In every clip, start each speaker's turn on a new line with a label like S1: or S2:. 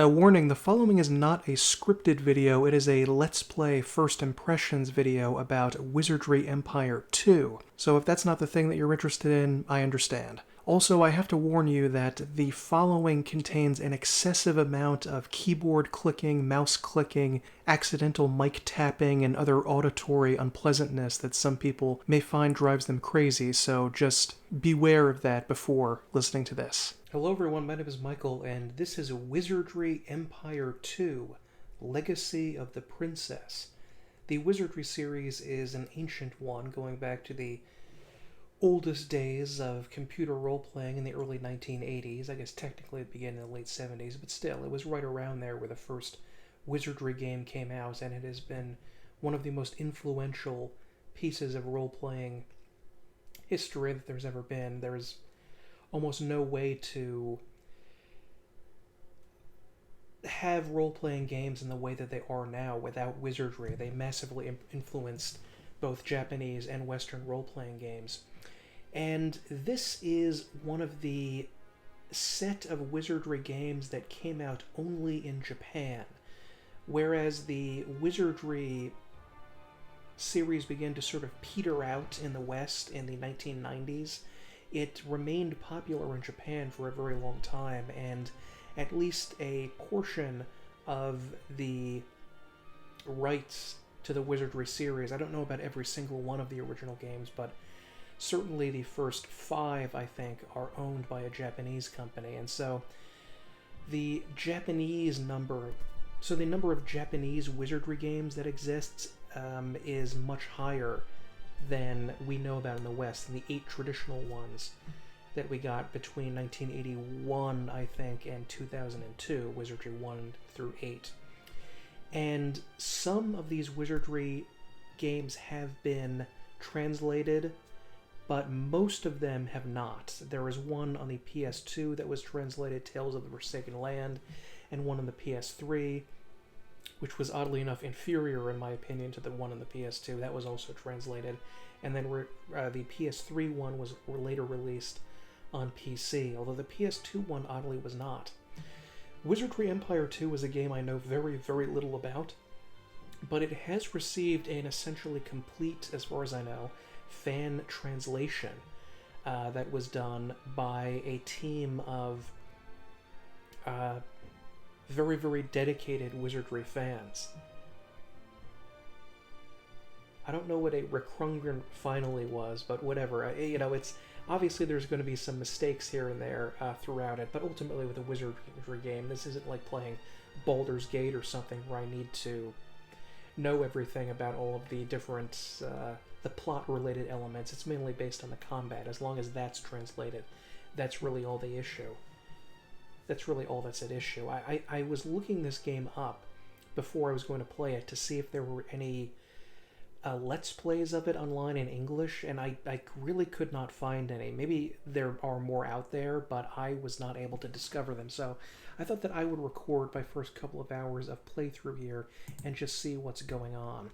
S1: Warning, the following is not a scripted video, it is a Let's Play First Impressions video about Wizardry Empire II. So if that's not the thing that you're interested in, I understand. Also, I have to warn you that the following contains an excessive amount of keyboard clicking, mouse clicking, accidental mic tapping, and other auditory unpleasantness that some people may find drives them crazy, so just beware of that before listening to this. Hello everyone, my name is Michael, and this is Wizardry Empire II, Legacy of the Princess. The Wizardry series is an ancient one, going back to the oldest days of computer role-playing in the early 1980s. I guess technically it began in the late 70s, but still, it was right around there where the first Wizardry game came out, and it has been one of the most influential pieces of role-playing history that there's ever been. There's almost no way to have role-playing games in the way that they are now without Wizardry. They massively influenced both Japanese and Western role-playing games. And this is one of the set of Wizardry games that came out only in Japan, whereas the Wizardry series began to sort of peter out in the West in the 1990s. It remained popular in Japan for a very long time, and at least a portion of the rights to the Wizardry series, I don't know about every single one of the original games, but certainly the first 5, I think, are owned by a Japanese company. And so the number of Japanese Wizardry games that exists is much higher than we know about in the West, than the 8 traditional ones that we got between 1981, I think, and 2002, Wizardry 1 through 8. And some of these Wizardry games have been translated, but most of them have not. There is one on the PS2 that was translated, Tales of the Forsaken Land, and one on the PS3, which was oddly enough inferior, in my opinion, to the one on the PS2. That was also translated. And then the PS3 one was later released on PC, although the PS2 one oddly was not. Wizardry Empire 2 is a game I know very, very little about, but it has received an essentially complete, as far as I know, fan translation that was done by a team of very, very dedicated Wizardry fans. I don't know what a recrungent finally was, but whatever. It's obviously there's going to be some mistakes here and there throughout it, but ultimately with a Wizardry game, this isn't like playing Baldur's Gate or something where I need to know everything about all of the different the plot-related elements. It's mainly based on the combat. As long as that's translated, that's really all the issue. That's really all that's at issue. I was looking this game up before I was going to play it to see if there were any Let's Plays of it online in English, and I really could not find any. Maybe there are more out there, but I was not able to discover them. So I thought that I would record my first couple of hours of playthrough here and just see what's going on.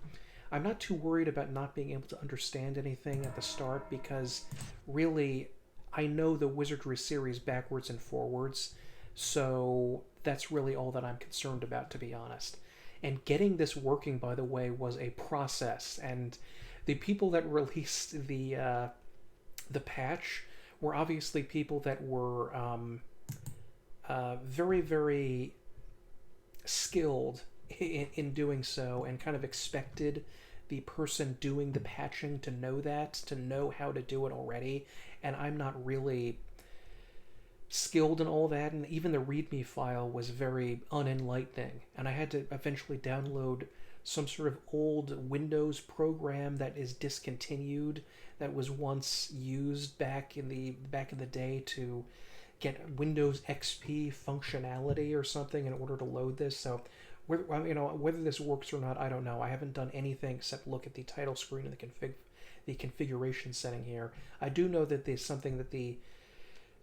S1: I'm not too worried about not being able to understand anything at the start, because really I know the Wizardry series backwards and forwards, so that's really all that I'm concerned about, to be honest. And getting this working, by the way, was a process, and the people that released the patch were obviously people that were very, very skilled in doing so, and kind of expected the person doing the patching to know how to do it already, and I'm not really skilled in all that, and even the README file was very unenlightening, and I had to eventually download some sort of old Windows program that is discontinued, that was once used back in the day to get Windows XP functionality or something in order to load this. So whether this works or not, I don't know. I haven't done anything except look at the title screen and the configuration setting here. I do know that there's something that the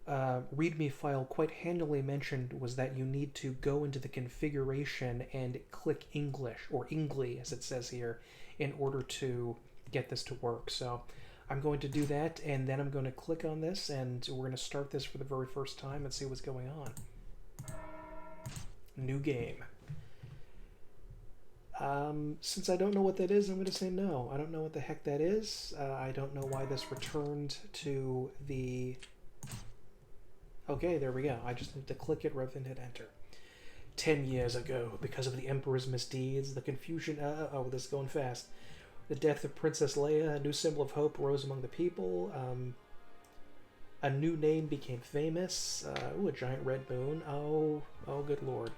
S1: README file quite handily mentioned, was that you need to go into the configuration and click English, or Ingly as it says here, in order to get this to work. So I'm going to do that, and then I'm going to click on this, and we're going to start this for the very first time and see what's going on. New game. Since I don't know what that is, I'm going to say no. I don't know what the heck that is. I don't know why this returned to the... Okay, there we go. I just need to click it rather than hit enter. 10 years ago, because of the Emperor's misdeeds, the confusion... oh, this is going fast. The death of Princess Leia, a new symbol of hope rose among the people. A new name became famous. Ooh, a giant red moon. Oh, good lord.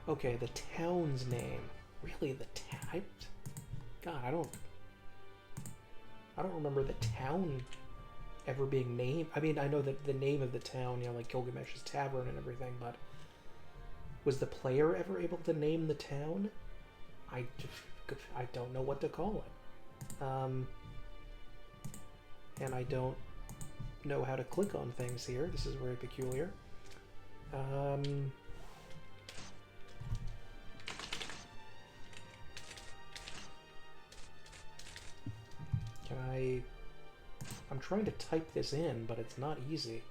S1: Okay, the town's name. Really, the town? God, I don't remember the town ever being named. I mean, I know that the name of the town, you know, like Gilgamesh's Tavern and everything, but was the player ever able to name the town? I don't know what to call it. And I don't know how to click on things here. This is very peculiar. I'm trying to type this in, but it's not easy.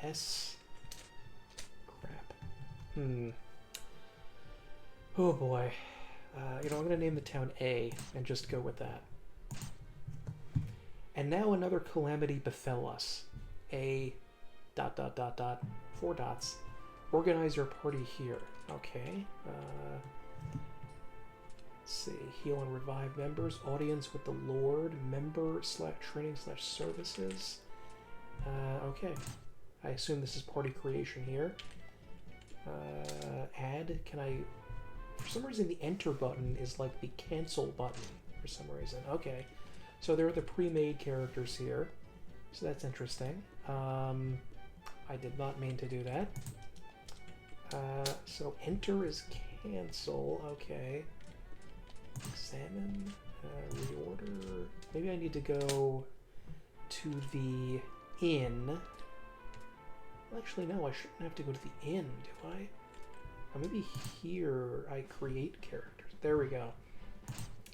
S1: S... Crap. Oh boy. You know, I'm going to name the town A and just go with that. And now another calamity befell us. A... ... 4 dots. Organize your party here. Okay. Let's see. Heal and revive members. Audience with the Lord. Member / training / services. Okay. I assume this is party creation here. Add. Can I... For some reason, the enter button is like the cancel button. For some reason. Okay. So there are the pre-made characters here. So that's interesting. I did not mean to do that. So enter is cancel. Okay. Examine. Reorder. Maybe I need to go to the inn. Actually, no, I shouldn't have to go to the inn, do I? Or maybe here I create characters. There we go.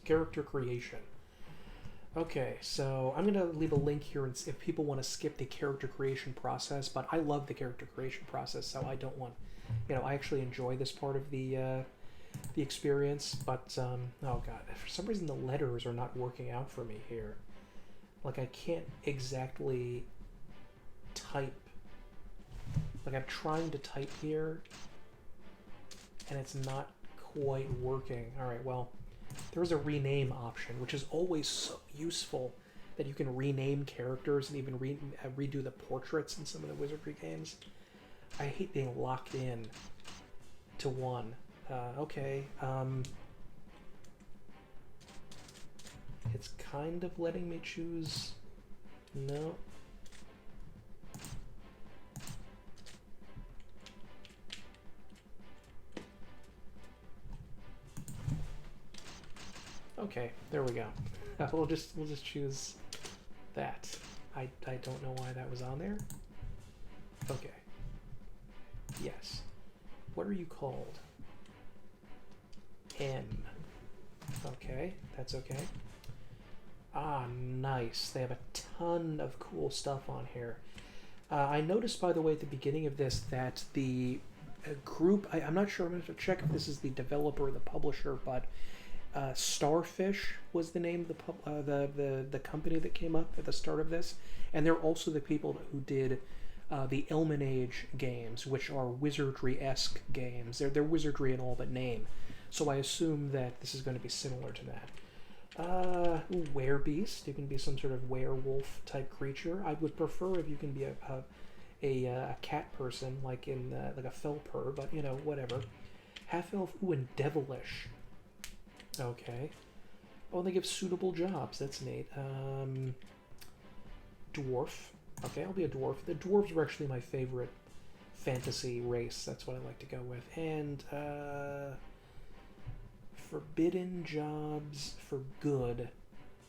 S1: Character creation. Okay, so I'm going to leave a link here if people want to skip the character creation process, but I love the character creation process, so I don't want... You know, I actually enjoy this part of the experience, but, oh god, for some reason the letters are not working out for me here. Like, I can't exactly type. Like, I'm trying to type here, and it's not quite working. Alright, well, there's a rename option, which is always so useful, that you can rename characters and even redo the portraits in some of the Wizardry games. I hate being locked in to one. Okay, it's kind of letting me choose... No. Okay, there we go. We'll just choose that. I don't know why that was on there. Okay. Yes. What are you called? N. Okay, that's okay. Ah, nice. They have a ton of cool stuff on here. I noticed, by the way, at the beginning of this that the group... I'm not sure. I'm going to check if this is the developer or the publisher, but Starfish was the name of the company that came up at the start of this, and they're also the people who did the Elman Age games, which are Wizardry-esque games. They're Wizardry in all but name, so I assume that this is going to be similar to that. Werebeast. You can be some sort of werewolf type creature. I would prefer if you can be a cat person, like in like a Felper, but you know, whatever. Half elf. Ooh, and devilish. Okay. Oh, and they give suitable jobs. That's neat. Dwarf. Okay, I'll be a dwarf. The dwarves are actually my favorite fantasy race. That's what I like to go with. And forbidden jobs for good.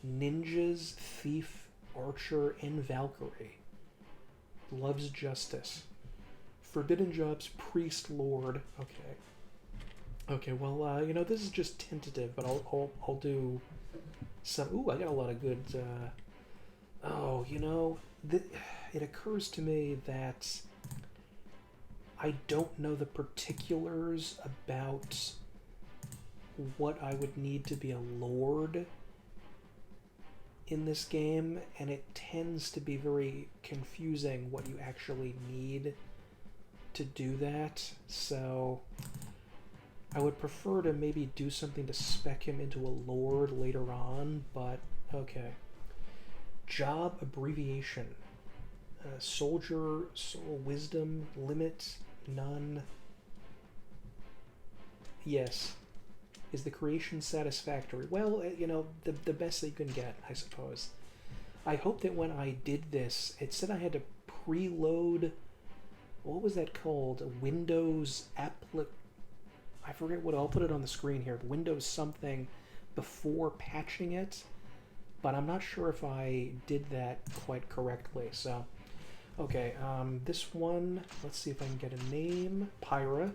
S1: Ninjas, thief, archer, and Valkyrie. Loves justice. Forbidden jobs, priest, lord. Okay. Okay, well, you know, this is just tentative, but I'll do some... Ooh, I got a lot of good... Oh, you know, it occurs to me that I don't know the particulars about what I would need to be a lord in this game, and it tends to be very confusing what you actually need to do that. So I would prefer to maybe do something to spec him into a lord later on, but okay. Job abbreviation. Soldier, soul wisdom, limit, none. Yes. Is the creation satisfactory? Well, you know, the best that you can get, I suppose. I hope that when I did this, it said I had to preload, what was that called? Windows I forget what, I'll put it on the screen here. Windows something before patching it, but I'm not sure if I did that quite correctly, so. Okay, this one, let's see if I can get a name. Pyra.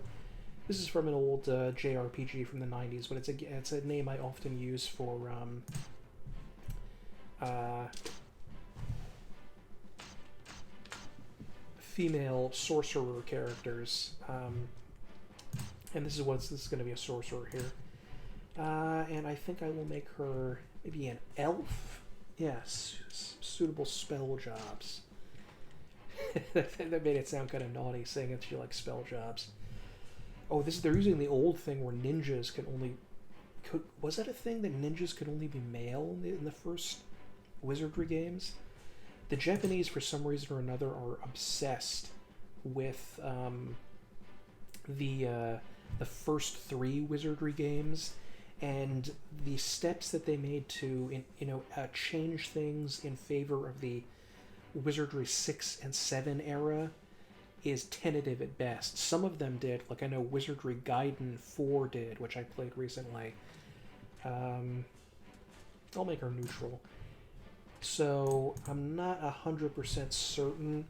S1: This is from an old JRPG from the 90s, but it's a name I often use for female sorcerer characters. And this is going to be a sorcerer here. And I think I will make her maybe an elf. Yes, suitable spell jobs. That made it sound kind of naughty, saying that she likes spell jobs. Oh, they're using the old thing where ninjas can only... Was that a thing that ninjas could only be male in the first Wizardry games? The Japanese, for some reason or another, are obsessed with the first 3 Wizardry games, and the steps that they made to change things in favor of the Wizardry 6 and 7 era is tentative at best. Some of them did, like I know Wizardry Gaiden 4 did, which I played recently. I'll make her neutral. So I'm not 100% certain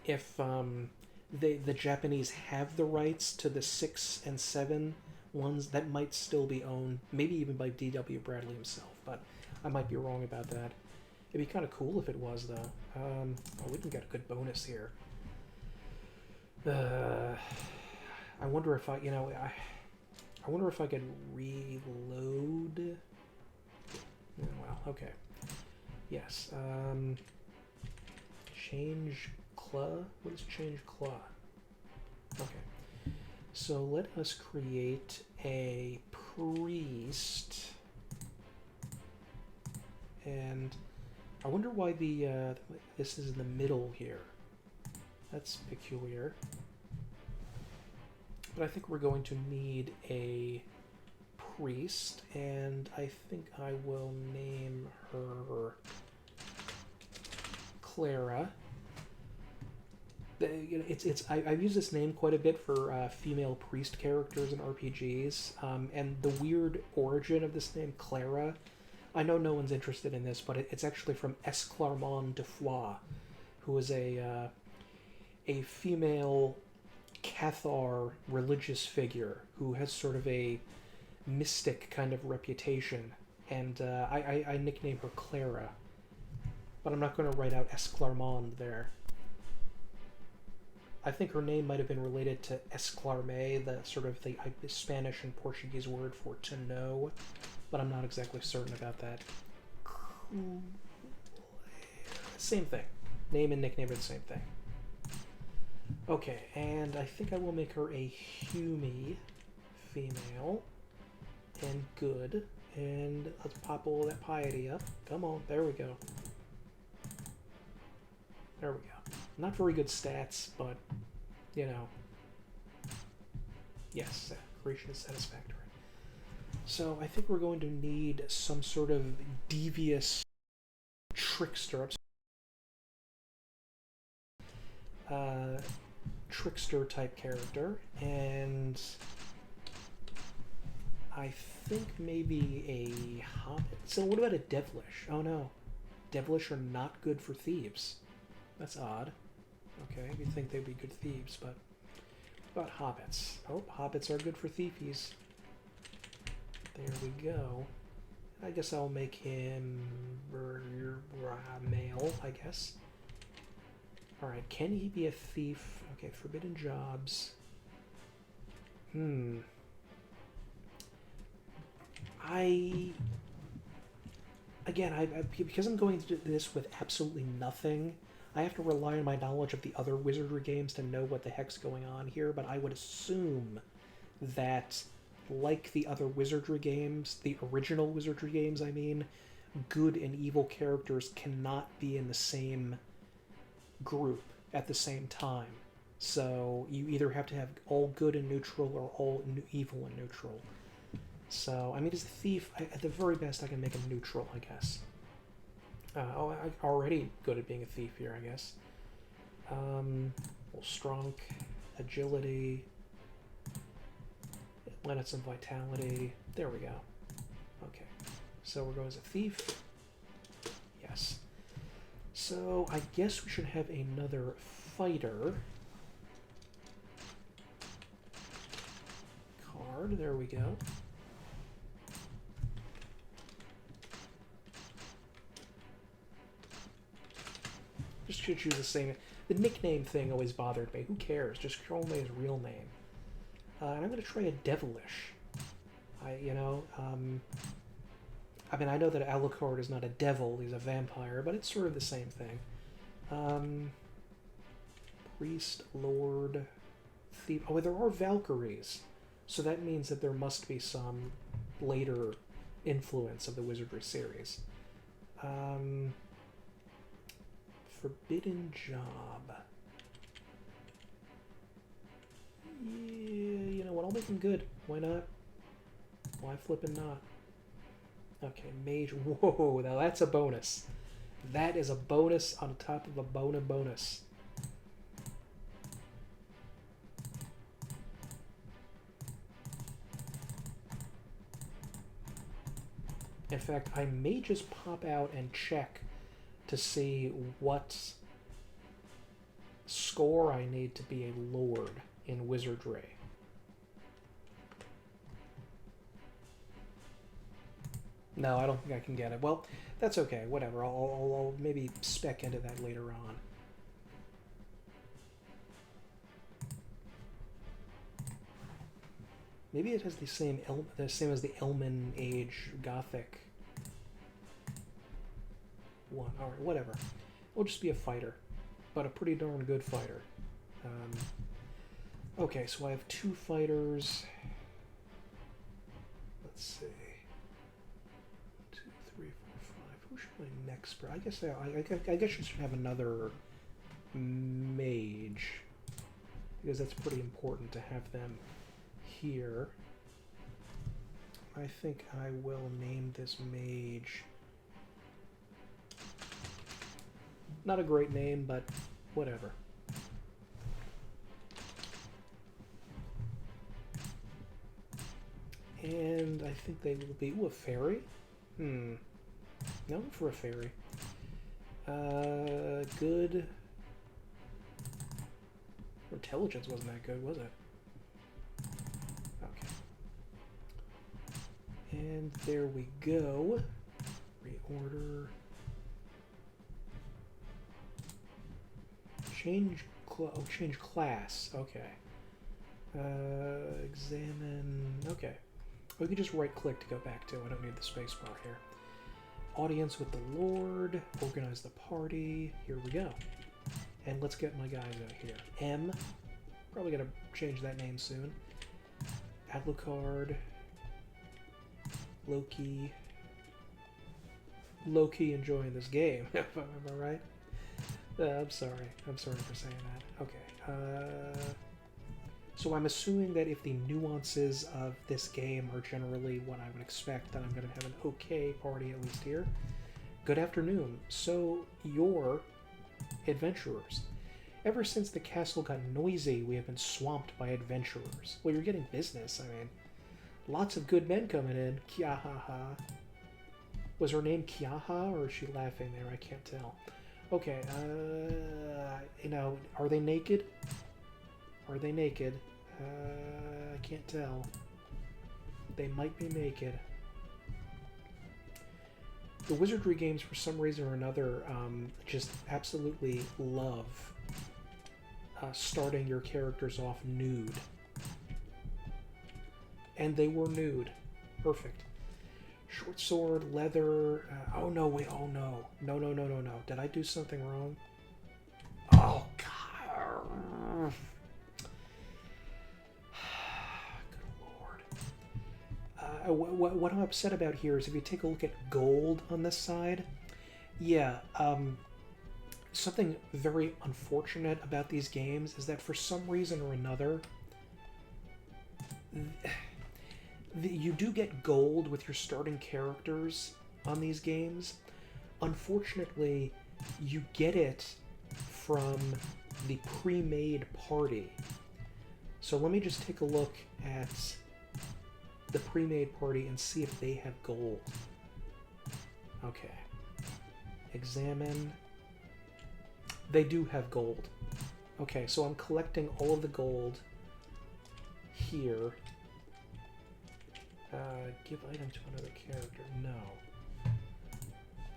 S1: if the Japanese have the rights to the 6 and 7 ones. That might still be owned, maybe even by D.W. Bradley himself, but I might be wrong about that. It'd be kind of cool if it was, though. Oh, we can get a good bonus here. I wonder if I wonder if I could reload. Oh, well, okay. Yes. Change claw. What is change claw? Okay. So let us create a priest, and I wonder why this is in the middle here. That's peculiar. But I think we're going to need a priest, and I think I will name her Clara. I've used this name quite a bit for female priest characters in RPGs, and the weird origin of this name, Clara. I know no one's interested in this, but it's actually from Esclarmonde de Foix, who is a female Cathar religious figure who has sort of a mystic kind of reputation, and I nickname her Clara, but I'm not going to write out Esclarmonde there. I think her name might have been related to esclarme, the sort of the Spanish and Portuguese word for to know, but I'm not exactly certain about that. Same thing. Name and nickname are the same thing. Okay, and I think I will make her a Humi female, and good, and let's pop all that piety up. Come on, there we go. There we go. Not very good stats, but, you know. Yes, creation is satisfactory. So I think we're going to need some sort of devious trickster. Trickster type character, and I think maybe a hobbit. So what about a devilish? Oh no, devilish are not good for thieves. That's odd. Okay, you'd think they'd be good thieves, but what about hobbits? Oh, hobbits are good for thiefies. There we go. I guess I'll make him male, I guess. Alright, can he be a thief? Okay, forbidden jobs. Because I'm going to do this with absolutely nothing, I have to rely on my knowledge of the other Wizardry games to know what the heck's going on here, but I would assume that, like the other Wizardry games, the original Wizardry games, I mean, good and evil characters cannot be in the same group at the same time. So you either have to have all good and neutral or all evil and neutral. So, I mean, as a thief, at the very best, I can make him neutral, I guess. I'm already good at being a thief here, I guess. Strong, agility, let some vitality. There we go. Okay, so we're going as a thief. Yes. So I guess we should have another fighter card. There we go. Just should choose the same. The nickname thing always bothered me. Who cares? Just call me his real name. And I'm going to try a devilish. I mean, I know that Alucard is not a devil, he's a vampire, but it's sort of the same thing. Priest, Lord, Thief. Oh, there are Valkyries. So that means that there must be some later influence of the Wizardry series. Forbidden job. Yeah, you know what? I'll make him good. Why not? Why flippin' not? Okay, mage. Whoa, now that's a bonus. That is a bonus on top of a bonus. In fact, I may just pop out and check to see what score I need to be a lord in Wizardry. No, I don't think I can get it. Well, that's okay. Whatever. I'll maybe spec into that later on. Maybe it has the same as the Elman Age Gothic one. All right, whatever. We'll just be a fighter, but a pretty darn good fighter. Okay, so I have 2 fighters. Let's see. 1, 2, 3, 4, 5. Who should my next? I guess you should have another mage, because that's pretty important to have them here. I think I will name this mage. Not a great name, but whatever. And I think they will be... Ooh, a fairy? No, for a fairy. Good. Intelligence wasn't that good, was it? Okay. And there we go. Reorder. Change class. Okay. Examine. Okay. We can just right click to go back to. I don't need the space bar here. Audience with the Lord. Organize the party. Here we go. And let's get my guys out here. M. Probably gonna change that name soon. Alucard. Loki. Low-key enjoying this game. Am I right? I'm sorry. I'm sorry for saying that. Okay. So I'm assuming that if the nuances of this game are generally what I would expect, then I'm going to have an okay party, at least here. Good afternoon. So, you're adventurers. Ever since the castle got noisy, we have been swamped by adventurers. Well, you're getting business, I mean. Lots of good men coming in. Kiahaha. Was her name Kiaha, or is she laughing there? I can't tell. Okay, are they naked? Are they naked? I can't tell. They might be naked. The Wizardry games, for some reason or another, just absolutely love starting your characters off nude. And they were nude. Perfect. Short sword, leather... oh no, wait, oh no. No. Did I do something wrong? Oh, God. Good Lord. What I'm upset about here is if you take a look at gold on this side, yeah, something very unfortunate about these games is that for some reason or another, you do get gold with your starting characters on these games. Unfortunately, you get it from the pre-made party. So let me just take a look at the pre-made party and see if they have gold. Okay. Examine. They do have gold. Okay, so I'm collecting all of the gold here. Give item to another character. No.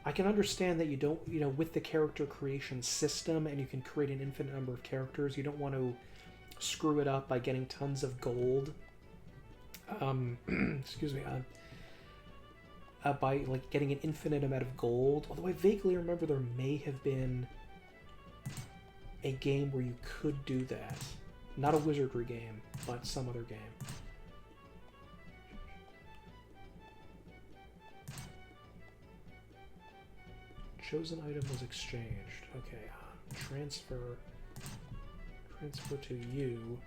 S1: I can understand that you don't, with the character creation system, and you can create an infinite number of characters, you don't want to screw it up by getting tons of gold. Excuse me. By, like, getting an infinite amount of gold. Although I vaguely remember there may have been a game where you could do that. Not a Wizardry game, but some other game. Chosen item was exchanged. Okay, transfer to you.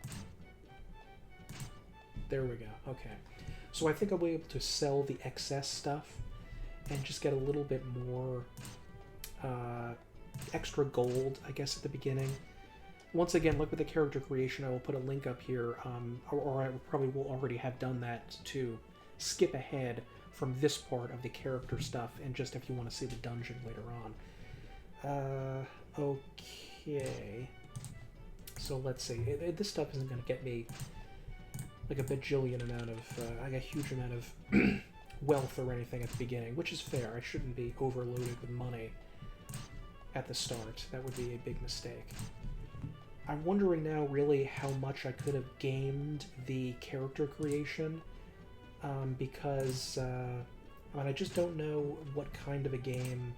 S1: There we go. Okay. So I think I'll be able to sell the excess stuff and just get a little bit more extra gold, I guess, at the beginning. Once again, look at the character creation. I will put a link up here, or I probably will already have done that to skip ahead from this part of the character stuff, and just if you want to see the dungeon later on. Okay. So let's see. This stuff isn't going to get me like a bajillion amount of, like a huge amount of wealth or anything at the beginning, which is fair. I shouldn't be overloaded with money at the start. That would be a big mistake. I'm wondering now really how much I could have gamed the character creation, because I just don't know what kind of a game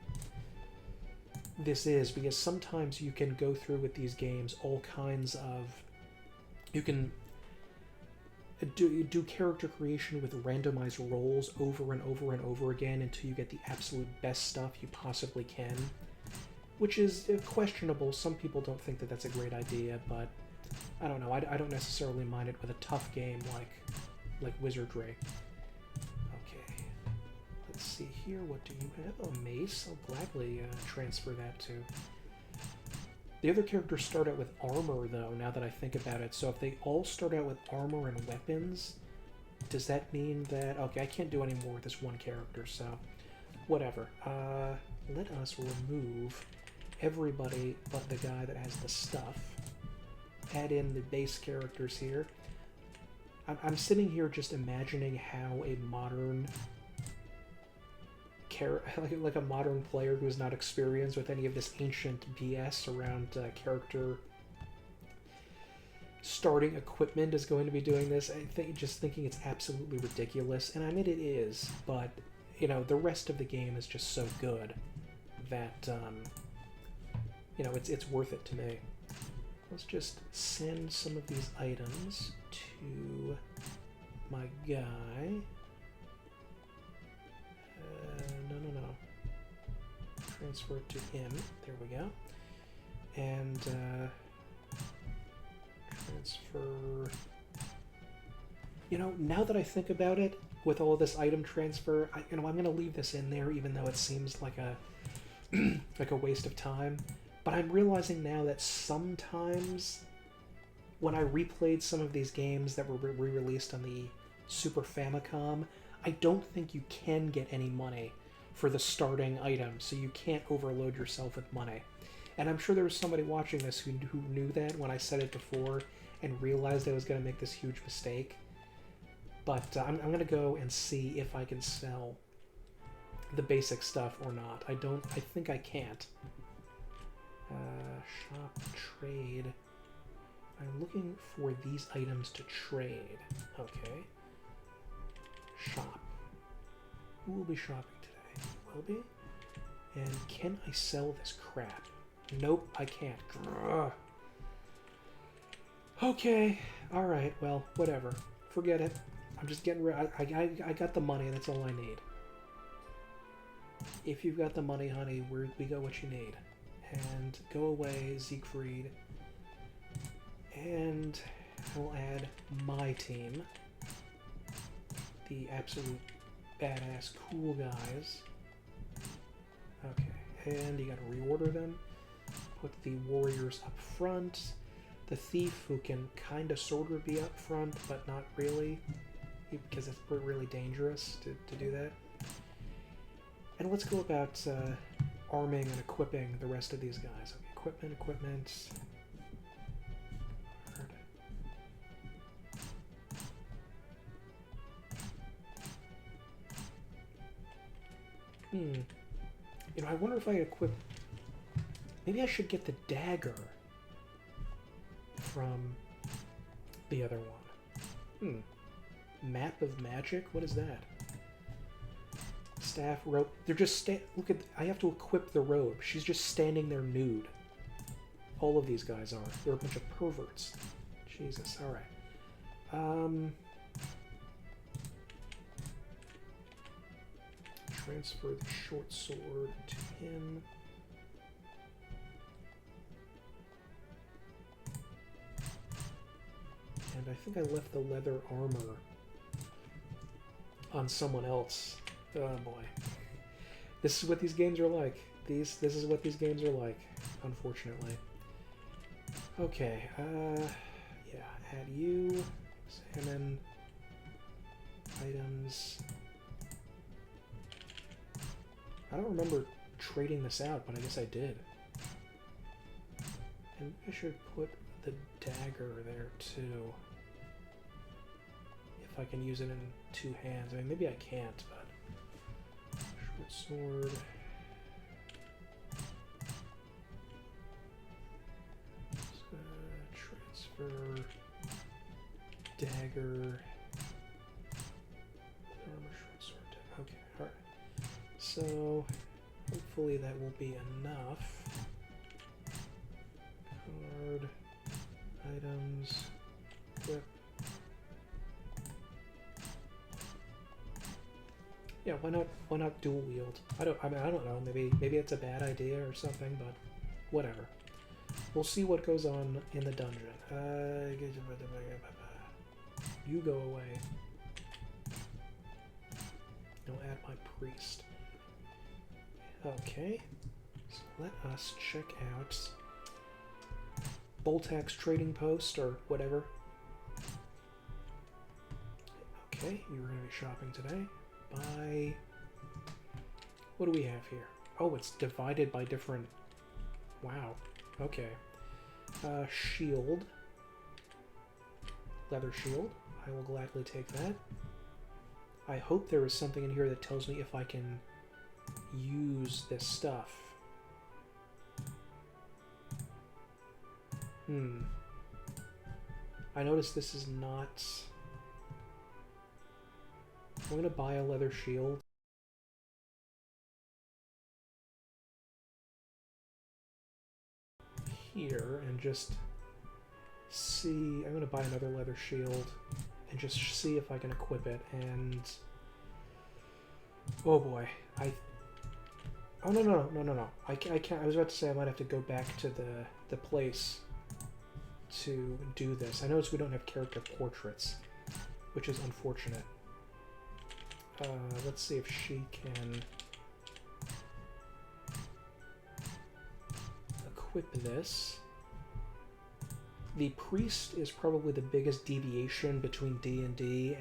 S1: this is, because sometimes you can go through with these games all kinds of... You can do character creation with randomized rolls over and over and over again until you get the absolute best stuff you possibly can, which is questionable. Some people don't think that that's a great idea, but I don't know. I don't necessarily mind it with a tough game like Wizardry. Okay, let's see here. What do you have? Oh, mace. I'll gladly transfer that to. The other characters start out with armor, though, now that I think about it. So if they all start out with armor and weapons, does that mean that... Okay, I can't do any more with this one character, so whatever. Let us remove everybody but the guy that has the stuff. Add in the base characters here. I'm sitting here just imagining how a modern... like a modern player who is not experienced with any of this ancient BS around character starting equipment is going to be doing this. I think just thinking it's absolutely ridiculous, and I mean it is, but the rest of the game is just so good that it's worth it to me. Let's just send some of these items to my guy. No. Transfer it to him. There we go. And transfer... now that I think about it, with all of this item transfer, I'm going to leave this in there, even though it seems like a like a waste of time. But I'm realizing now that sometimes when I replayed some of these games that were re-released on the Super Famicom, I don't think you can get any money for the starting item, so you can't overload yourself with money. And I'm sure there was somebody watching this who knew that when I said it before and realized I was going to make this huge mistake. But I'm going to go and see if I can sell the basic stuff or not. I think I can't. Shop, trade. I'm looking for these items to trade. Okay. Shop. Who will be shopping today? Will be? And can I sell this crap? Nope, I can't. Grr. Okay. Alright, well, whatever. Forget it. I'm just getting rid. I got the money. That's all I need. If you've got the money, honey, we got what you need. And go away, Siegfried. And I'll add my team. The absolute badass cool guys. Okay, and you gotta reorder them. Put the warriors up front. The thief, who can kind of sort of be up front, but not really, because it's really dangerous to do that. And let's go about arming and equipping the rest of these guys. Okay, equipment. You know, I wonder if I equip... Maybe I should get the dagger from the other one. Map of magic? What is that? Staff, rope. They're just look at... I have to equip the robe. She's just standing there nude. All of these guys are. They're a bunch of perverts. Jesus, alright. Transfer the short sword to him. And I think I left the leather armor on someone else. Oh boy. This is what these games are like. This is what these games are like, unfortunately. Okay, yeah, add you, examine, items. I don't remember trading this out, but I guess I did. And I should put the dagger there too. If I can use it in two hands. I mean, maybe I can't, but... Short sword... transfer... Dagger... Armor, short sword, okay, alright. So, hopefully that will be enough. Card... Items... Equip... Yeah, why not dual wield? I don't know, maybe it's a bad idea or something, but whatever. We'll see what goes on in the dungeon. You go away. I'll add my priest. Okay. So let us check out Boltax Trading Post or whatever. Okay, you were going to be shopping today. By... What do we have here? Oh, it's divided by different... Wow. Okay. Shield. Leather shield. I will gladly take that. I hope there is something in here that tells me if I can use this stuff. I noticed this is not... I'm going to buy a leather shield. Here, and just see... I'm going to buy another leather shield and just see if I can equip it, and... Oh boy. Oh, no. I can't... I was about to say I might have to go back to the place to do this. I noticed we don't have character portraits, which is unfortunate. Let's see if she can equip this. The priest is probably the biggest deviation between D&D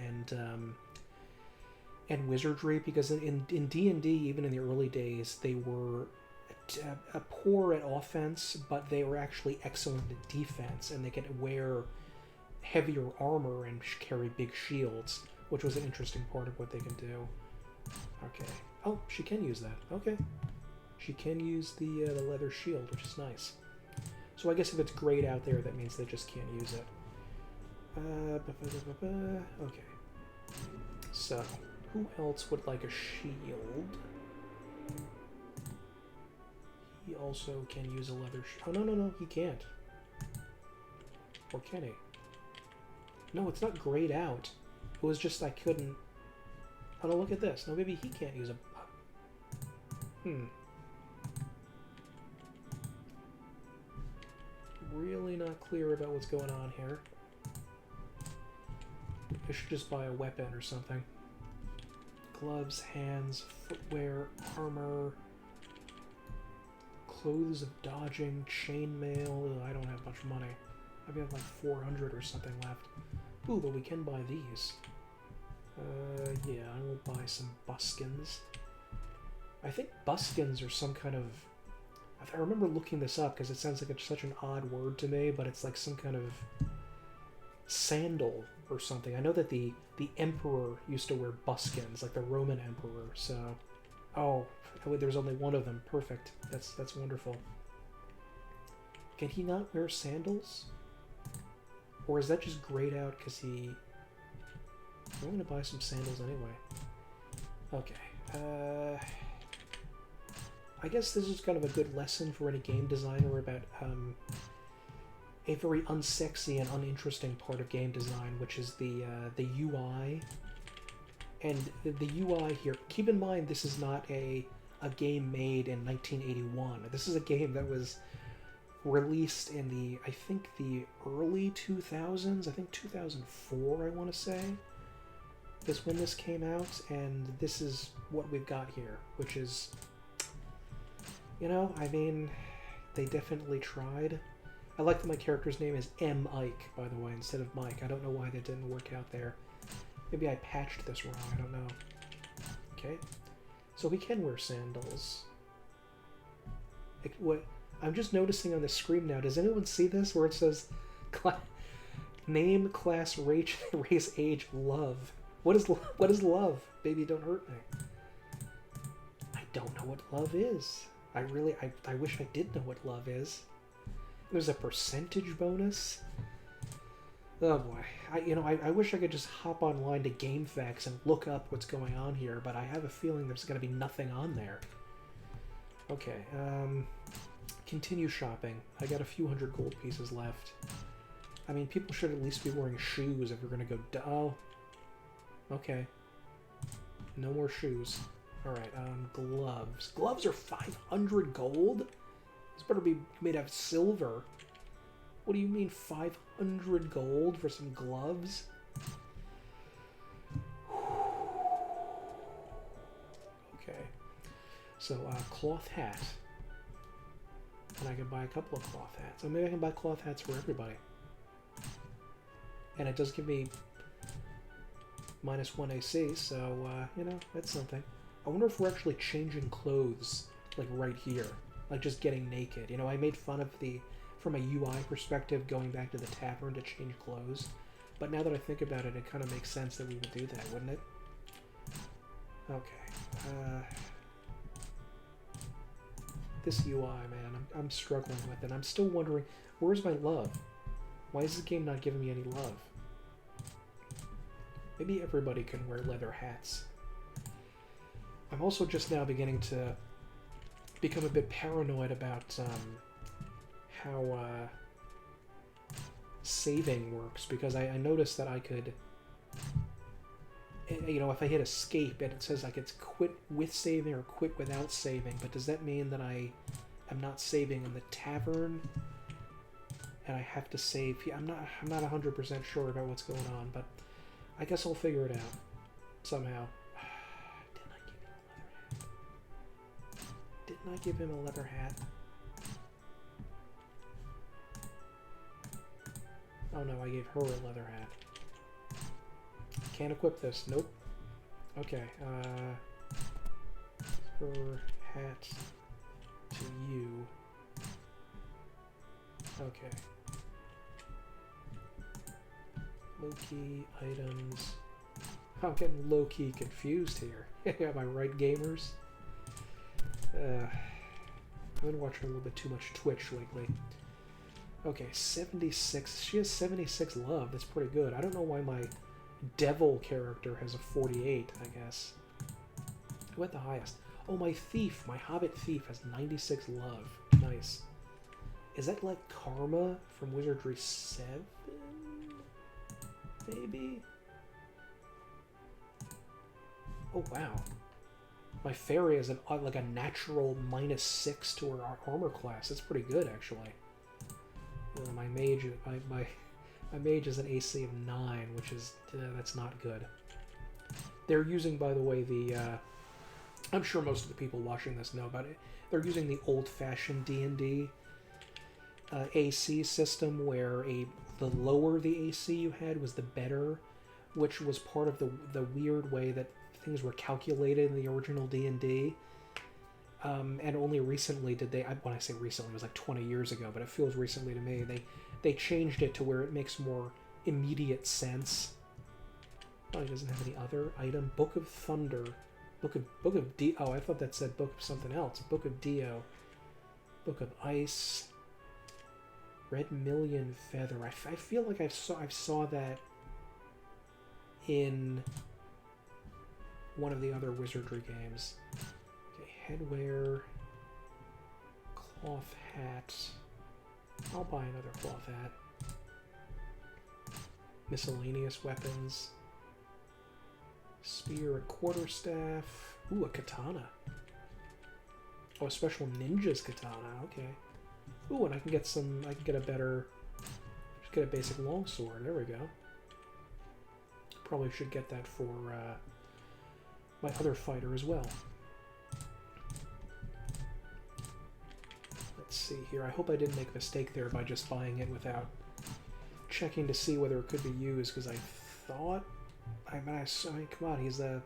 S1: and Wizardry, because in D&D, even in the early days, they were poor at offense, but they were actually excellent at defense, and they could wear heavier armor and carry big shields, which was an interesting part of what they can do. Okay. Oh, she can use that. Okay. She can use the leather shield, which is nice. So I guess if it's grayed out there, that means they just can't use it. Okay. So, who else would like a shield? He also can use a leather shield. Oh, no, he can't. Or can he? No, it's not grayed out. It was just I couldn't... Oh, no, look at this. No, maybe he can't use a... Really not clear about what's going on here. I should just buy a weapon or something. Gloves, hands, footwear, armor, clothes of dodging, chainmail. I don't have much money. I've got like 400 or something left. Ooh, but we can buy these. Yeah, I will buy some buskins. I think buskins are some kind of... I remember looking this up because it sounds like it's such an odd word to me, but it's like some kind of sandal or something. I know that the emperor used to wear buskins, like the Roman emperor, so... Oh, there's only one of them. Perfect. That's wonderful. Can he not wear sandals? Or is that just grayed out because he... I'm going to buy some sandals anyway. Okay. I guess this is kind of a good lesson for any game designer about a very unsexy and uninteresting part of game design, which is the UI. And the UI here, keep in mind this is not a game made in 1981. This is a game that was released in the, I think, the early 2000s. I think 2004, I want to say, is when this came out. And this is what we've got here, which is... You know, I mean, they definitely tried. I like that my character's name is M. Ike, by the way, instead of Mike. I don't know why that didn't work out there. Maybe I patched this wrong, I don't know. Okay. So we can wear sandals. I'm just noticing on the screen now, does anyone see this where it says name, class, race, age, love? What is love? Baby, don't hurt me. I don't know what love is. I wish I did know what love is. There's a percentage bonus. Oh boy. I wish I could just hop online to GameFAQs and look up what's going on here, but I have a feeling there's going to be nothing on there. Okay, continue shopping. I got a few hundred gold pieces left. I mean, people should at least be wearing shoes if we're going to go... Oh. Okay. No more shoes. Alright, gloves. Gloves are 500 gold? This better be made of silver. What do you mean 500 gold for some gloves? Okay. So, cloth hat. And I can buy a couple of cloth hats. So maybe I can buy cloth hats for everybody. And it does give me -1 AC, so, you know, that's something. I wonder if we're actually changing clothes, like, right here. Like, just getting naked. You know, I made fun of from a UI perspective, going back to the tavern to change clothes. But now that I think about it, it kind of makes sense that we would do that, wouldn't it? Okay. This UI, man, I'm struggling with it. I'm still wondering, where's my love? Why is this game not giving me any love? Maybe everybody can wear leather hats. I'm also just now beginning to become a bit paranoid about how saving works, because I noticed that I could, you know, if I hit escape and it says I could quit with saving or quit without saving, but does that mean that I am not saving in the tavern and I have to save here? I'm not 100% sure about what's going on, but I guess I'll figure it out somehow. Didn't I give him a leather hat? Oh no, I gave her a leather hat. Can't equip this. Nope. Okay, her hat to you. Okay. Low-key items. I'm getting low-key confused here. Am I right, gamers? I've been watching a little bit too much Twitch lately. Okay, 76. She has 76 love. That's pretty good. I don't know why my devil character has a 48, I guess. Who had the highest? Oh, my thief. My hobbit thief has 96 love. Nice. Is that like Karma from Wizardry 7? Maybe? Oh, wow. My fairy is like a natural -6 to her armor class. That's pretty good, actually. My mage, my mage is an AC of 9, which is that's not good. They're using, by the way, the I'm sure most of the people watching this know about it. They're using the old-fashioned D&D AC system, where the lower the AC you had was the better, which was part of the weird way that things were calculated in the original D&D. And only recently did they, when I say recently, it was like 20 years ago, but it feels recently to me, they changed it to where it makes more immediate sense. Oh, he doesn't have any other item. Book of Thunder. Book of D. Oh, I thought that said Book of something else. Book of Dio. Book of Ice. Red Million Feather. I feel like I saw that in one of the other Wizardry games. Okay, headwear. Cloth hat. I'll buy another cloth hat. Miscellaneous weapons. Spear and quarterstaff. Ooh, a katana. Oh, a special ninja's katana. Okay. Ooh, and I can get some. I can get a better. Just get a basic longsword. There we go. Probably should get that for my other fighter as well. Let's see here. I hope I didn't make a mistake there by just buying it without checking to see whether it could be used, because I thought. I mean, come on, he's a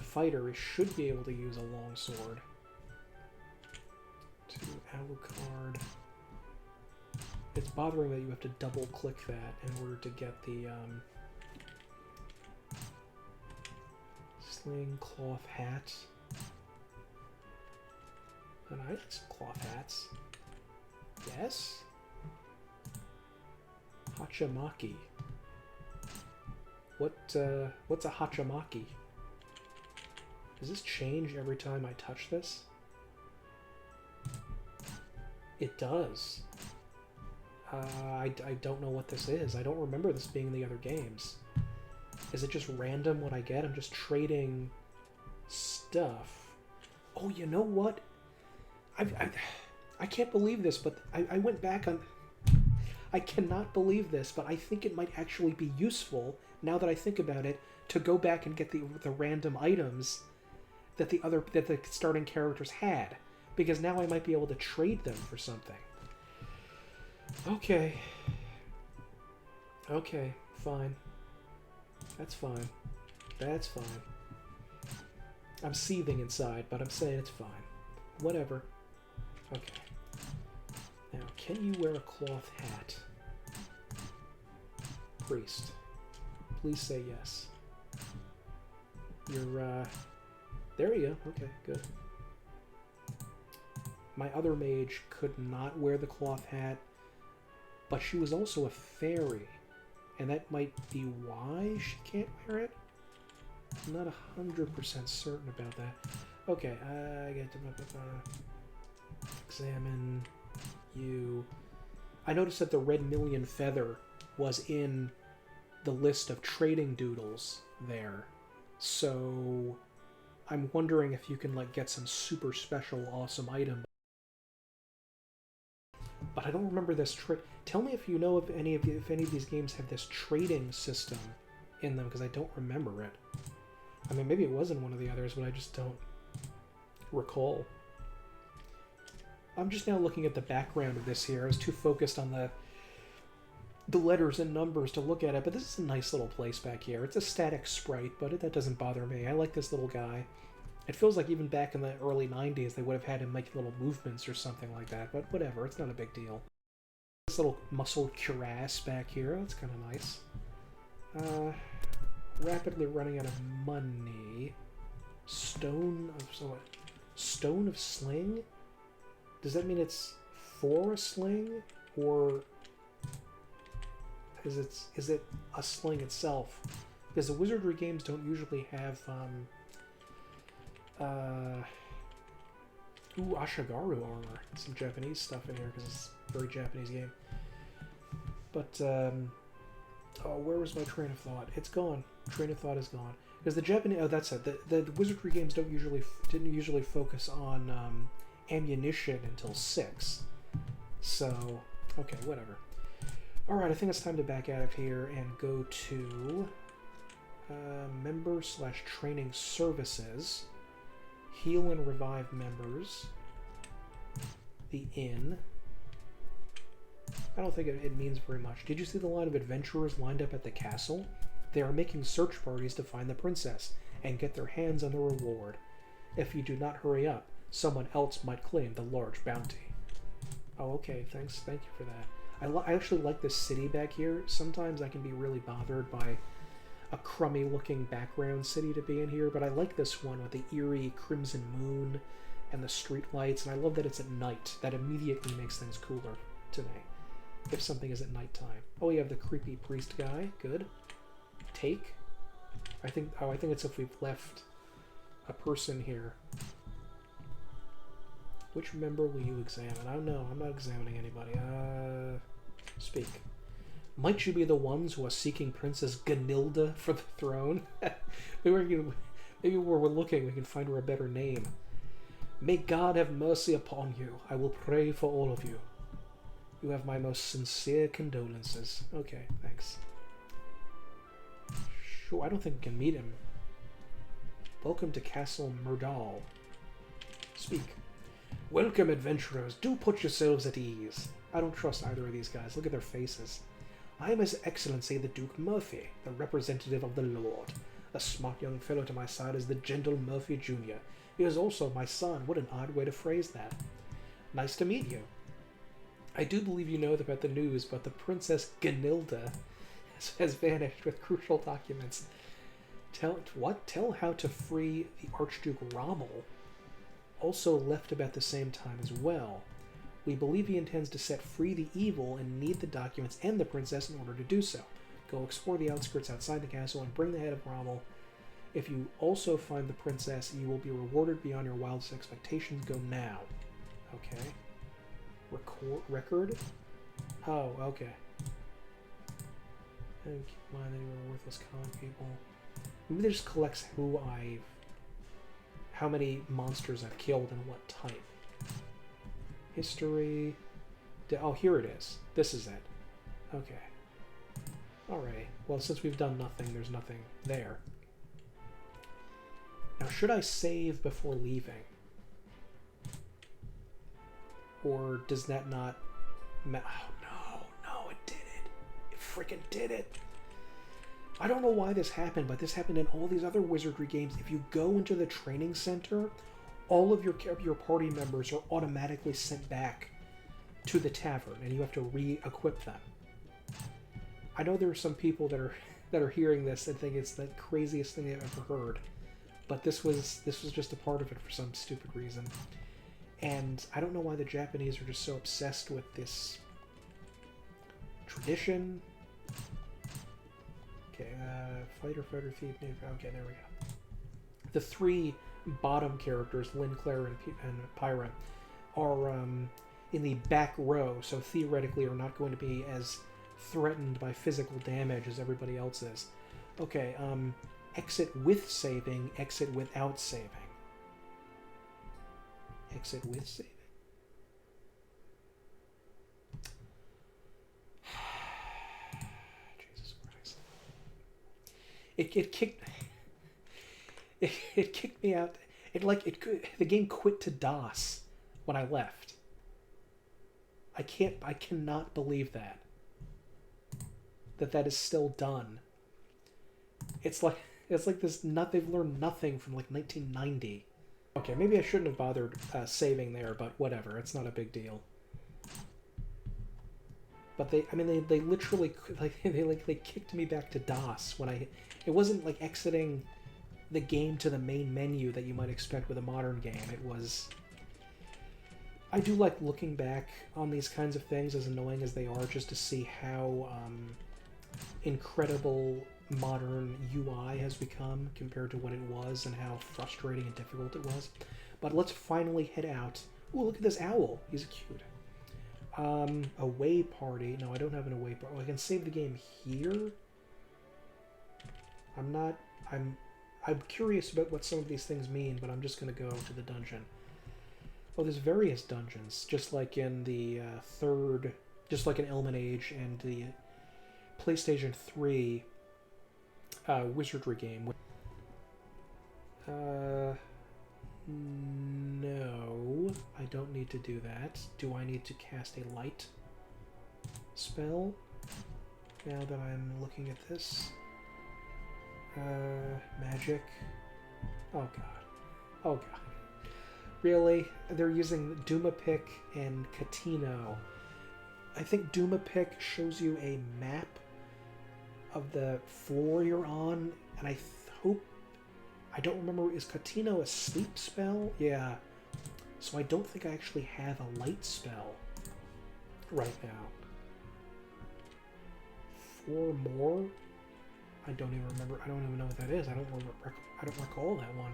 S1: fighter. He should be able to use a longsword. To Alucard. It's bothering that you have to double-click that in order to get the sling cloth hat. And I like some cloth hats. Yes. Hachamaki. What's a hachamaki? Does this change every time I touch this? It does. I don't know what this is. I don't remember this being in the other games. Is it just random what I get? I'm just trading stuff. Oh, you know what? I can't believe this, but I went back on... I cannot believe this, but I think it might actually be useful, now that I think about it, to go back and get the random items that the starting characters had, because now I might be able to trade them for something. Okay. Okay, fine. That's fine. That's fine. I'm seething inside, but I'm saying it's fine. Whatever. Okay. Now, can you wear a cloth hat? Priest. Please say yes. You're, there you go. Okay, good. My other mage could not wear the cloth hat, but she was also a fairy, and that might be why she can't wear it? I'm not 100% certain about that. Okay, I get to examine you. I noticed that the Red Million Feather was in the list of trading doodles there, so I'm wondering if you can like get some super special awesome item. But I don't remember this trick. Tell me if you know if any of these games have this trading system in them, because I don't remember it. I mean, maybe it was in one of the others, but I just don't recall. I'm just now looking at the background of this here. I was too focused on the letters and numbers to look at it, but this is a nice little place back here. It's a static sprite, but that doesn't bother me. I like this little guy. It feels like even back in the early 90s they would have had him make little movements or something like that, but whatever, it's not a big deal. This little muscle cuirass back here, that's kind of nice. Rapidly running out of money. Stone of Sling? Does that mean it's for a sling, or is it a sling itself? Because the Wizardry games don't usually have Ashigaru armor. Some Japanese stuff in here because it's a very Japanese game. But oh, where was my train of thought? It's gone. Train of thought is gone. Because the Japanese, that's it. The Wizardry games didn't usually focus on ammunition until 6. So, okay, whatever. All right, I think it's time to back out of here and go to member/training services, heal and revive members, the inn. I don't think it means very much. Did you see the line of adventurers lined up at the castle? They are making search parties to find the princess and get their hands on the reward. If you do not hurry up, someone else might claim the large bounty. Oh, okay, thanks. Thank you for that. I actually like this city back here. Sometimes I can be really bothered by a crummy-looking background city to be in here, but I like this one with the eerie crimson moon and the street lights, and I love that it's at night. That immediately makes things cooler to me, if something is at nighttime. Oh, you have the creepy priest guy. Good. Take? I think it's if we've left a person here. Which member will you examine? I don't know. I'm not examining anybody. Speak. Might you be the ones who are seeking Princess Gunilda for the throne? Maybe where we're looking, we can find her a better name. May God have mercy upon you. I will pray for all of you. You have my most sincere condolences. Okay, thanks. Sure, I don't think we can meet him. Welcome to Castle Murdal. Speak. Welcome, adventurers. Do put yourselves at ease. I don't trust either of these guys. Look at their faces. I am His Excellency the Duke Murphy, the representative of the Lord. A smart young fellow to my side is the gentle Murphy Jr. He is also my son. What an odd way to phrase that. Nice to meet you. I do believe you know about the news, but the Princess Gunilda has vanished with crucial documents. Tell how to free the Archduke Rommel. Also left about the same time as well. We believe he intends to set free the evil and need the documents and the princess in order to do so. Go explore the outskirts outside the castle and bring the head of Rommel. If you also find the princess, you will be rewarded beyond your wildest expectations. Go now. Okay. Record? Oh, okay. And keep in mind that you are worthless common people. Maybe this just collects how many monsters I've killed and what type. History. Oh, here it is. This is it. Okay. Alright. Well, since we've done nothing, there's nothing there. Now, should I save before leaving? Or does that not... Oh, no, it did it. It freaking did it. I don't know why this happened, but this happened in all these other Wizardry games. If you go into the training center, all of your party members are automatically sent back to the tavern, and you have to re-equip them. I know there are some people that are hearing this and think it's the craziest thing they've ever heard, but this was just a part of it for some stupid reason. And I don't know why the Japanese are just so obsessed with this tradition. Okay, fighter, thief, okay, there we go. The three bottom characters, Lynn, Claire, and Pyra, are in the back row, so theoretically are not going to be as threatened by physical damage as everybody else is. Okay, exit with saving, exit without saving. Exit with saving. Jesus Christ. It kicked me out. The game quit to DOS when I left. I cannot believe that is still done. It's like this. They've learned nothing from like 1990. Okay, maybe I shouldn't have bothered saving there, but whatever. It's not a big deal. But they literally they kicked me back to DOS when it wasn't like exiting the game to the main menu that you might expect with a modern game. It was I do like looking back on these kinds of things, as annoying as they are, just to see how incredible modern UI has become compared to what it was and how frustrating and difficult it was. But let's finally head out. Ooh, look at this owl. He's cute. Away party. No, I don't have an away party. Oh, I can save the game here? I'm curious about what some of these things mean, but I'm just going to go to the dungeon. Oh, there's various dungeons, just like in the just like in Element Age and the PlayStation 3 Wizardry game. No, I don't need to do that. Do I need to cast a light spell now that I'm looking at this? Magic. Oh god. Oh god. Really? They're using Dumapic and Catino. I think Dumapic shows you a map of the floor you're on, and I hope... I don't remember, is Catino a sleep spell? Yeah. So I don't think I actually have a light spell right now. 4 more? I don't even remember. I don't even know what that is. I don't recall that one.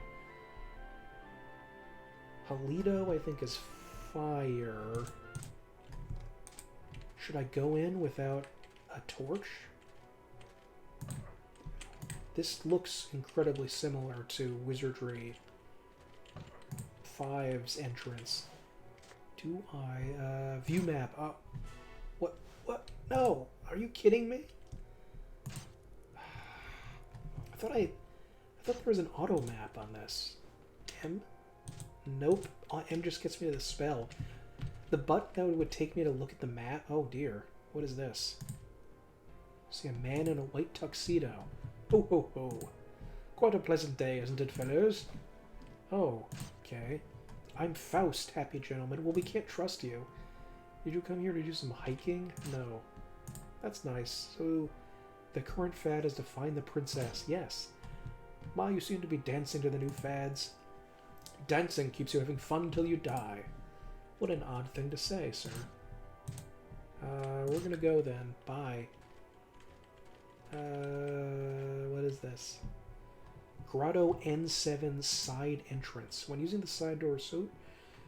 S1: Halito, I think, is fire. Should I go in without a torch? This looks incredibly similar to Wizardry 5's entrance. Do I... view map. What? What? No! Are you kidding me? I thought there was an auto map on this. M? Nope. M just gets me to the spell. The button that would take me to look at the map... Oh dear. What is this? See a man in a white tuxedo. Ho ho ho. Quite a pleasant day, isn't it, fellows? Oh, okay. I'm Faust, happy gentleman. Well, we can't trust you. Did you come here to do some hiking? No. That's nice. So, the current fad is to find the princess. Yes. Ma, you seem to be dancing to the new fads. Dancing keeps you having fun until you die. What an odd thing to say, sir. We're gonna go then. Bye. What is this? Grotto N7 side entrance. When using the side door,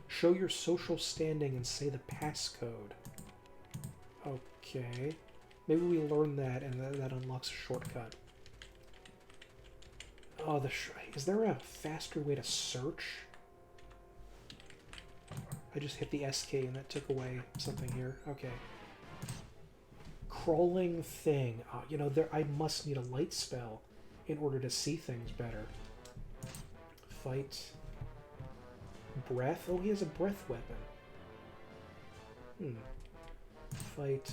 S1: show your social standing and say the passcode. Okay. Maybe we learn that and that unlocks a shortcut. Oh, is there a faster way to search? I just hit the SK and that took away something here. Okay. Crawling thing. You know, I must need a light spell in order to see things better. Fight. Breath? Oh, he has a breath weapon. Fight.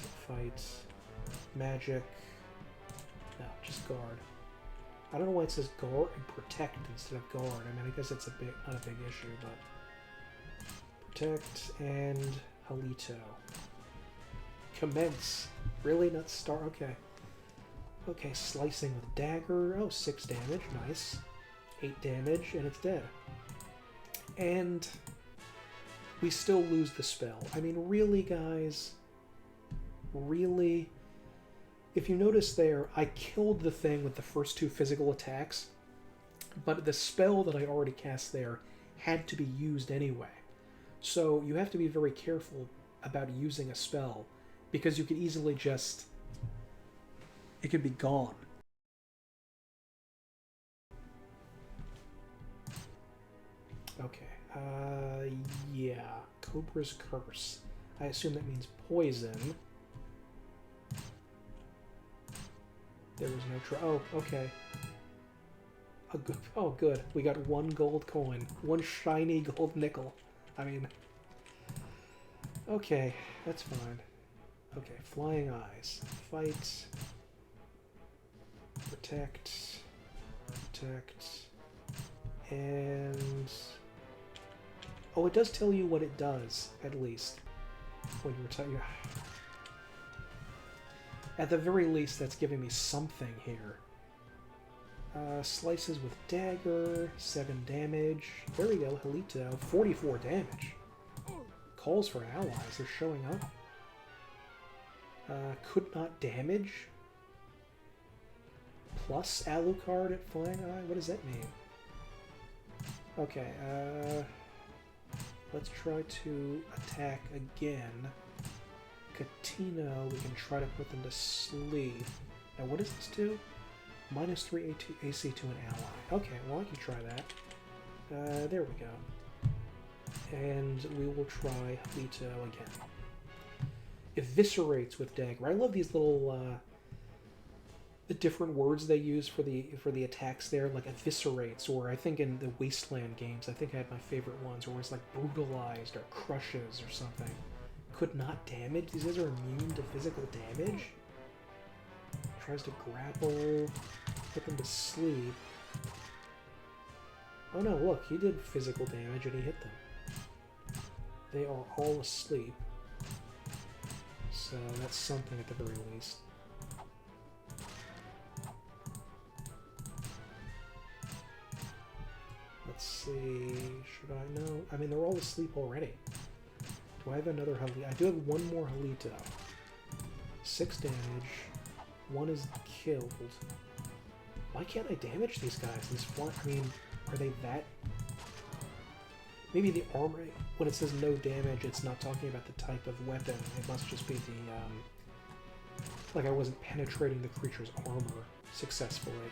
S1: Magic. No, just guard. I don't know why it says guard and protect instead of guard. I mean, I guess it's not a big issue, but... Protect and Halito. Commence. Really? Not start? Okay. Okay, slicing with dagger. Oh, 6 damage. Nice. 8 damage, and it's dead. And we still lose the spell. I mean, really, guys? Really? If you notice there, I killed the thing with the first 2 physical attacks, but the spell that I already cast there had to be used anyway. So you have to be very careful about using a spell, because you could easily just... it could be gone. Okay, yeah. Cobra's Curse. I assume that means poison. There was no oh, okay. Oh, good. We got 1 gold coin. 1 shiny gold nickel. I mean... okay, that's fine. Okay, Flying Eyes. Fight. Protect. And... oh, it does tell you what it does, at least. When you were telling you... at the very least, that's giving me something here. Slices with dagger, 7 damage. There we go, Halito. 44 damage. calls for allies. They're showing up. Could not damage. Plus Alucard at Flying Eye? What does that mean? Okay, let's try to attack again. Catino, we can try to put them to sleep. Now what does this do? -3 AC to an ally. Okay, well I can try that. There we go. And we will try Lito again. Eviscerates with dagger. I love these little the different words they use for the attacks there, like eviscerates, or I think in the Wasteland games, I think I had my favorite ones where it's like brutalized or crushes or something. Could not damage? These guys are immune to physical damage? Tries to grapple, put them to sleep. Oh no, look, he did physical damage and he hit them. They are all asleep. So that's something at the very least. Let's see, should I know? I mean, they're all asleep already. Do I have another Halito? I do have one more Halito. 6 damage. One is killed. Why can't I damage these guys? These one, I mean, are they that? Maybe the armor, when it says no damage, it's not talking about the type of weapon. It must just be the, like I wasn't penetrating the creature's armor successfully.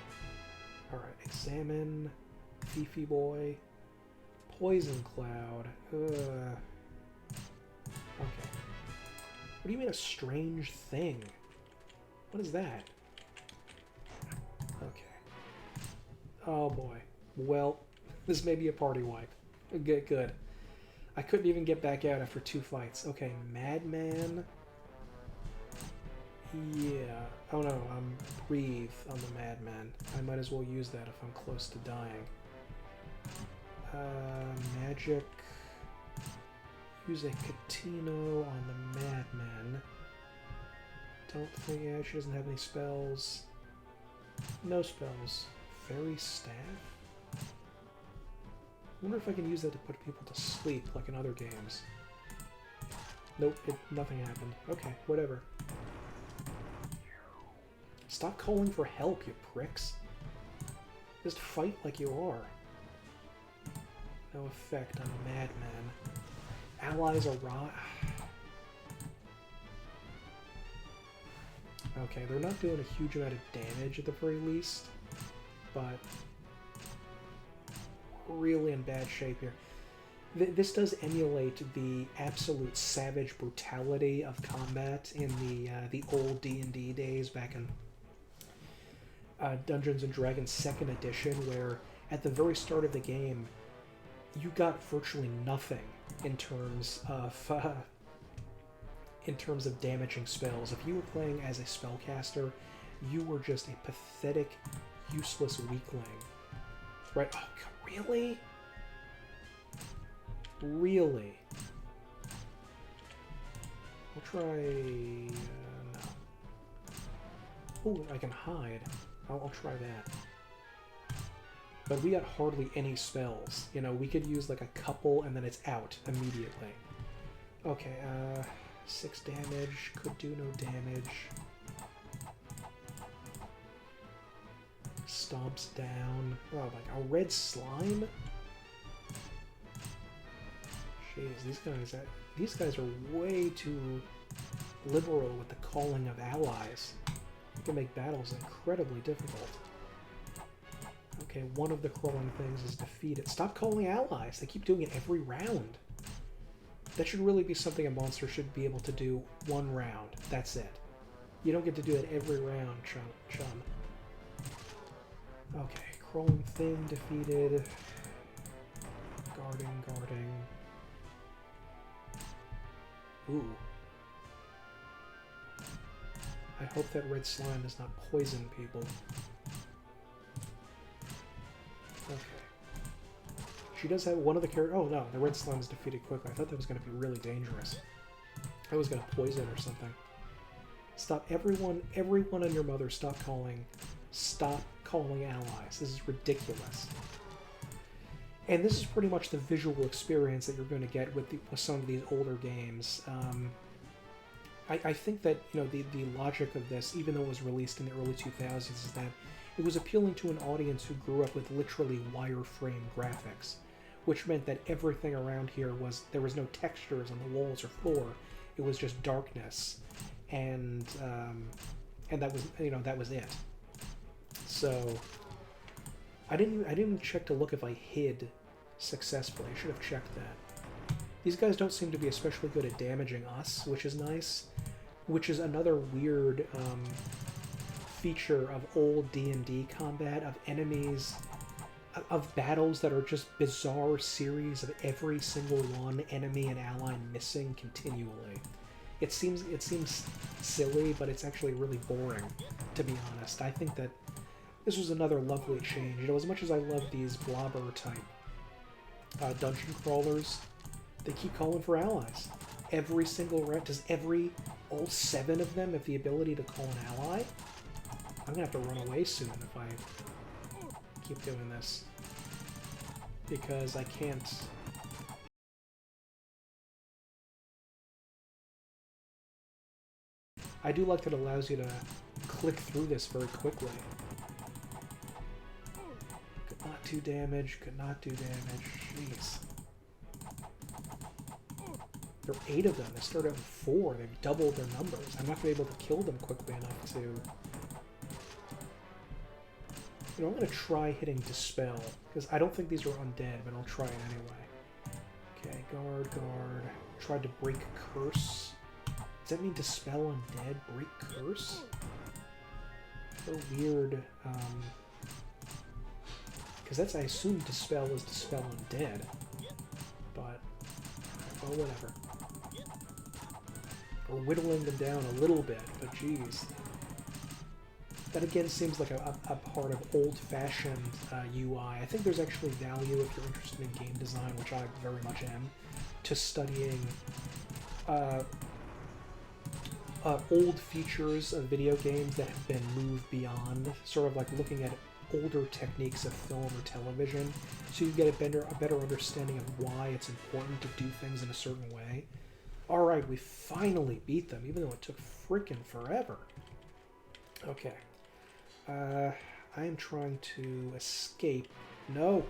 S1: Alright, examine, Fifi Boy, Poison Cloud, Okay. What do you mean a strange thing? What is that? Okay. Oh boy. Well, this may be a party wipe. Good. I couldn't even get back out after 2 fights. Okay, Madman. Yeah. Oh no, I'm breathe on the Madman. I might as well use that if I'm close to dying. Magic. Use a Catino on the Madman. Don't think, yeah, she doesn't have any spells. No spells. Fairy Staff? I wonder if I can use that to put people to sleep, like in other games. Nope, nothing happened. Okay, whatever. Stop calling for help, you pricks. Just fight like you are. No effect on Madman. Allies arrive. Okay, they're not doing a huge amount of damage at the very least, but really in bad shape here. This does emulate the absolute savage brutality of combat in the old D&D days back in Dungeons & Dragons 2nd edition, where at the very start of the game, you got virtually nothing in terms of damaging spells. If you were playing as a spellcaster, you were just a pathetic, useless weakling. Right? Oh, really? Really? I'll try... no. Oh, I can hide. I'll try that. But we got hardly any spells. You know, we could use like a couple and then it's out immediately. Okay, 6 damage. Could do no damage. Stomps down. Oh, like a red slime? Jeez, these guys are way too liberal with the calling of allies. They can make battles incredibly difficult. Okay, one of the crawling things is defeated. Stop calling allies. They keep doing it every round. That should really be something a monster should be able to do one round. That's it. You don't get to do it every round, chum. Okay, crawling thing defeated. Guarding. Ooh. I hope that red slime does not poison people. Okay. She does have one of the characters. Oh no, the red slime is defeated quickly. I thought that was going to be really dangerous. I was going to poison or something. Stop, everyone and your mother, stop calling allies. This is ridiculous. And this is pretty much the visual experience that you're going to get with some of these older games. I think that the logic of this, even though it was released in the early 2000s, is that it was appealing to an audience who grew up with literally wireframe graphics, which meant that everything around here there was no textures on the walls or floor. It was just darkness, and that was it. So I didn't even check to look if I hid successfully. I should have checked that. These guys don't seem to be especially good at damaging us, which is nice. Which is another weird feature of old D&D combat, of enemies, of battles that are just bizarre series of every single one, enemy and ally, missing continually. It seems silly, but it's actually really boring, to be honest. I think that this was another lovely change. As much as I love these blobber-type dungeon crawlers, they keep calling for allies. Every single round, all 7 of them have the ability to call an ally? I'm gonna have to run away soon if I keep doing this. Because I can't... I do like that it allows you to click through this very quickly. Could not do damage, could not do damage. Jeez. There are 8 of them. They started out with 4. They've doubled their numbers. I'm not going to be able to kill them quickly enough to... I'm going to try hitting Dispel, because I don't think these are undead, but I'll try it anyway. Okay, guard. Tried to break Curse. Does that mean Dispel undead? Break Curse? So weird, because that's, I assume Dispel is Dispel undead. But, well, whatever. Or whittling them down a little bit, but geez. That again seems like a part of old-fashioned UI. I think there's actually value, if you're interested in game design, which I very much am, to studying old features of video games that have been moved beyond, sort of like looking at older techniques of film or television, so you get a better understanding of why it's important to do things in a certain way. Alright, we finally beat them, even though it took frickin' forever. Okay. I am trying to escape. No!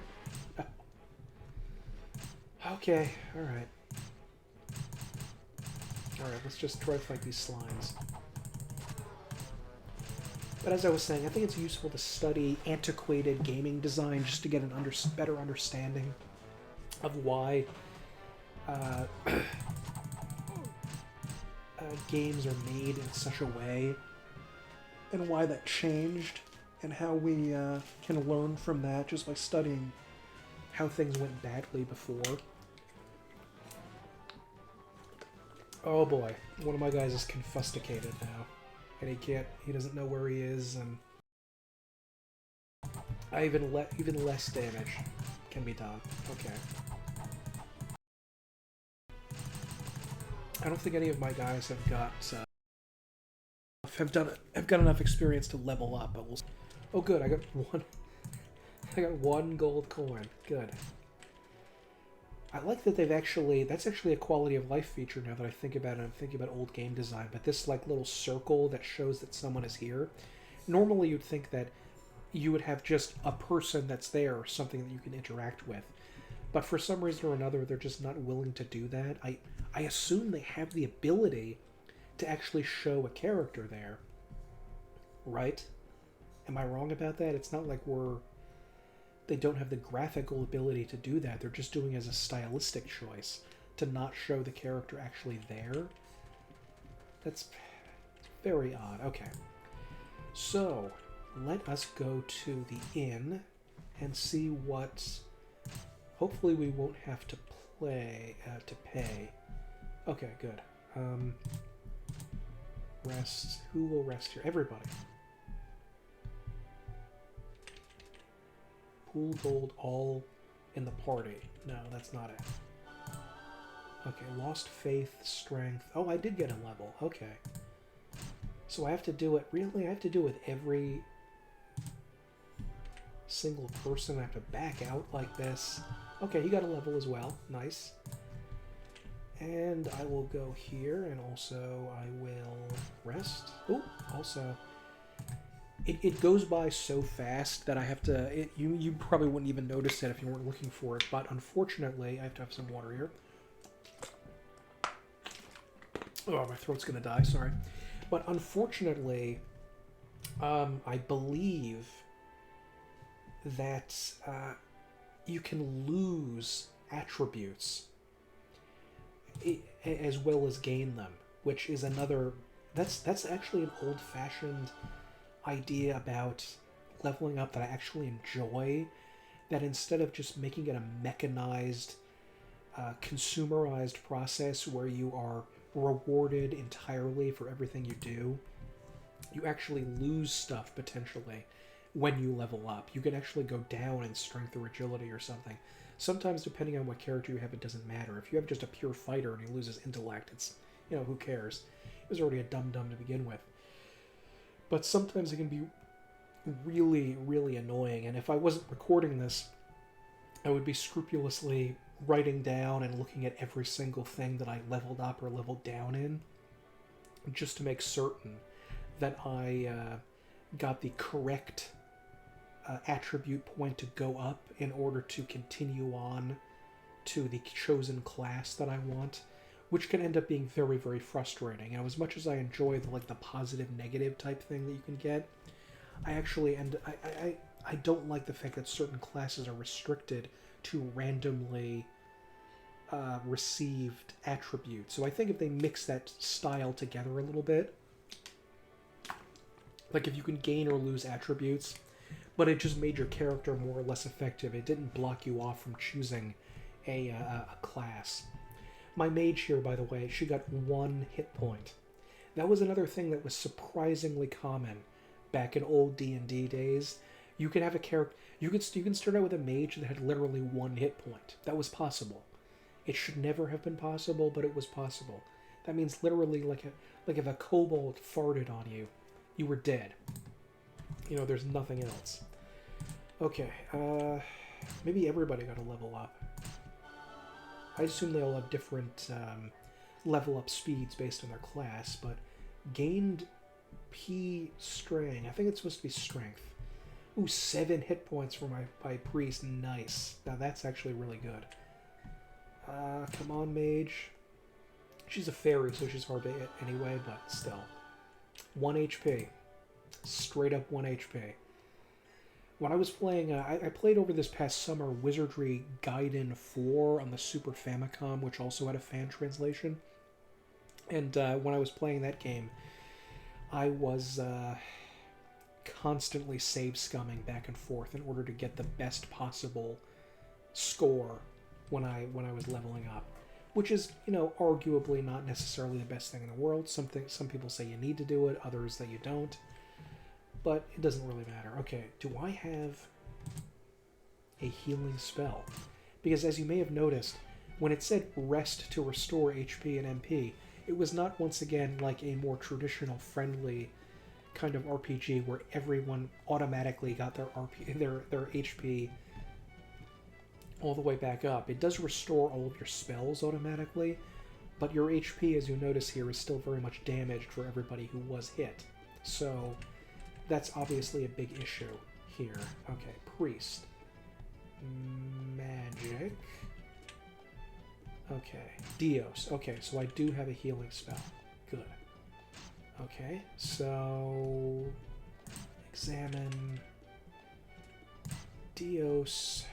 S1: Okay, alright. Alright, let's just try to fight these slimes. But as I was saying, I think it's useful to study antiquated gaming design just to get an better understanding of why games are made in such a way, and why that changed, and how we can learn from that just by studying how things went badly before. Oh boy, one of my guys is confusticated now, and he doesn't know where he is, and even less damage can be done. Okay. I don't think any of my guys have got enough experience to level up, but we'll. Oh, good! I got one gold coin. Good. I like that that's actually a quality of life feature now that I think about it. I'm thinking about old game design, but this like little circle that shows that someone is here. Normally, you'd think that you would have just a person that's there, or something that you can interact with. But for some reason or another, they're just not willing to do that. I assume they have the ability to actually show a character there. Right? Am I wrong about that? It's not like they don't have the graphical ability to do that. They're just doing it as a stylistic choice to not show the character actually there. That's very odd. Okay. So, let us go to the inn and see what... Hopefully we won't have to pay. Okay, good. Rest. Who will rest here? Everybody. Pool gold all in the party. No, that's not it. Okay, lost faith, strength. Oh, I did get a level. Okay. So I have to do it. Really? I have to do it with every single person. I have to back out like this. Okay, he got a level as well. Nice. And I will go here, and also I will rest. Oh, also, it goes by so fast that I have to... You probably wouldn't even notice it if you weren't looking for it, but unfortunately, I have to have some water here. Oh, my throat's going to die, sorry. But unfortunately, I believe that you can lose attributes as well as gain them, which is another... That's actually an old-fashioned idea about leveling up that I actually enjoy, that instead of just making it a mechanized, consumerized process where you are rewarded entirely for everything you do, you actually lose stuff potentially when you level up. You can actually go down in strength or agility or something. Sometimes, depending on what character you have, it doesn't matter. If you have just a pure fighter and he loses intellect, it's, who cares? He was already a dum-dum to begin with. But sometimes it can be really, really annoying, and if I wasn't recording this, I would be scrupulously writing down and looking at every single thing that I leveled up or leveled down in, just to make certain that I got the correct attribute point to go up in order to continue on to the chosen class that I want, which can end up being very, very frustrating. And as much as I enjoy the positive negative type thing that you can get, I actually I don't like the fact that certain classes are restricted to randomly received attributes. So I think if they mix that style together a little bit, like if you can gain or lose attributes, but it just made your character more or less effective. It didn't block you off from choosing a class. My mage here, by the way, she got 1 hit point. That was another thing that was surprisingly common back in old D&D days. You could have a character... You can start out with a mage that had literally 1 hit point. That was possible. It should never have been possible, but it was possible. That means literally like if a kobold farted on you, you were dead. There's nothing else. Okay, maybe everybody got a level up. I assume they all have different level up speeds based on their class, but gained P strength. I think it's supposed to be strength. Ooh, 7 hit points for my priest. Nice. Now that's actually really good. Come on, mage. She's a fairy, so she's hard to hit anyway, but still. 1 HP. Straight up 1 HP. When I was playing, I played over this past summer Wizardry Gaiden 4 on the Super Famicom, which also had a fan translation. And when I was playing that game, I was constantly save scumming back and forth in order to get the best possible score when I was leveling up, which is, arguably not necessarily the best thing in the world. Some people say you need to do it, others that you don't. But it doesn't really matter. Okay, do I have a healing spell? Because as you may have noticed, when it said rest to restore HP and MP, it was not once again like a more traditional friendly kind of RPG where everyone automatically got their HP all the way back up. It does restore all of your spells automatically, but your HP, as you notice here, is still very much damaged for everybody who was hit. So that's obviously a big issue here. Okay, priest. Magic. Okay, Dios. Okay, so I do have a healing spell. Good. Okay, so examine Dios.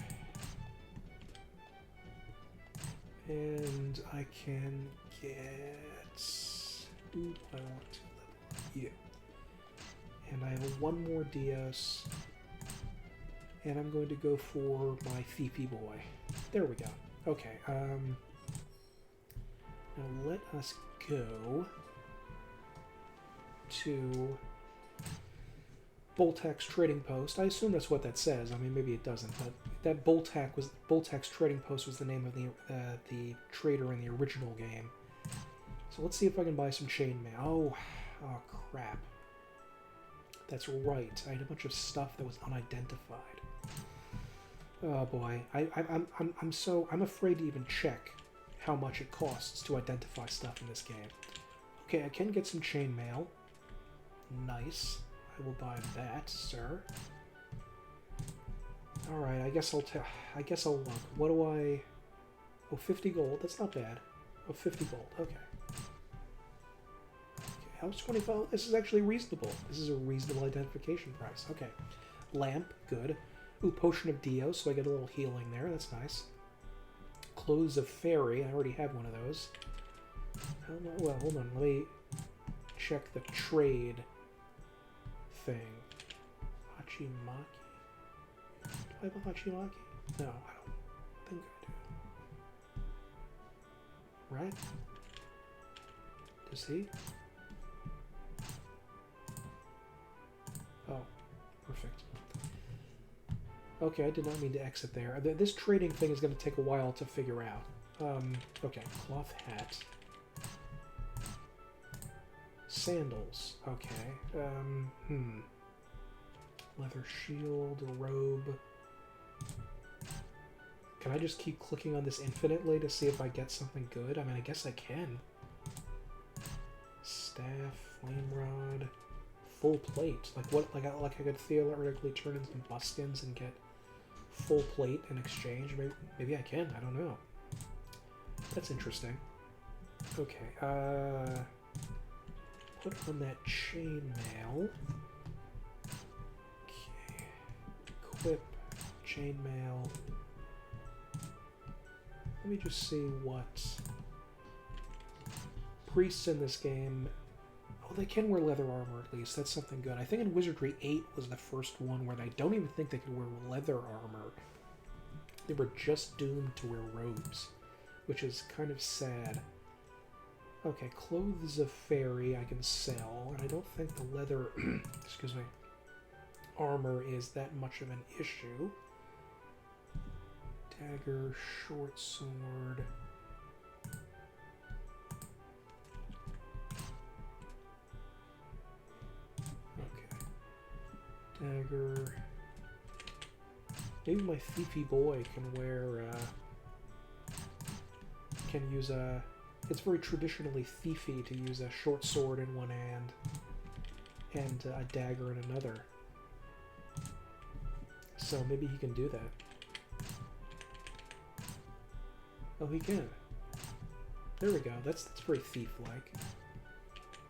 S1: And I can get... Ooh, I want to level you. And I have 1 more Dios. And I'm going to go for my Fifi boy. There we go. Okay, now let us go to Boltax Trading Post. I assume that's what that says. I mean, maybe it doesn't, but that Boltax Trading Post was the name of the trader in the original game. So let's see if I can buy some chainmail. Oh, crap. That's right. I had a bunch of stuff that was unidentified. Oh boy, I'm afraid to even check how much it costs to identify stuff in this game. Okay, I can get some chainmail. Nice. I will buy that, sir. All right, I guess I'll look. What do I? Oh, 50 gold. That's not bad. Oh, 50 gold. Okay. How much 25? This is actually reasonable. This is a reasonable identification price. Okay. Lamp, good. Ooh, Potion of Dio, so I get a little healing there. That's nice. Clothes of Fairy. I already have one of those. Well, hold on. Let me check the trade thing. Hachimaki. Do I have a Hachimaki? No, I don't think I do. Right? Does he? Oh, perfect. Okay, I did not mean to exit there. This trading thing is going to take a while to figure out. Okay, cloth hat. Sandals. Okay. Leather shield, robe. Can I just keep clicking on this infinitely to see if I get something good? I mean, I guess I can. Staff, flame rod, full plate. Like what? Like I could theoretically turn in some buskins and get full plate in exchange. Maybe I can. I don't know. That's interesting. Okay. Put on that chainmail. Okay. Equip chainmail. Let me just see what priests in this game. Oh, they can wear leather armor at least. That's something good. I think in Wizardry 8 was the first one where I don't even think they could wear leather armor. They were just doomed to wear robes, which is kind of sad. Okay, Clothes of Fairy I can sell, and I don't think the leather, excuse me, armor is that much of an issue. Dagger, short sword. Okay. Dagger. Maybe my thiefy boy can wear, can use a... It's very traditionally thiefy to use a short sword in one hand and a dagger in another. So maybe he can do that. Oh, he can. There we go. That's very thief-like.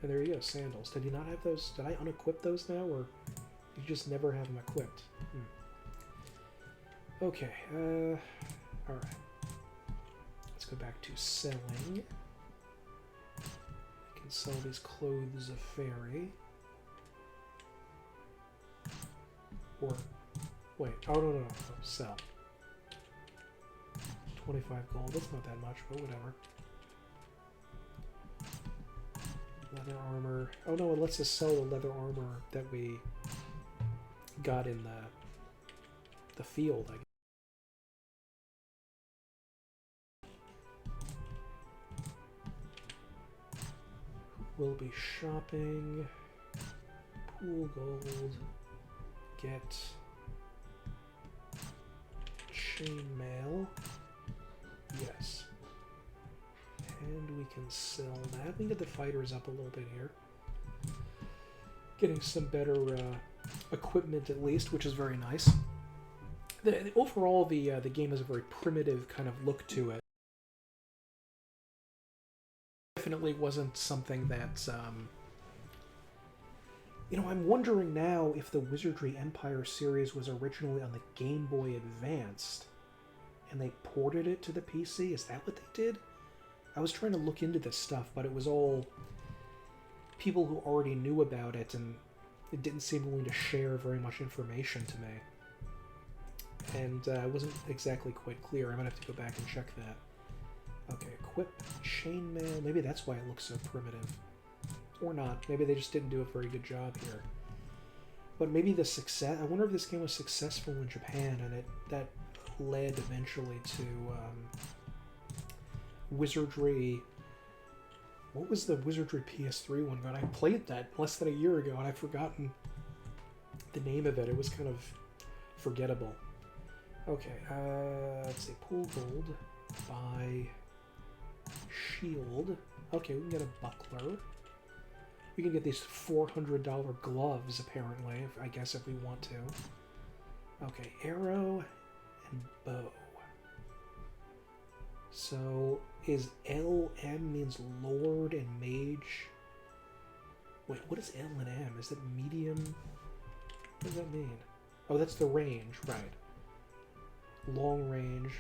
S1: And there you go, sandals. Did you not have those? Did I unequip those now, or you just never have them equipped? Okay. All right. Let's go back to selling. I can sell these Clothes of Fairy. Or, wait, oh no, sell. 25 gold, that's not that much, but whatever. Leather armor. Oh no, it lets us sell the leather armor that we got in the field, I guess. We'll be shopping. Pool gold. Get chainmail. Yes. And we can sell that. We can get the fighters up a little bit here. Getting some better equipment at least, which is very nice. Overall, the game has a very primitive kind of look to it. Definitely wasn't something that... You know, I'm wondering now if the Wizardry Empire series was originally on the Game Boy Advanced and they ported it to the PC. Is that what they did? I was trying to look into this stuff, but it was all people who already knew about it, and it didn't seem willing to share very much information to me. And it wasn't exactly quite clear. I'm going to have to go back and check that. Okay, equip chainmail. Maybe that's why it looks so primitive. Or not. Maybe they just didn't do a very good job here. But maybe the success... I wonder if this game was successful in Japan, and that led eventually to Wizardry... What was the Wizardry PS3 one? God, I played that less than a year ago, and I've forgotten the name of it. It was kind of forgettable. Okay, let's see. Pool gold. Buy shield. Okay, we can get a buckler. We can get these $400 gloves, apparently, I guess if we want to. Okay, arrow and bow. So, is LM means Lord and Mage? Wait, what is L and M? Is it medium? What does that mean? Oh, that's the range, right. Long range.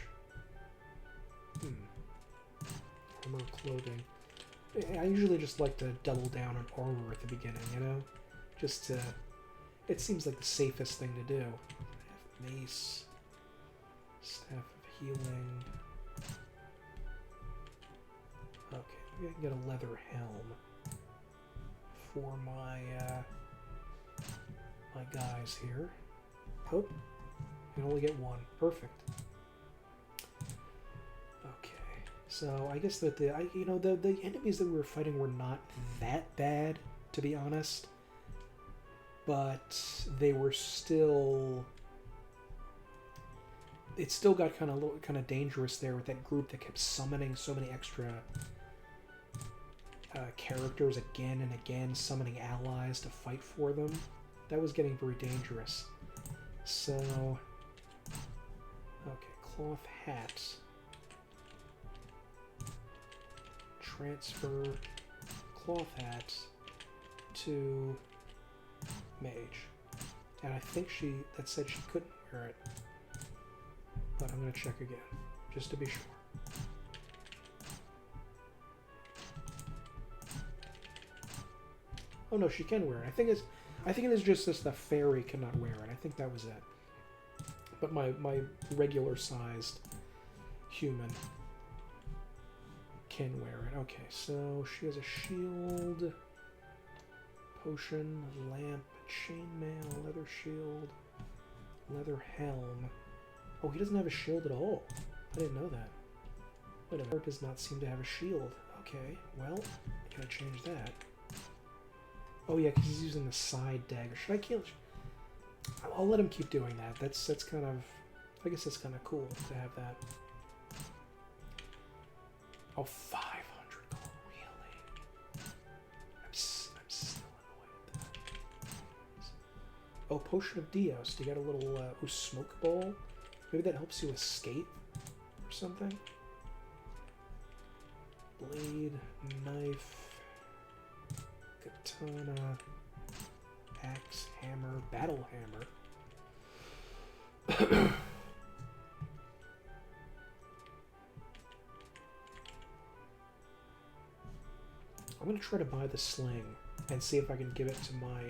S1: Armor, clothing. I usually just like to double down on armor at the beginning, you know? Just to... It seems like the safest thing to do. Mace. Staff of healing. Okay, maybe I can get a leather helm for my my guys here. Oh, you can only get one. Perfect. Okay, so I guess that the enemies that we were fighting were not that bad, to be honest, but they were still. It still got kind of dangerous there with that group that kept summoning so many extra characters again and again, summoning allies to fight for them. That was getting very dangerous. So, okay, cloth hat. Transfer cloth hat to mage. And I think that said she couldn't wear it. But I'm going to check again, just to be sure. Oh no, she can wear it. I think it is just this the fairy cannot wear it. I think that was it. But my regular sized human can wear it. Okay, so she has a shield, potion, lamp, chainmail, leather shield, leather helm. Oh, he doesn't have a shield at all. I didn't know that. Wait a minute, does not seem to have a shield. Okay, well, I gotta change that. Oh yeah, because he's using the side dagger. Should I kill? I'll let him keep doing that. That's kind of, I guess that's kind of cool to have that. Oh, 500 gold, really? I'm still annoyed at that. Oh, potion of Dios. To get a little smoke ball. Maybe that helps you escape or something. Blade, knife, katana, axe, hammer, battle hammer. I'm going to try to buy the sling and see if I can give it to my...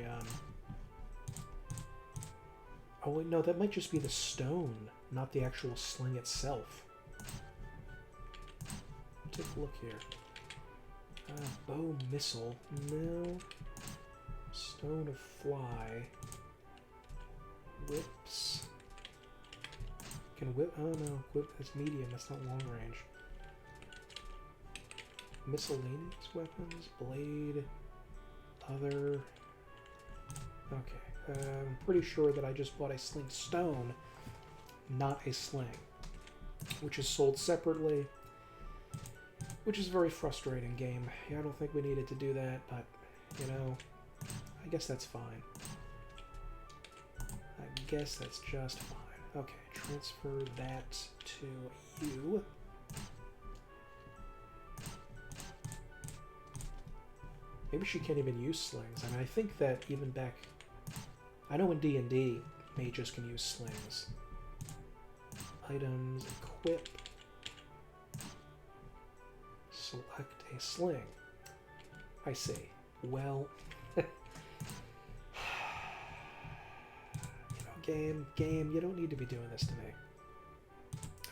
S1: Oh, wait, no, that might just be the stone, not the actual sling itself. Take a look here. Bow missile. No. Stone of fly. Whips. Can whip... Oh, no. Whip is medium. That's not long range. Miscellaneous weapons. Blade. Other. Okay. I'm pretty sure that I just bought a sling stone, not a sling, which is sold separately, which is a very frustrating game. Yeah, I don't think we needed to do that, but, you know, I guess that's fine. I guess that's just fine. Okay, transfer that to you. Maybe she can't even use slings. I mean, I think that even back... I know in D&D, mages can use slings. Items, equip. Select a sling. I see. Well... you know, game, you don't need to be doing this to me.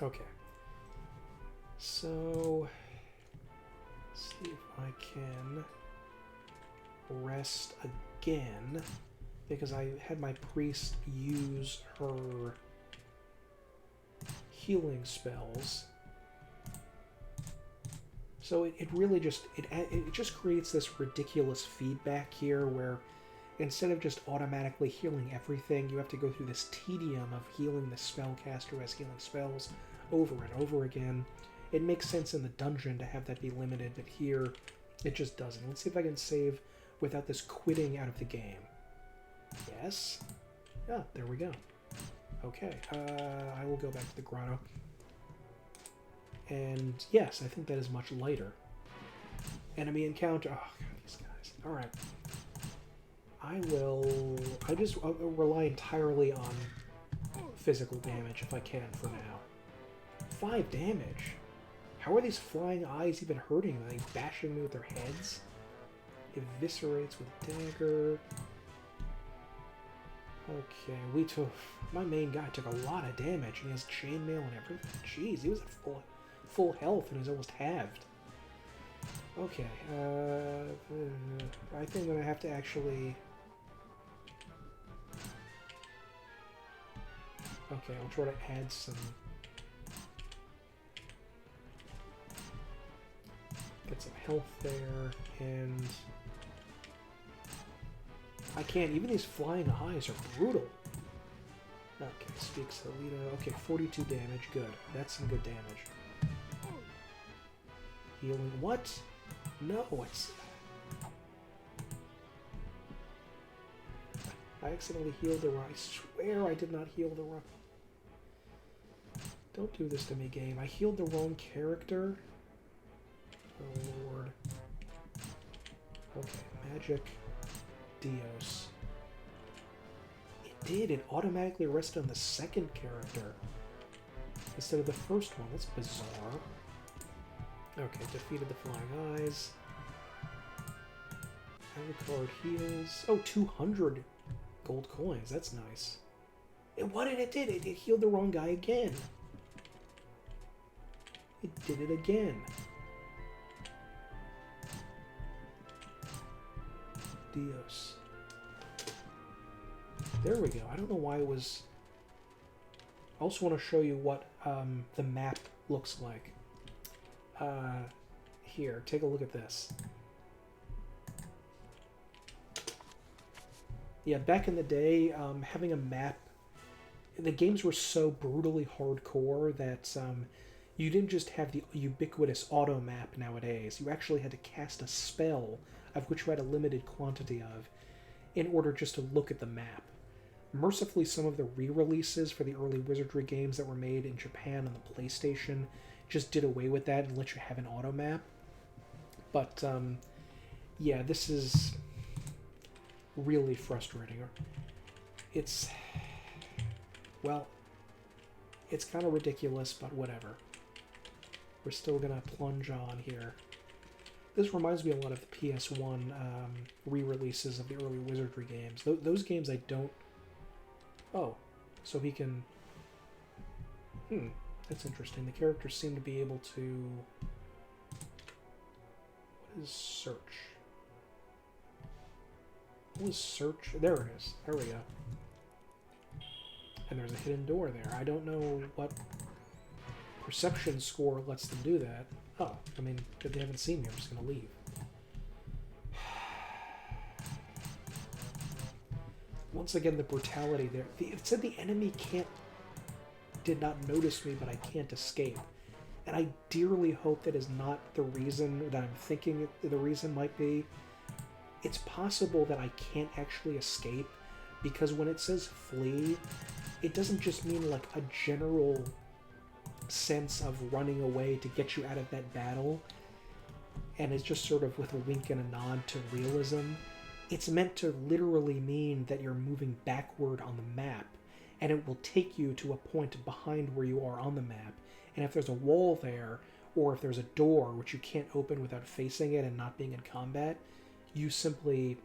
S1: Okay. So... let's see if I can... rest again, because I had my priest use her healing spells. So it really just it just creates this ridiculous feedback here where instead of just automatically healing everything, you have to go through this tedium of healing the spellcaster as healing spells over and over again. It makes sense in the dungeon to have that be limited, but here it just doesn't. Let's see if I can save without this quitting out of the game. Yes. Yeah, there we go. Okay, I will go back to the grotto. And yes, I think that is much lighter. Enemy encounter. Oh, God, these guys. Alright. I just rely entirely on physical damage if I can for now. 5 damage? How are these flying eyes even hurting? Are they bashing me with their heads? Eviscerates with dagger. Okay, my main guy took a lot of damage, and he has chainmail and everything. Jeez, he was at full health, and he's almost halved. Okay, I think I'm gonna have to actually... Okay, I'll try to add some... Get some health there, and... I can't. Even these flying eyes are brutal. Okay, speaks Alita. Okay, 42 damage. Good. That's some good damage. Healing. What? No, it's... I accidentally healed the wrong... I swear I did not heal the wrong... Don't do this to me, game. I healed the wrong character. Oh, Lord. Okay, magic... Dios. It did. It automatically rested on the second character instead of the first one. That's bizarre. Okay, defeated the flying eyes. Alucard heals. Oh, 200 gold coins. That's nice. And what did it do? It healed the wrong guy again. It did it again. Dios. There we go. I don't know why it was... I also want to show you what the map looks like. Here, take a look at this. Yeah, back in the day, having a map... The games were so brutally hardcore that you didn't just have the ubiquitous auto map nowadays. You actually had to cast a spell, of which you had a limited quantity of, in order just to look at the map. Mercifully, some of the re-releases for the early Wizardry games that were made in Japan on the PlayStation just did away with that and let you have an auto map. But, yeah, this is really frustrating. It's... Well, it's kind of ridiculous, but whatever. We're still gonna plunge on here. This reminds me a lot of the PS1 re-releases of the early Wizardry games. Those games I don't... Oh, so he can... That's interesting. The characters seem to be able to... What is search? What is search? There it is. There we go. And there's a hidden door there. I don't know what perception score lets them do that. Oh, I mean, if they haven't seen me, I'm just going to leave. Once again, the brutality there. It said the enemy did not notice me, but I can't escape. And I dearly hope that is not the reason that I'm thinking the reason might be. It's possible that I can't actually escape, because when it says flee, it doesn't just mean like a general sense of running away to get you out of that battle, and it's just sort of with a wink and a nod to realism. It's meant to literally mean that you're moving backward on the map, and it will take you to a point behind where you are on the map. And if there's a wall there, or if there's a door which you can't open without facing it and not being in combat, you simply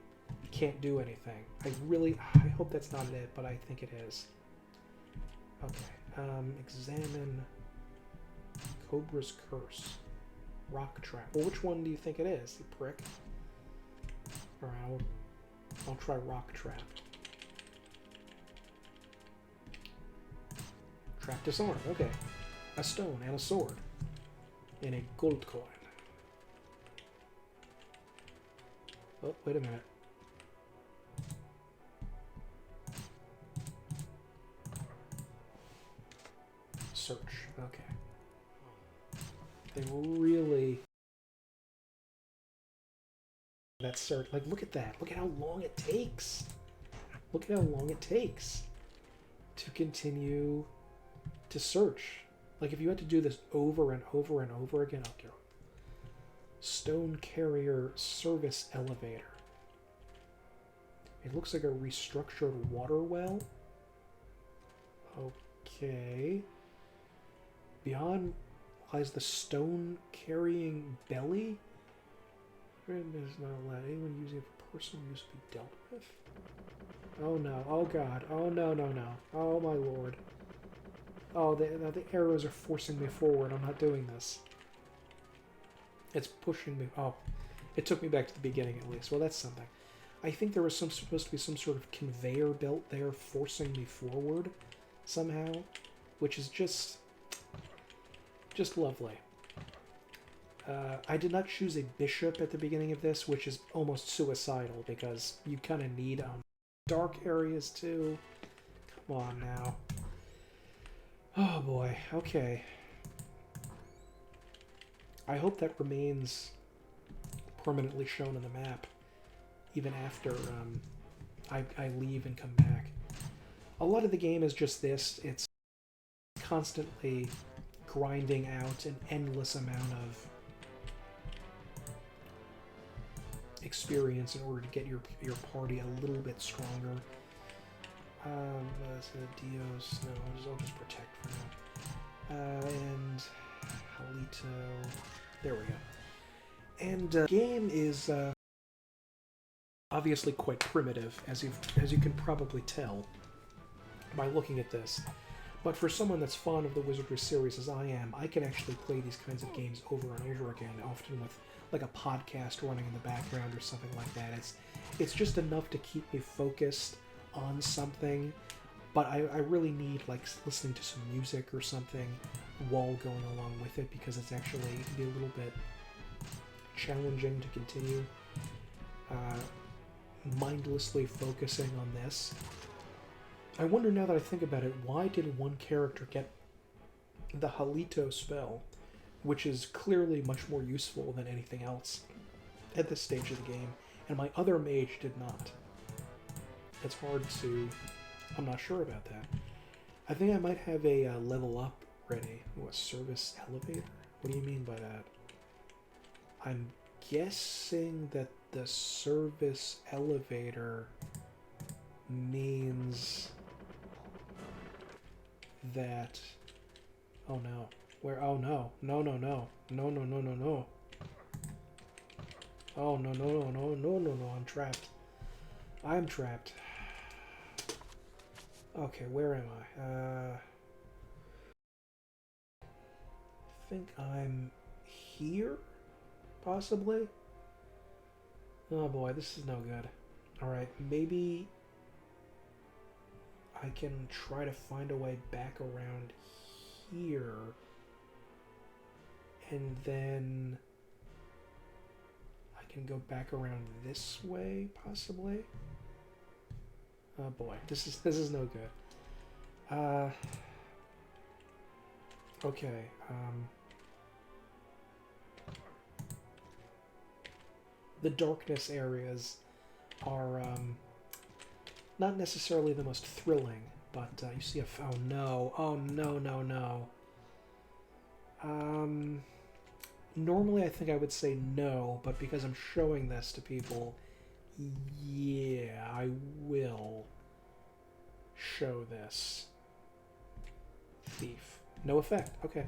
S1: can't do anything. I hope that's not it, but I think it is. Okay, examine Cobra's Curse. Rock Trap. Well, which one do you think it is, you prick? Alright, I'll try Rock Trap. Trap disarm, okay. A stone and a sword. And a gold coin. Oh, wait a minute. search. Okay. They really... That search. Like, look at that. Look at how long it takes. Look at how long it takes to continue to search. Like, if you had to do this over and over and over again, okay. Stone carrier service elevator. It looks like a restructured water well. Okay. Beyond lies the stone carrying belly. Is not allowed anyone using it for personal use to be dealt with. Oh no! Oh god! Oh no! No! No! Oh my lord! Oh, the arrows are forcing me forward. I'm not doing this. It's pushing me. Oh, it took me back to the beginning at least. Well, that's something. I think there was supposed to be some sort of conveyor belt there forcing me forward somehow, which is just lovely. I did not choose a bishop at the beginning of this, which is almost suicidal because you kind of need dark areas too. Come on now. Oh boy. Okay. I hope that remains permanently shown on the map, even after I leave and come back. A lot of the game is just this. It's constantly grinding out an endless amount of experience in order to get your party a little bit stronger. Dios, no, I'll just protect for now. And Halito, there we go. And the game is obviously quite primitive, as you can probably tell by looking at this. But for someone that's fond of the Wizardry series as I am, I can actually play these kinds of games over and over again, often with like a podcast running in the background or something like that. It's just enough to keep me focused on something, but I really need like listening to some music or something while going along with it, because it's actually it can be a little bit challenging to continue mindlessly focusing on this. I wonder, now that I think about it, why did one character get the Halito spell, which is clearly much more useful than anything else at this stage of the game, and my other mage did not? It's hard to... I'm not sure about that. I think I might have a level up ready. Ooh, a service elevator? What do you mean by that? I'm guessing that the service elevator means that... Oh no. Where? Oh no. No, no, no. No, no, no, no, no. Oh no, no, no, no, no, no, no. I'm trapped. I'm trapped. Okay, where am I? I think I'm here? Possibly? Oh boy, this is no good. Alright, maybe I can try to find a way back around here. And then I can go back around this way, possibly? Oh boy, this is no good. Okay, the darkness areas are not necessarily the most thrilling, but you see oh no, oh no, no, no. Normally I think I would say no, but because I'm showing this to people, yeah, I will show this. Thief. No effect. Okay.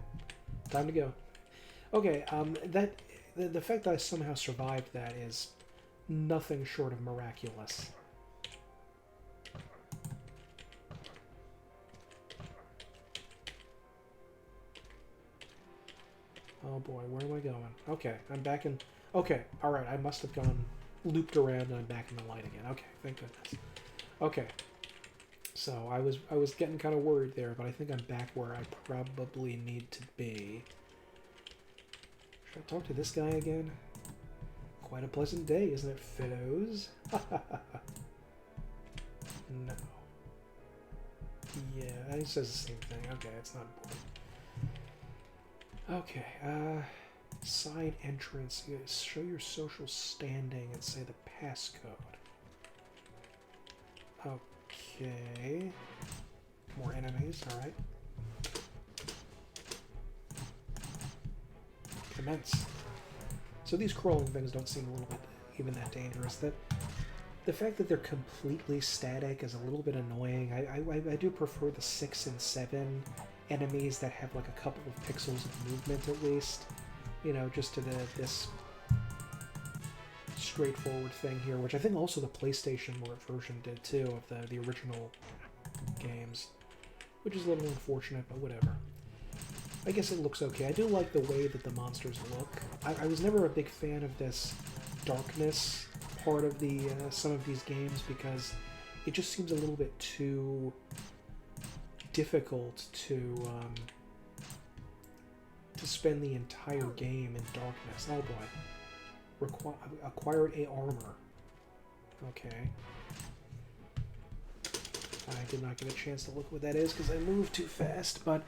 S1: Time to go. Okay, the fact that I somehow survived that is nothing short of miraculous. Oh boy, where am I going? Okay, I'm back in... Okay, alright, I must have gone looped around and I'm back in the light again. Okay, thank goodness. Okay, so I was getting kind of worried there, but I think I'm back where I probably need to be. Should I talk to this guy again? Quite a pleasant day, isn't it, Fidos? No. Yeah, he says the same thing. Okay, it's not important. Okay, side entrance. Show your social standing and say the passcode. Okay. More enemies, alright. Commence. So these crawling things don't seem a little bit even that dangerous. The fact that they're completely static is a little bit annoying. I do prefer the 6 and 7 enemies that have like a couple of pixels of movement at least. You know, just to this straightforward thing here, which I think also the PlayStation version did too, of the original games. Which is a little unfortunate, but whatever. I guess it looks okay. I do like the way that the monsters look. I was never a big fan of this darkness part of the some of these games because it just seems a little bit too difficult to spend the entire game in darkness. Oh boy. Acquired a armor. Okay. I did not get a chance to look what that is because I moved too fast, but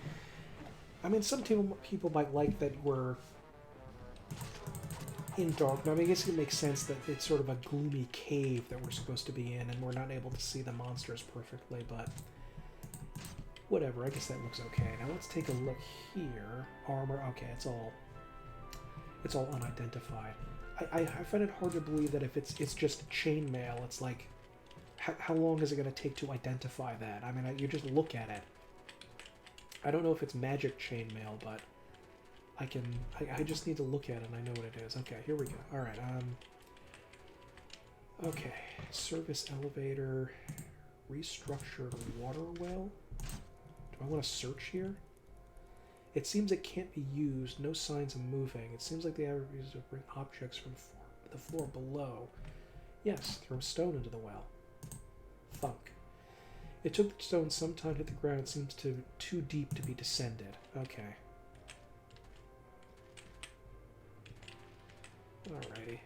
S1: I mean, some people might like that we're in dark. I mean, I guess it makes sense that it's sort of a gloomy cave that we're supposed to be in, and we're not able to see the monsters perfectly, but whatever. I guess that looks okay. Now let's take a look here. Armor. Okay, it's all unidentified. I find it hard to believe that if it's just chainmail, it's like, how long is it going to take to identify that? I mean, you just look at it. I don't know if it's magic chainmail, but I just need to look at it and I know what it is. Okay, here we go. Alright, okay. Service elevator, restructured water well. Do I want to search here? It seems it can't be used, no signs of moving. It seems like the average user bring objects from the floor below. Yes, throw stone into the well. Thunk. It took the stone some time to hit the ground. It seems too deep to be descended. Okay. Alrighty.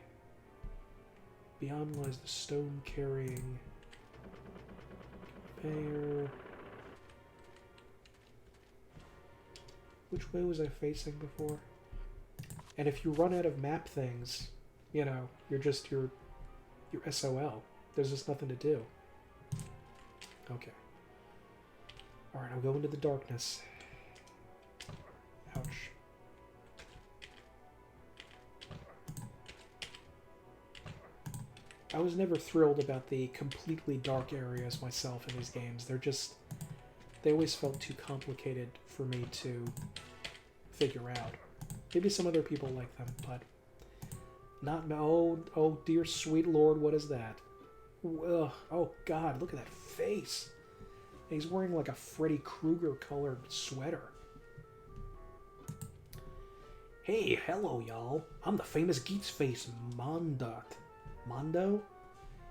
S1: Beyond lies the stone carrying conveyor. Which way was I facing before? And if you run out of map things, you know, you're SOL. There's just nothing to do. Okay. Alright, I'll go into the darkness. Ouch. I was never thrilled about the completely dark areas myself in these games. They always felt too complicated for me to figure out. Maybe some other people like them, but not. Oh dear sweet lord, what is that? Ugh, oh god, look at that face. He's wearing like a Freddy Krueger colored sweater. Hey, hello y'all. I'm the famous Geats Face Mondo?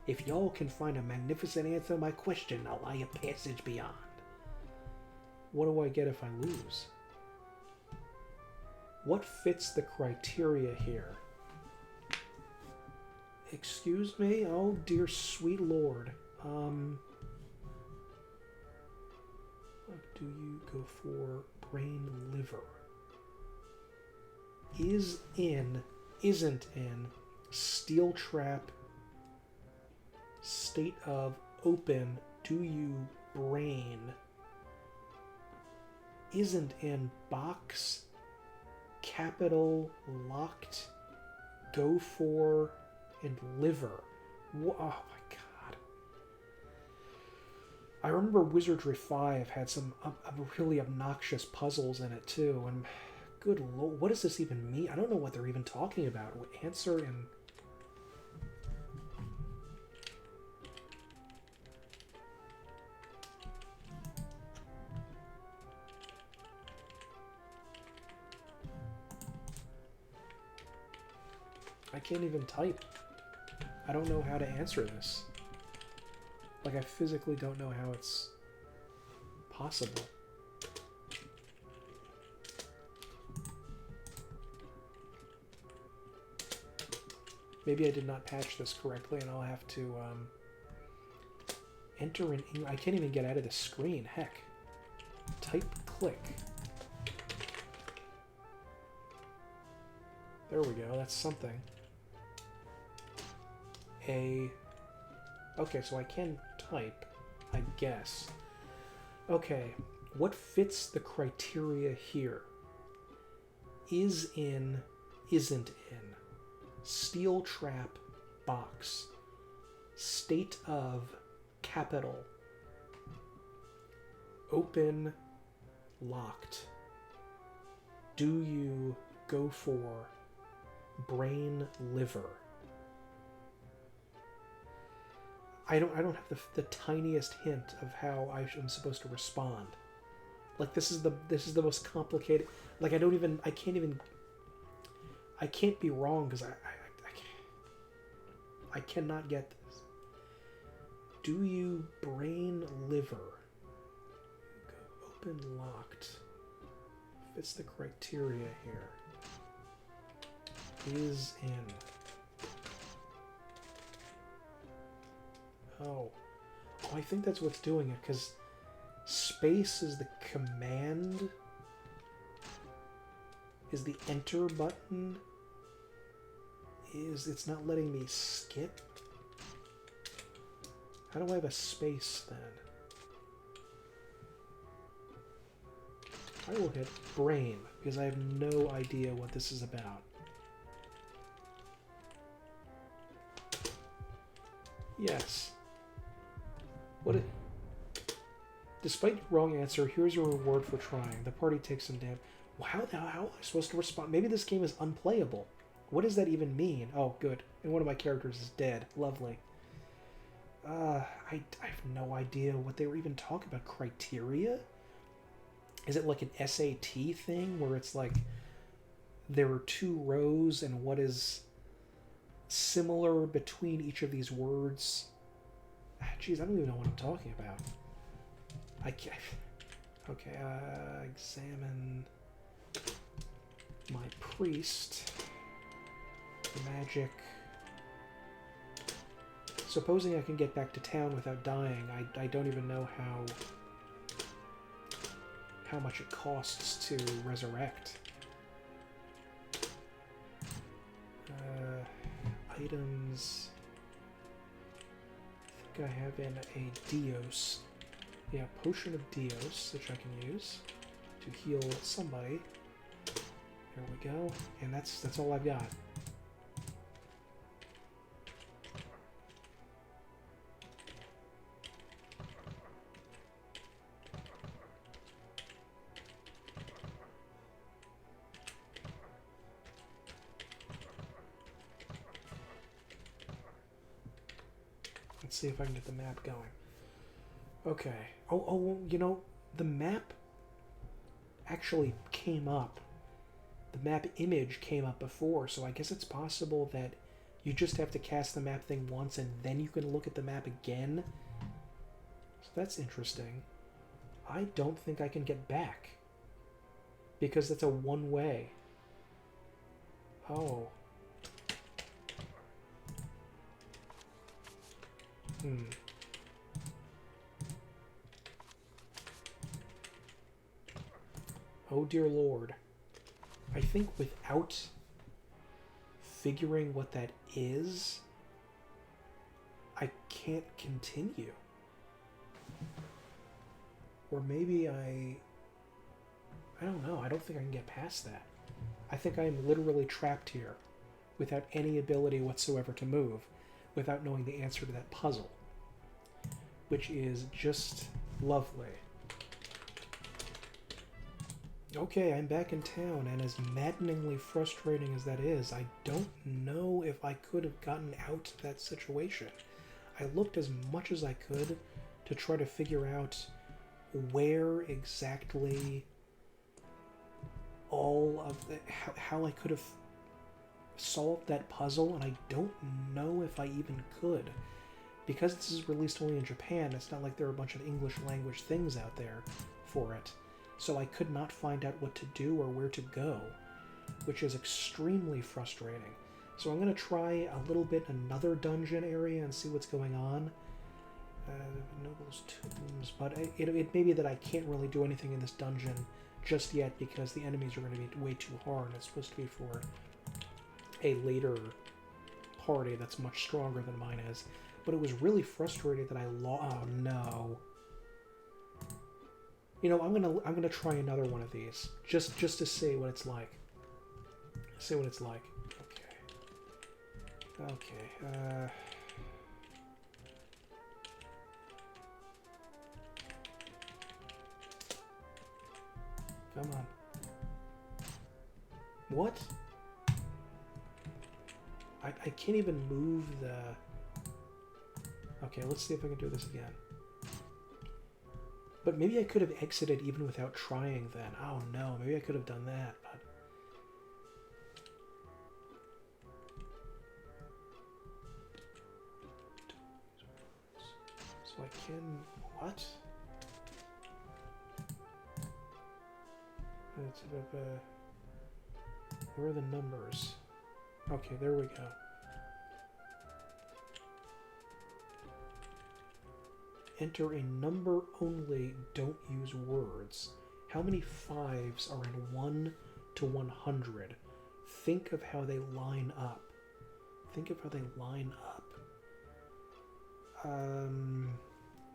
S1: If y'all can find a magnificent answer to my question, I'll lie a passage beyond. What do I get if I lose? What fits the criteria here? Excuse me? Oh dear sweet lord. What do you go for? Brain liver. Isn't in, steel trap, state of open, do you brain, isn't in, box, capital, locked, go for, and liver. Oh my god. I remember Wizardry 5 had some really obnoxious puzzles in it too, and good lord, what does this even mean? I don't know what they're even talking about. Answer and... I can't even type. I don't know how to answer this. Like, I physically don't know how it's possible. Maybe I did not patch this correctly, and I'll have to enter in... I can't even get out of the screen. Heck. Type click. There we go. That's something. Okay, so I can type, I guess. Okay, what fits the criteria here? Is in, isn't in. Steel trap, box. State of, capital. Open, locked. Do you go for brain, liver? I don't have the tiniest hint of how I'm supposed to respond. Like, this is the most complicated. Like, I can't be wrong because I cannot get this. Do you brain, liver? Open, locked. Fits the criteria here. Is in. Oh, I think that's what's doing it, because space is the command, is the enter button, it's not letting me skip? How do I have a space then? I will hit brain, because I have no idea what this is about. Yes. Despite your wrong answer, here's your reward for trying. The party takes some damage. Well, how am I supposed to respond? Maybe this game is unplayable. What does that even mean? Oh, good. And one of my characters is dead. Lovely. I have no idea what they were even talking about. Criteria? Is it like an SAT thing where it's like there are two rows and what is similar between each of these words? Jeez, I don't even know what I'm talking about. I can't. Okay, examine my priest. Magic. Supposing I can get back to town without dying, I don't even know how much it costs to resurrect. Items. I think I have in a Dios. Yeah, potion of Dios, which I can use to heal somebody. There we go. And that's all I've got. Let's see if I can get the map going. Okay. Oh, you know, the map actually came up. The map image came up before, so I guess it's possible that you just have to cast the map thing once and then you can look at the map again. So that's interesting. I don't think I can get back because that's a one-way. Oh. Oh dear Lord. I think without figuring what that is, I can't continue. Or maybe I don't know. I don't think I can get past that. I think I am literally trapped here without any ability whatsoever to move, without knowing the answer to that puzzle, which is just lovely. Okay, I'm back in town, and as maddeningly frustrating as that is, I don't know if I could have gotten out of that situation. I looked as much as I could to try to figure out where exactly all of the, how I could have solved that puzzle, and I don't know if I even could. Because this is released only in Japan, it's not like there are a bunch of English language things out there for it. So I could not find out what to do or where to go, which is extremely frustrating. So I'm going to try a little bit another dungeon area and see what's going on. Noble's Tombs, but it may be that I can't really do anything in this dungeon just yet because the enemies are going to be way too hard. It's supposed to be for a later party that's much stronger than mine is. But it was really frustrating that I lost. Oh no. You know, I'm gonna try another one of these just to see what it's like. See what it's like. Okay. Okay. Come on. What? I can't even move the... Okay, let's see if I can do this again. But maybe I could have exited even without trying then. Oh no, maybe I could have done that, but... So I can... What? It's where are the numbers? Okay, there we go. Enter a number only, don't use words. How many 5s are in 1 to 100? Think of how they line up. Think of how they line up.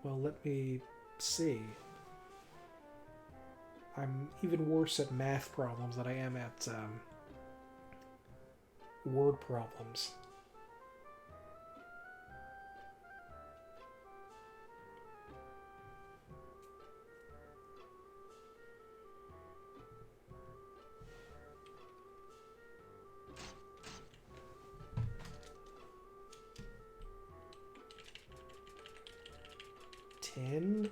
S1: Well, let me see. I'm even worse at math problems than I am at word problems. $10,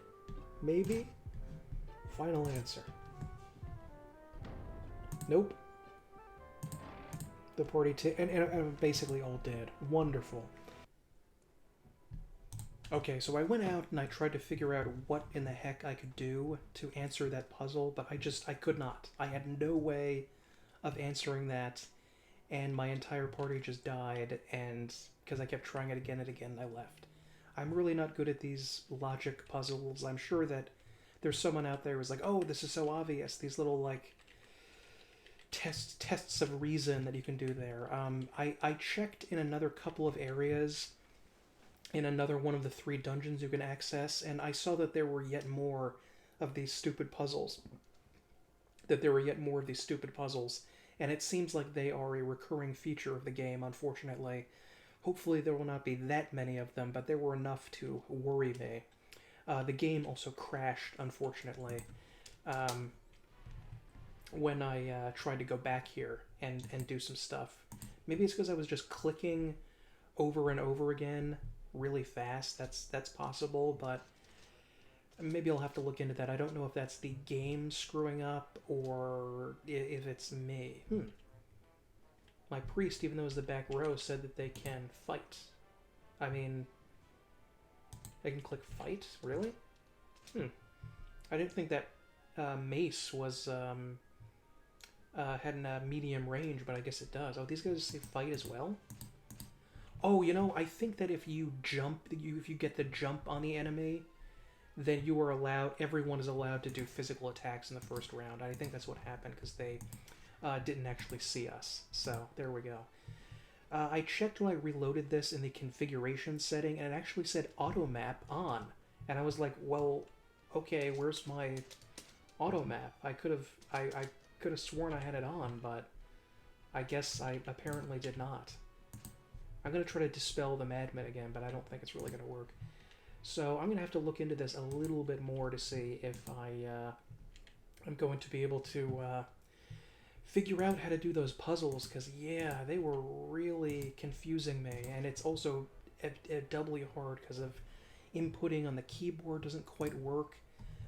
S1: maybe? Final answer. Nope. The party and basically all dead. Wonderful. Okay, so I went out and I tried to figure out what in the heck I could do to answer that puzzle, but I could not. I had no way of answering that, and my entire party just died, and because I kept trying it again and again, I left. I'm really not good at these logic puzzles. I'm sure that there's someone out there who's like, oh, this is so obvious. These little, like, tests of reason that you can do there. I checked in another couple of areas in another one of the 3 dungeons you can access, and I saw that there were yet more of these stupid puzzles. And it seems like they are a recurring feature of the game, unfortunately. Hopefully there will not be that many of them, but there were enough to worry me. The game also crashed, unfortunately, when I tried to go back here and do some stuff. Maybe it's because I was just clicking over and over again really fast. That's possible, but maybe I'll have to look into that. I don't know if that's the game screwing up or if it's me. My priest, even though it's the back row, said that they can fight. I mean, they can click fight? Really? I didn't think that mace was had a medium range, but I guess it does. Oh, these guys say fight as well? Oh, you know, I think that if you jump, if you get the jump on the enemy, then you are allowed, everyone is allowed to do physical attacks in the first round. I think that's what happened, because they didn't actually see us. So, there we go. I checked when I reloaded this in the configuration setting, and it actually said auto map on. And I was like, well, okay, where's my auto map? I could have sworn I had it on, but I guess I apparently did not. I'm going to try to dispel the madman again, but I don't think it's really going to work. So I'm going to have to look into this a little bit more to see if I'm going to be able to figure out how to do those puzzles, because, yeah, they were really confusing me, and it's also doubly hard because of inputting on the keyboard doesn't quite work.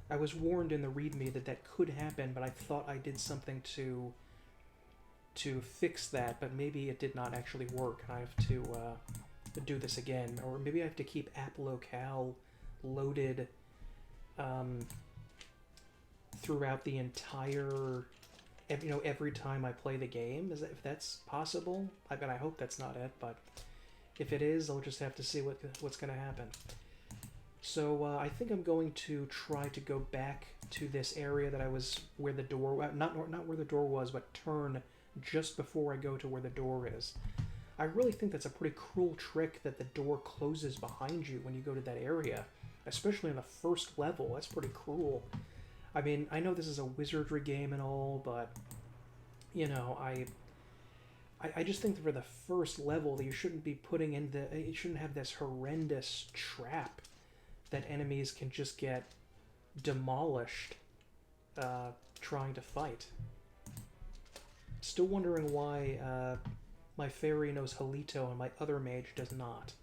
S1: I was warned in the README that that could happen, but I thought I did something to fix that, but maybe it did not actually work, and I have to do this again, or maybe I have to keep app locale loaded throughout the entire, every time I play the game. If that's possible? I mean, I hope that's not it, but if it is, I'll just have to see what's going to happen. So I think I'm going to try to go back to this area that I was, where the door, not where the door was, but turn just before I go to where the door is. I really think that's a pretty cruel trick that the door closes behind you when you go to that area, especially in the first level. That's pretty cruel. I mean, I know this is a wizardry game and all, but, you know, I just think that for the first level that you shouldn't be putting in you shouldn't have this horrendous trap that enemies can just get demolished trying to fight. Still wondering why my fairy knows Halito and my other mage does not.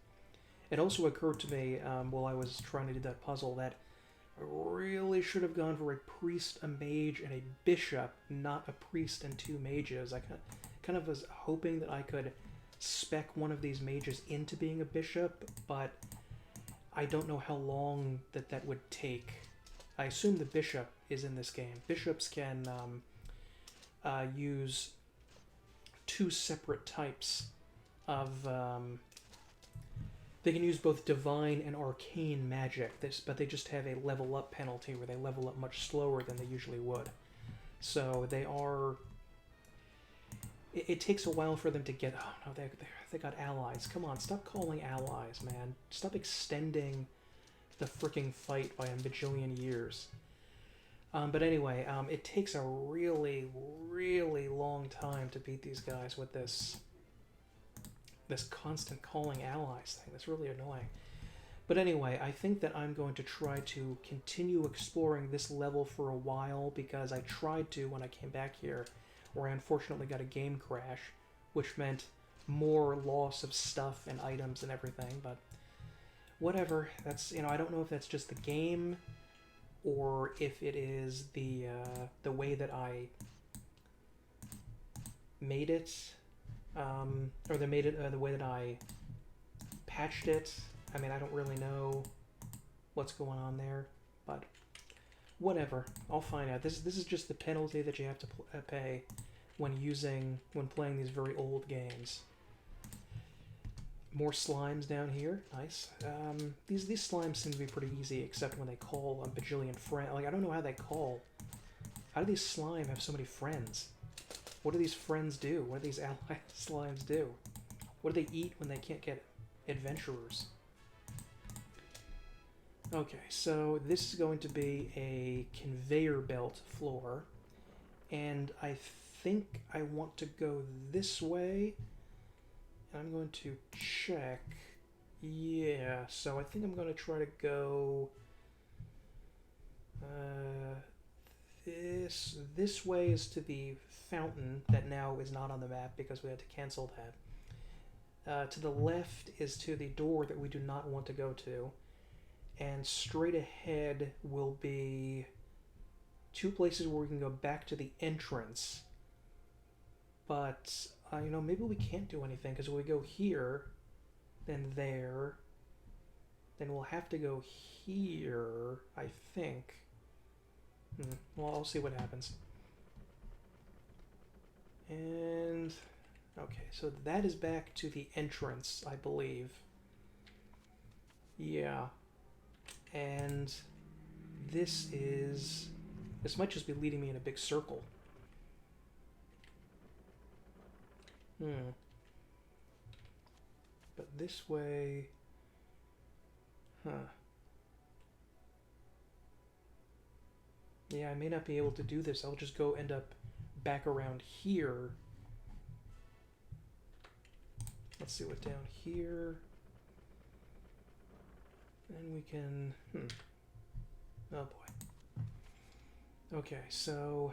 S1: It also occurred to me while I was trying to do that puzzle that I really should have gone for a priest, a mage, and a bishop, not a priest and two mages. I kind of was hoping that I could spec one of these mages into being a bishop, but I don't know how long that would take. I assume the bishop is in this game. Bishops can use two separate types of... they can use both divine and arcane magic, but they just have a level up penalty where they level up much slower than they usually would. So they are... It takes a while for them to get... Oh no, they got allies. Come on, stop calling allies, man. Stop extending the fricking fight by a bajillion years. But anyway, it takes a really, really long time to beat these guys with this constant calling allies thing. That's really annoying. But anyway, I think that I'm going to try to continue exploring this level for a while, because I tried to when I came back here, where I unfortunately got a game crash, which meant more loss of stuff and items and everything, but whatever. That's, you know, I don't know if that's just the game or if it is the way that I made it, or they made it the way that I patched it. I mean, I don't really know what's going on there, but whatever. I'll find out. This is just the penalty that you have to pay when playing these very old games. More slimes down here. Nice. These slimes seem to be pretty easy, except when they call a bajillion friends. Like, I don't know how they call. How do these slime have so many friends? What do these friends do? What do these ally slimes do? What do they eat when they can't get adventurers? Okay, so this is going to be a conveyor belt floor, and I think I want to go this way. I'm going to check. Yeah, so I think I'm going to try to go this way is to the fountain that now is not on the map because we had to cancel that. To the left is to the door that we do not want to go to, and straight ahead will be two places where we can go back to the entrance. But you know, maybe we can't do anything, because if we go here, then there, then we'll have to go here, I think. Well, I'll see what happens. And, okay, so that is back to the entrance, I believe. Yeah. And this might just be leading me in a big circle. But this way... Huh. Yeah, I may not be able to do this. I'll just go end up back around here. Let's see what down here. And we can... Oh boy. Okay, so...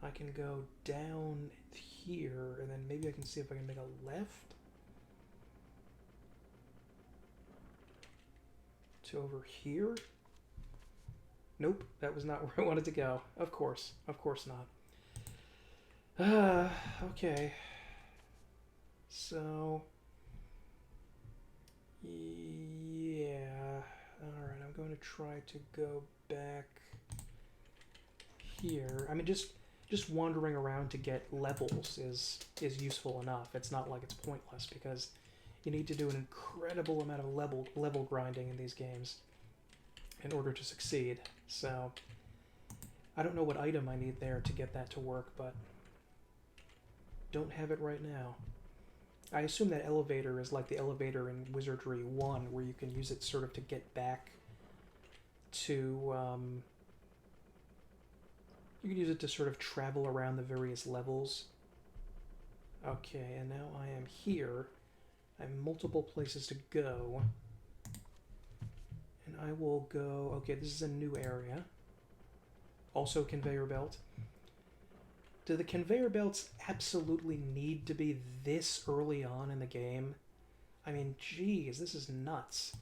S1: I can go down here, and then maybe I can see if I can make a left to over here. Nope, that was not where I wanted to go. Of course not. Okay. So, yeah. Alright, I'm going to try to go back here. I mean, just wandering around to get levels is useful enough. It's not like it's pointless, because you need to do an incredible amount of level grinding in these games in order to succeed. So I don't know what item I need there to get that to work, but don't have it right now. I assume that elevator is like the elevator in Wizardry 1, where you can use it sort of to get back to, you can use it to sort of travel around the various levels. Okay, and now I am here. I have multiple places to go. And I will go... Okay, this is a new area. Also conveyor belt. Do the conveyor belts absolutely need to be this early on in the game? I mean, geez, this is nuts.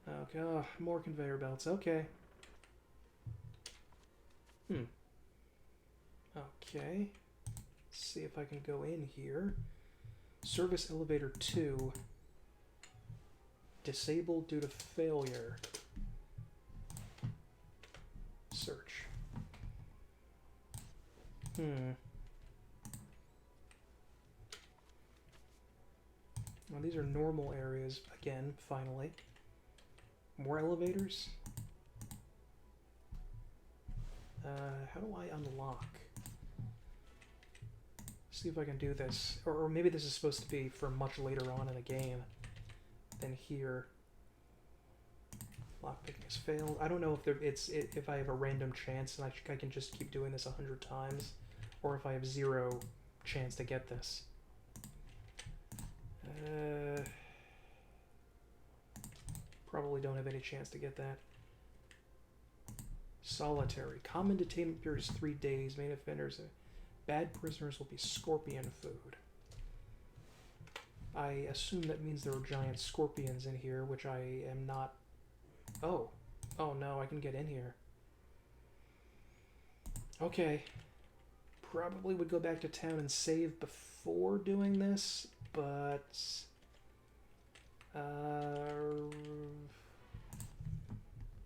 S1: Okay, oh, more conveyor belts. Okay. Okay. Let's see if I can go in here. Service elevator 2. Disabled due to failure. Search. Well, these are normal areas again, finally. More elevators? How do I unlock? See if I can do this. Or maybe this is supposed to be for much later on in the game than here. Lockpicking has failed. I don't know if if I have a random chance and I can just keep doing this 100 times, or if I have 0 chance to get this. Probably don't have any chance to get that. Solitary. Common detainment period is 3 days. Main offenders, bad prisoners will be scorpion food. I assume that means there are giant scorpions in here, which I am not... Oh. Oh no, I can get in here. Okay. Probably would go back to town and save before doing this, but...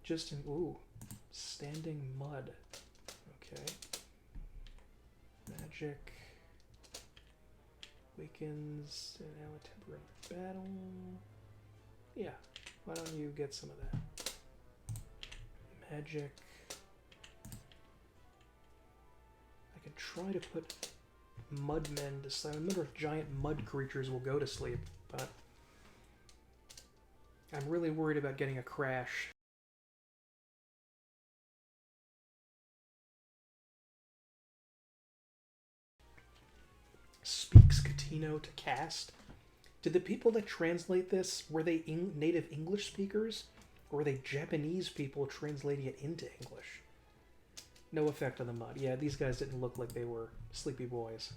S1: just in... Ooh. Standing mud. Okay. Magic. Weakens an ally temporary battle. Yeah. Why don't you get some of that? Magic. I could try to put mudmen to sleep. I wonder if giant mud creatures will go to sleep, but I'm really worried about getting a crash. Speaks Catino to cast. Did the people that translate this, were they native English speakers? Or were they Japanese people translating it into English? No effect on the mud. Yeah, these guys didn't look like they were sleepy boys.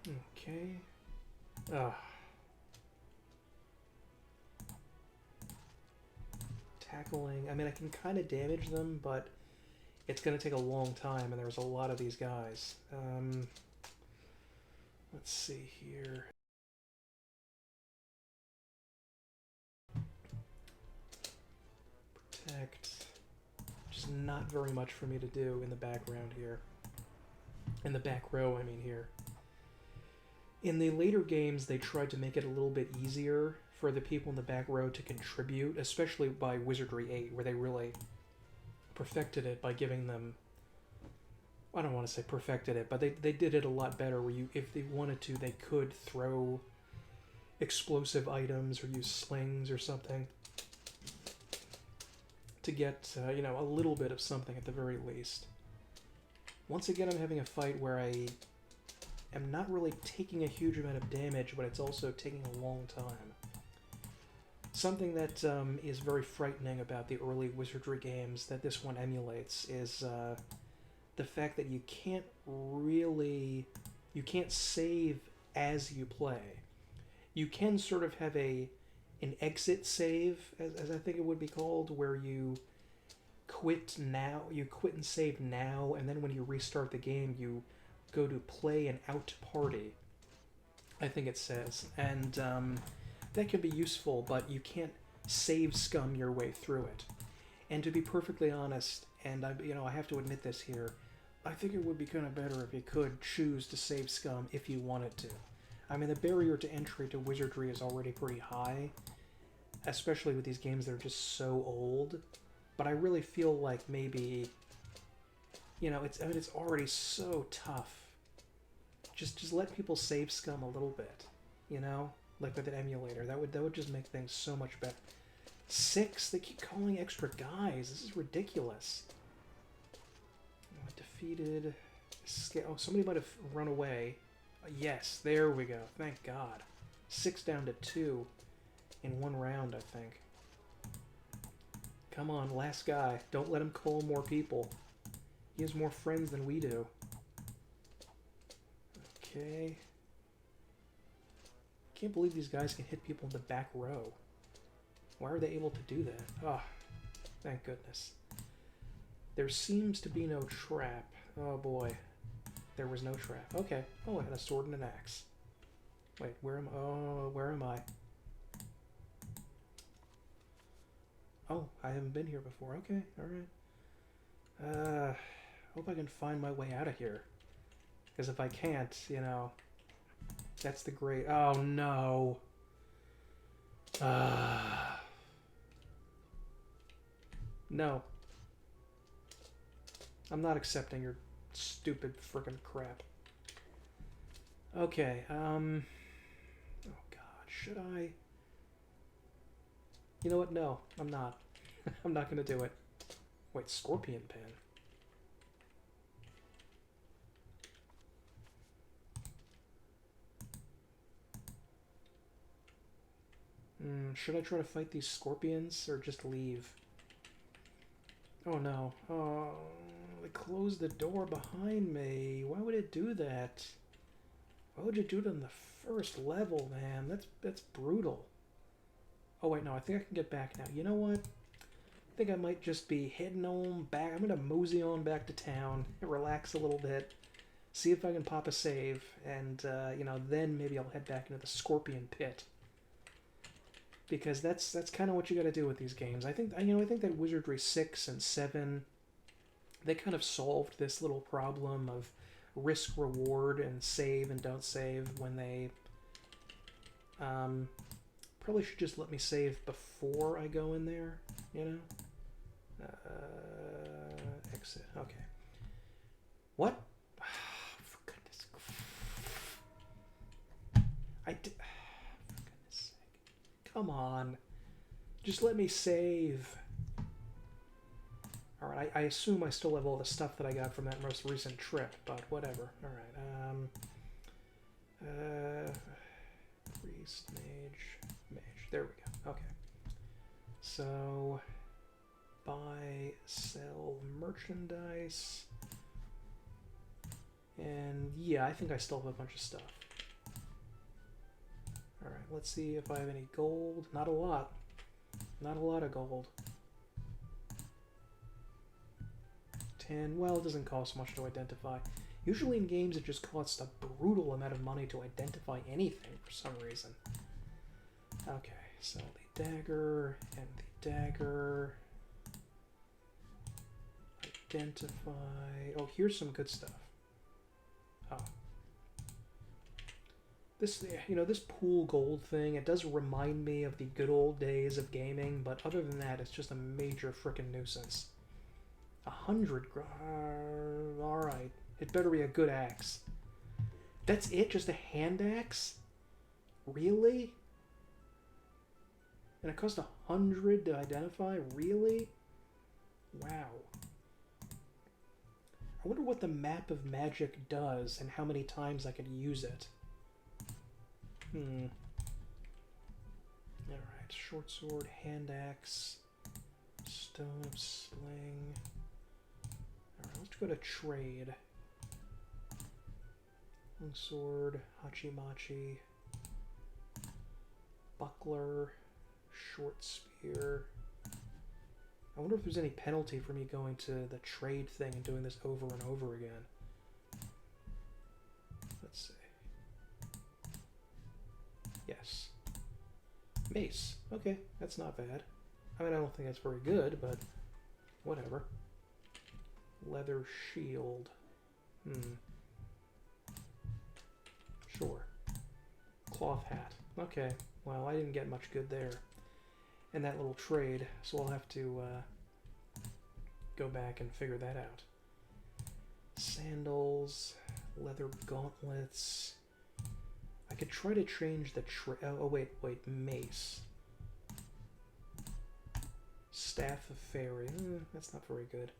S1: Okay. Tackling. I mean, I can kind of damage them, but it's going to take a long time, and there's a lot of these guys. Let's see here. Protect. Just not very much for me to do in the background here. In the back row, I mean here. In the later games, they tried to make it a little bit easier for the people in the back row to contribute, especially by Wizardry 8, where they really perfected it by giving them... I don't want to say perfected it, but they did it a lot better, where you, if they wanted to, they could throw explosive items or use slings or something to get, you know, a little bit of something at the very least. Once again, I'm having a fight where I am not really taking a huge amount of damage, but it's also taking a long time. Something that is very frightening about the early Wizardry games that this one emulates is the fact that you can't save as you play. You can sort of have an exit save, as I think it would be called, where you quit and save now, and then when you restart the game, you go to play an out party, I think it says. And that can be useful, but you can't save scum your way through it. And to be perfectly honest, and I have to admit this here, I think it would be kind of better if you could choose to save scum if you wanted to. I mean, the barrier to entry to Wizardry is already pretty high, especially with these games that are just so old. But I really feel like maybe, you know, I mean, it's already so tough. Just let people save scum a little bit, you know, like with an emulator. That would just make things so much better. 6? They keep calling extra guys. This is ridiculous. Defeated. Oh, somebody might have run away. Yes, there we go. Thank God. 6 down to 2 in one round, I think. Come on, last guy. Don't let him call more people. He has more friends than we do. Okay. Can't believe these guys can hit people in the back row. Why are they able to do that? Oh, thank goodness. There seems to be no trap. Oh boy. There was no trap. Okay. Oh, I had a sword and an axe. Wait, where am I? Oh, where am I? Oh, I haven't been here before. Okay, alright. Hope I can find my way out of here. Because if I can't, you know, that's the great... Oh, no. No. I'm not accepting your stupid frickin' crap. Okay, oh God, should I? You know what? No, I'm not. I'm not gonna do it. Wait, scorpion pen. Should I try to fight these scorpions or just leave? Oh no. Oh, they closed the door behind me. Why would it do that? Why would you do it on the first level, man? That's brutal. Oh wait, no, I think I can get back now. You know what? I think I might just be heading on back. I'm gonna mosey on back to town, relax a little bit, see if I can pop a save, and you know, then maybe I'll head back into the scorpion pit. Because that's kind of what you got to do with these games. I think that Wizardry 6 and 7, they kind of solved this little problem of risk reward and save and don't save when they probably should just let me save before I go in there, you know. Exit. Okay. What? For goodness. I did. Come on. Just let me save. Alright, I assume I still have all the stuff that I got from that most recent trip, but whatever. Alright, priest, mage. There we go. Okay. So, buy, sell merchandise. And yeah, I think I still have a bunch of stuff. Alright, let's see if I have any gold. Not a lot. Not a lot of gold. 10. Well, it doesn't cost much to identify. Usually in games it just costs a brutal amount of money to identify anything for some reason. Okay, so the dagger and the dagger. Identify. Oh, here's some good stuff. Oh. This, you know, this pool gold thing, it does remind me of the good old days of gaming, but other than that, it's just a major frickin' nuisance. 100 alright. It better be a good axe. That's it? Just a hand axe? Really? And it cost 100 to identify? Really? Wow. I wonder what the map of magic does and how many times I could use it. Alright, short sword, hand axe, stone of sling. Alright, let's go to trade. Long sword, hachimachi, buckler, short spear. I wonder if there's any penalty for me going to the trade thing and doing this over and over again. Let's see. Yes. Mace. Okay, that's not bad. I mean, I don't think that's very good, but whatever. Leather shield. Sure. Cloth hat. Okay, well, I didn't get much good there in that little trade, so I'll have to go back and figure that out. Sandals, leather gauntlets. I could try to change the wait, mace. Staff of Fairy. That's not very good.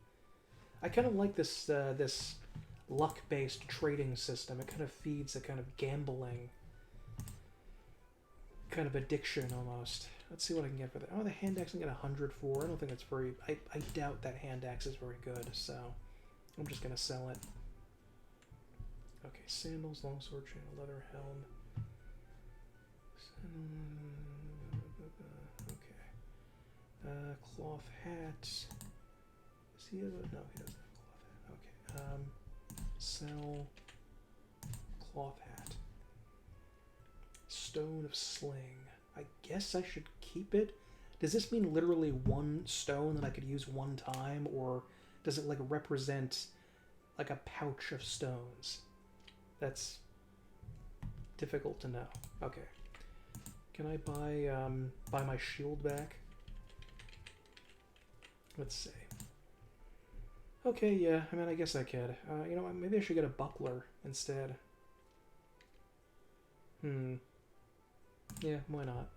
S1: I kind of like this this luck-based trading system. It kind of feeds a kind of gambling kind of addiction almost. Let's see what I can get for that. Oh, the hand axe I can get 100 for. I don't think that's very... I doubt that hand axe is very good, so I'm just going to sell it. Okay, sandals, longsword, channel, leather, helm. Okay. Cloth hat. Does he have a... No, he doesn't have a cloth hat. Okay. Sell cloth hat. Stone of Sling. I guess I should keep it. Does this mean literally one stone that I could use one time, or does it like represent like a pouch of stones? That's difficult to know. Okay. Can I buy my shield back? Let's see. Okay, yeah, I mean, I guess I could. You know what, maybe I should get a buckler instead. Yeah, why not?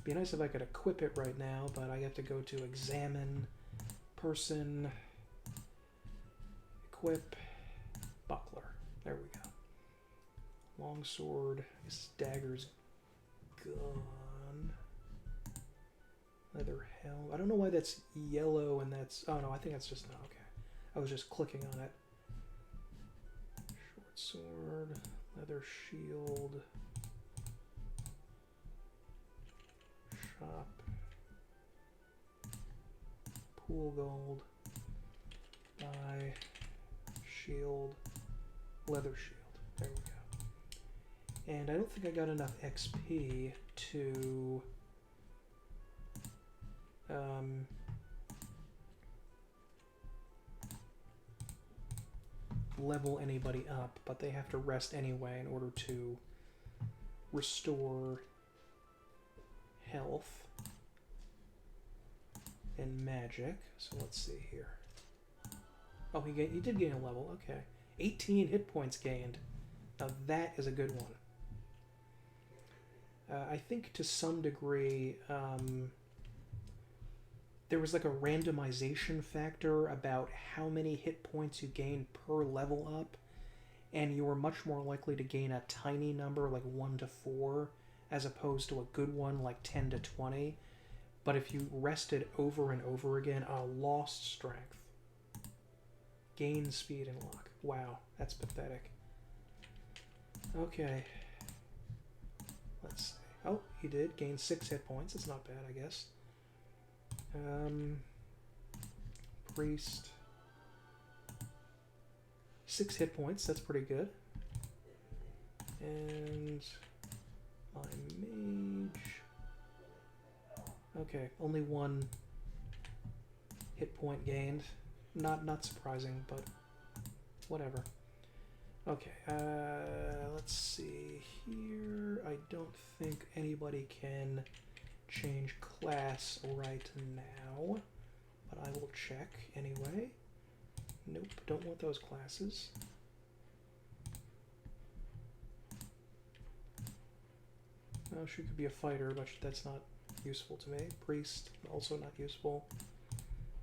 S1: Be nice if I could equip it right now, but I have to go to examine, person, equip, buckler. There we go. Longsword, this dagger's gone. Leather helm. I don't know why that's yellow and that's... Oh no, I think that's just... No, okay. I was just clicking on it. Short sword, leather shield... Shop. Pool gold. Buy. Shield. Leather shield. There we go. And I don't think I got enough XP to level anybody up, but they have to rest anyway in order to restore health and magic. So let's see here. Oh, he did gain a level. Okay, 18 hit points gained. Now that is a good one. I think to some degree there was like a randomization factor about how many hit points you gain per level up, and you were much more likely to gain a tiny number like 1 to 4 as opposed to a good one like 10 to 20. But if you rested over and over again, lost strength, gain speed and luck. Wow, that's pathetic. Okay. Let's see. Oh, he did gain 6 hit points. It's not bad, I guess. Priest. 6 hit points. That's pretty good. And my mage. Okay, only 1 hit point gained. Not surprising, but whatever. Okay, let's see here. I don't think anybody can change class right now, but I will check anyway. Nope, don't want those classes. Oh, she could be a fighter, but that's not useful to me. Priest, also not useful.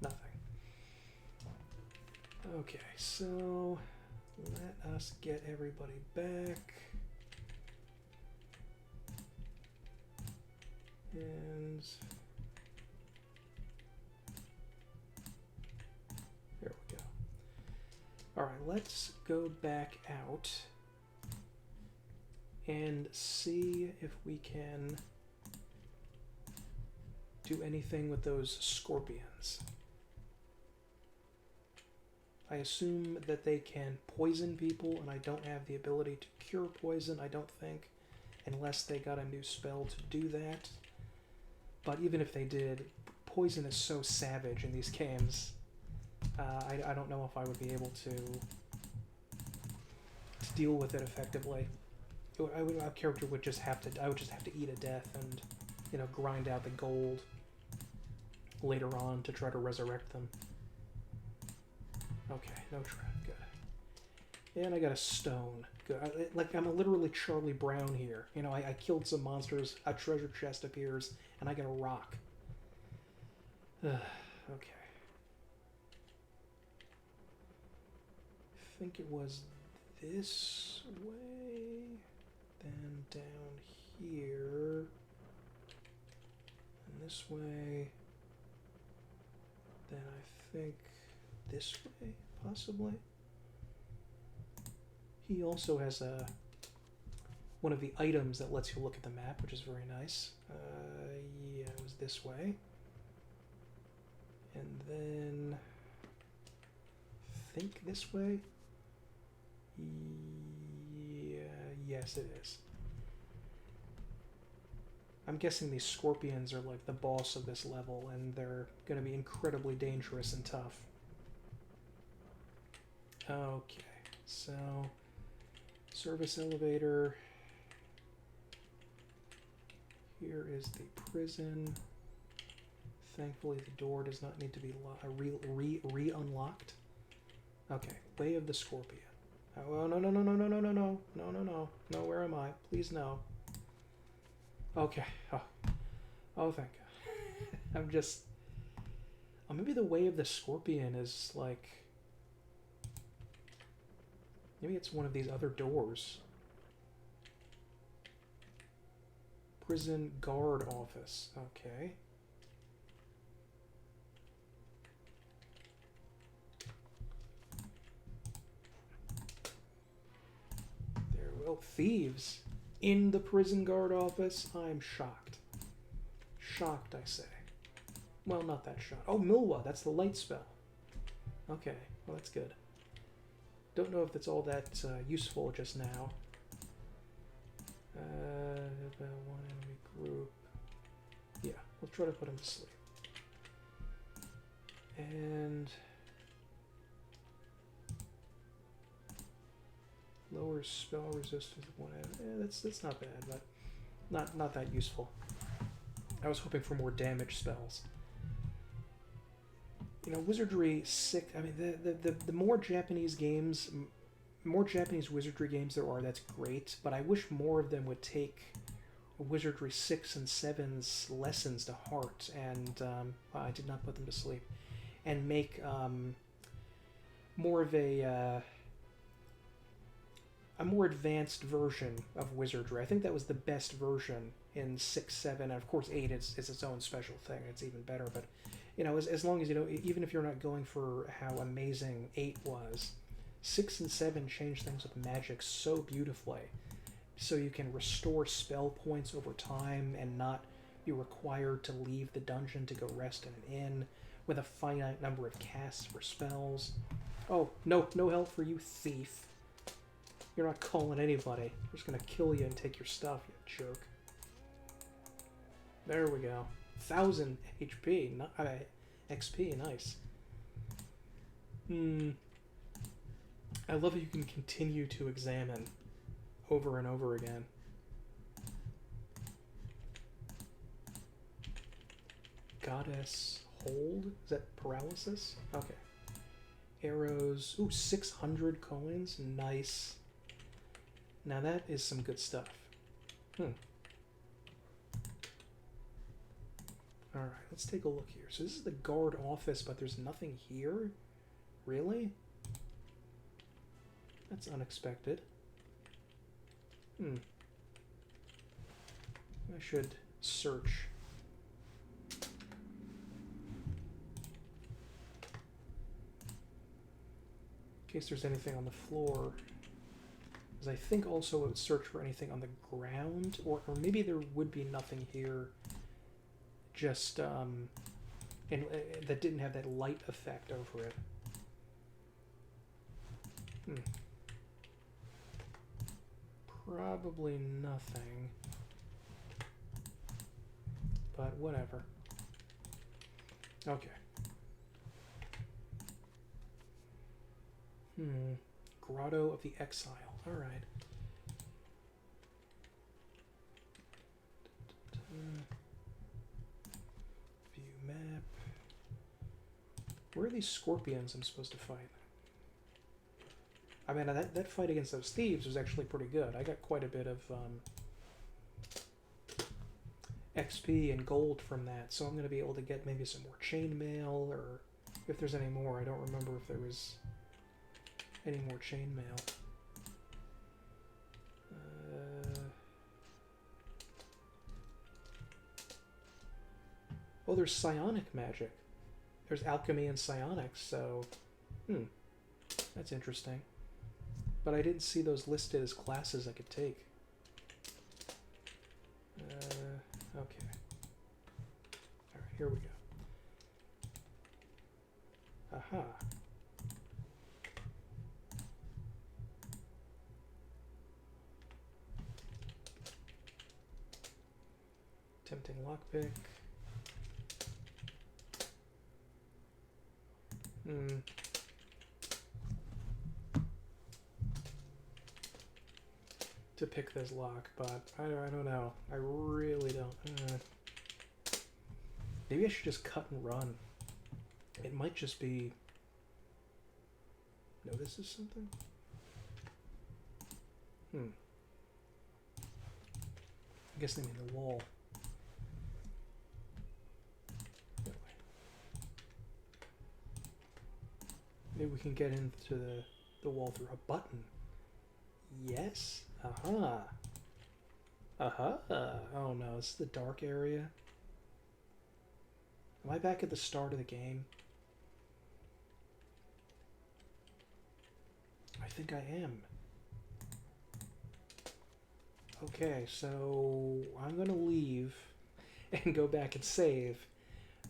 S1: Nothing. Okay, so let us get everybody back. And there we go. All right, let's go back out and see if we can do anything with those scorpions. I assume that they can poison people, and I don't have the ability to cure poison, I don't think, unless they got a new spell to do that. But even if they did, poison is so savage in these games. I don't know if I would be able to deal with it effectively. Our character would just have to. I would just have to eat a death and, you know, grind out the gold later on to try to resurrect them. Okay, no trap. Good. And I got a stone. Good. I'm literally Charlie Brown here. You know, I killed some monsters. A treasure chest appears, and I get a rock. Okay. I think it was this way, then down here, and this way, then I think this way, possibly. He also has one of the items that lets you look at the map, which is very nice. Yeah, it was this way. And then, I think this way. Yeah, yes it is. I'm guessing these scorpions are like the boss of this level, and they're going to be incredibly dangerous and tough. Okay, so service elevator. Here is the prison. Thankfully, the door does not need to be re-unlocked. Okay, Way of the Scorpion. Oh, no, no, no, no, no, no, no, no, no, no, no, no, where am I? Please, no. Okay, oh, thank God. Oh, maybe the Way of the Scorpion is like, maybe it's one of these other doors. Prison guard office, okay. Oh, thieves in the prison guard office? I'm shocked. Shocked, I say. Well, not that shocked. Oh, Milwa, that's the light spell. Okay, well, that's good. Don't know if that's all that useful just now. One enemy group. Yeah, we'll try to put him to sleep. And lowers spell resistance one. That's not bad, but not that useful. I was hoping for more damage spells. You know, Wizardry 6. I mean, the more Japanese games, more Japanese Wizardry games there are, that's great. But I wish more of them would take Wizardry 6 and 7's lessons to heart. And I did not put them to sleep. And make more of a more advanced version of Wizardry. I think that was the best version in 6, 7, and of course 8 is its own special thing. It's even better, but you know, as long as you know, even if you're not going for how amazing 8 was, 6 and 7 change things with magic so beautifully. So you can restore spell points over time and not be required to leave the dungeon to go rest in an inn with a finite number of casts for spells. Oh, no help for you, thief. You're not calling anybody. They're just gonna kill you and take your stuff, you jerk. There we go. 1000 HP, XP, nice. I love that you can continue to examine over and over again. Goddess hold? Is that paralysis? Okay. Arrows. Ooh, 600 coins. Nice. Now that is some good stuff. Alright, let's take a look here. So this is the guard office, but there's nothing here? Really? That's unexpected. I should search. In case there's anything on the floor. Because I think also it would search for anything on the ground, or maybe there would be nothing here. Just, and that didn't have that light effect over it. Probably nothing. But whatever. Okay. Grotto of the Exile. Alright. View map. Where are these scorpions I'm supposed to fight? I mean, that fight against those thieves was actually pretty good. I got quite a bit of XP and gold from that, so I'm going to be able to get maybe some more chainmail, or if there's any more. I don't remember if there was any more chainmail. Oh, there's psionic magic. There's alchemy and psionics, so... That's interesting. But I didn't see those listed as classes I could take. Okay. Alright, here we go. Aha. Tempting lockpick. To pick this lock, but I don't know. I really don't. Maybe I should just cut and run. It might just be... Notices something? I guess they mean the wall. Maybe we can get into the wall through a button. Yes. Aha. Aha. Oh no, this is the dark area. Am I back at the start of the game? I think I am. Okay, so I'm gonna leave and go back and save.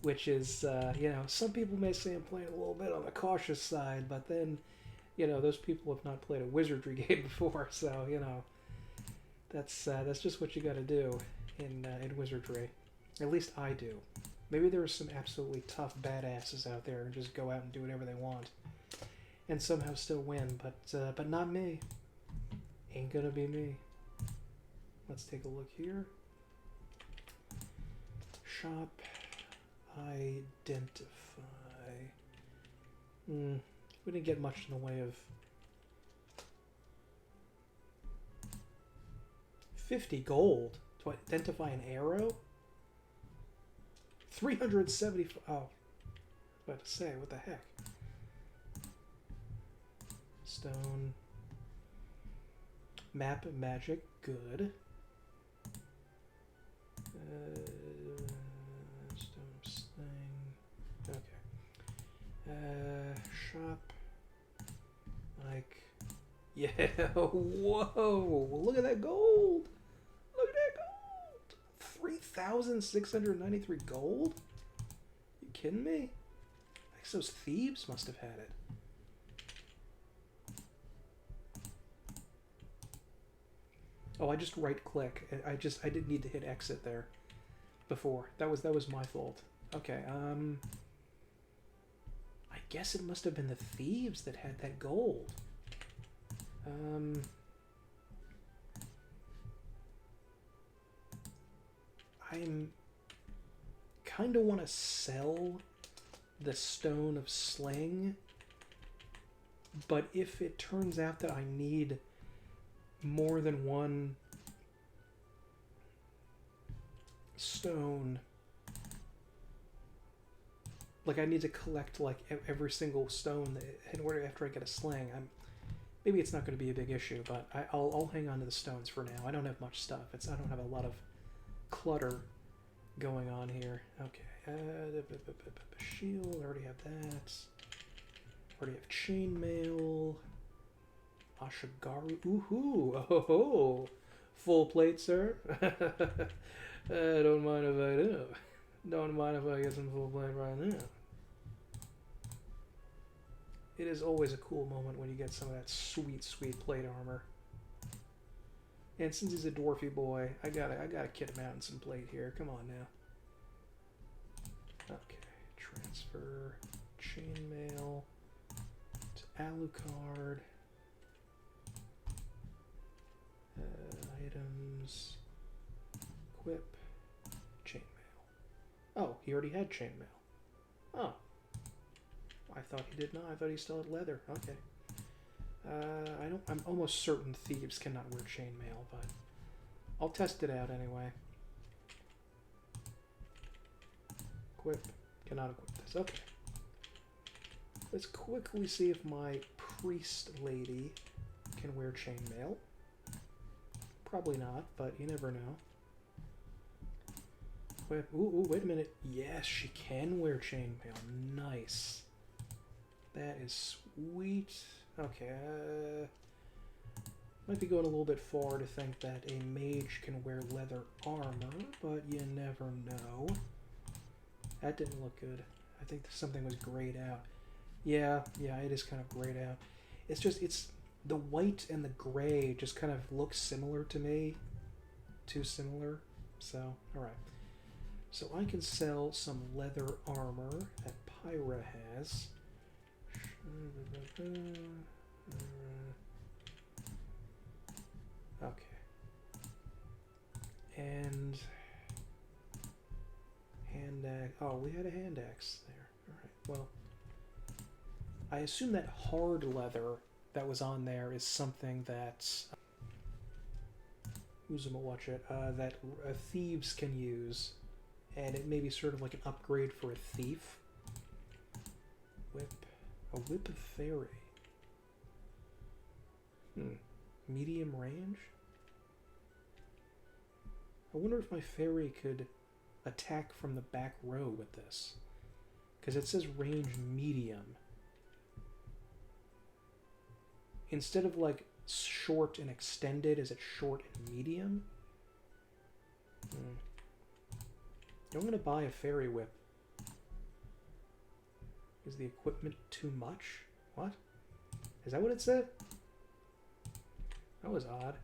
S1: Which is, you know, some people may say I'm playing a little bit on the cautious side, but then, you know, those people have not played a Wizardry game before, so, you know, that's just what you got to do in Wizardry. At least I do. Maybe there are some absolutely tough badasses out there and just go out and do whatever they want, and somehow still win, but not me. Ain't gonna be me. Let's take a look here. Shop. Identify. We didn't get much in the way of 50 gold to identify an arrow. 375. Oh, I was about to say, what the heck? Stone. Map magic. Good. Shop. Like, yeah, whoa, look at that gold. Look at that gold. 3,693 gold? You kidding me? I guess those thieves must have had it. Oh, I just right click. I didn't need to hit exit there before. That was my fault. Okay, I guess it must have been the thieves that had that gold. I'm kind of want to sell the Stone of Sling, but if it turns out that I need more than one stone, like I need to collect like every single stone in order after I get a sling. Maybe it's not going to be a big issue, but I'll hang on to the stones for now. I don't have much stuff. I don't have a lot of clutter going on here. Okay, shield. I already have that. Already have chainmail. Ashigari. Ooh, oh, full plate, sir. Don't mind if I do. Don't mind if I get some full plate right now. It is always a cool moment when you get some of that sweet, sweet plate armor. And since he's a dwarfy boy, I gotta kit him out in some plate here. Come on now. Okay, transfer chainmail to Alucard. Items, equip, Oh, he already had chainmail. Oh. I thought he did not. I thought he still had leather. Okay. I'm almost certain thieves cannot wear chainmail, but I'll test it out anyway. Equip. Cannot equip this. Okay. Let's quickly see if my priest lady can wear chainmail. Probably not, but you never know. Equip. Ooh, wait a minute. Yes, she can wear chainmail. Nice. That is sweet. Okay, might be going a little bit far to think that a mage can wear leather armor, but you never know. That didn't look good. I think something was grayed out. Yeah, it is kind of grayed out. It's just, the white and the gray just kind of look similar to me. Too similar. So, alright. So I can sell some leather armor that Pyra has. Okay. And hand axe. Oh, we had a hand axe there. Alright, well. I assume that hard leather that was on there is something that that thieves can use, and it may be sort of like an upgrade for a thief. Whip. A whip of fairy. Medium range? I wonder if my fairy could attack from the back row with this. Because it says range medium. Instead of like short and extended, is it short and medium? I'm going to buy a fairy whip. Is the equipment too much? What? Is that what it said? That was odd.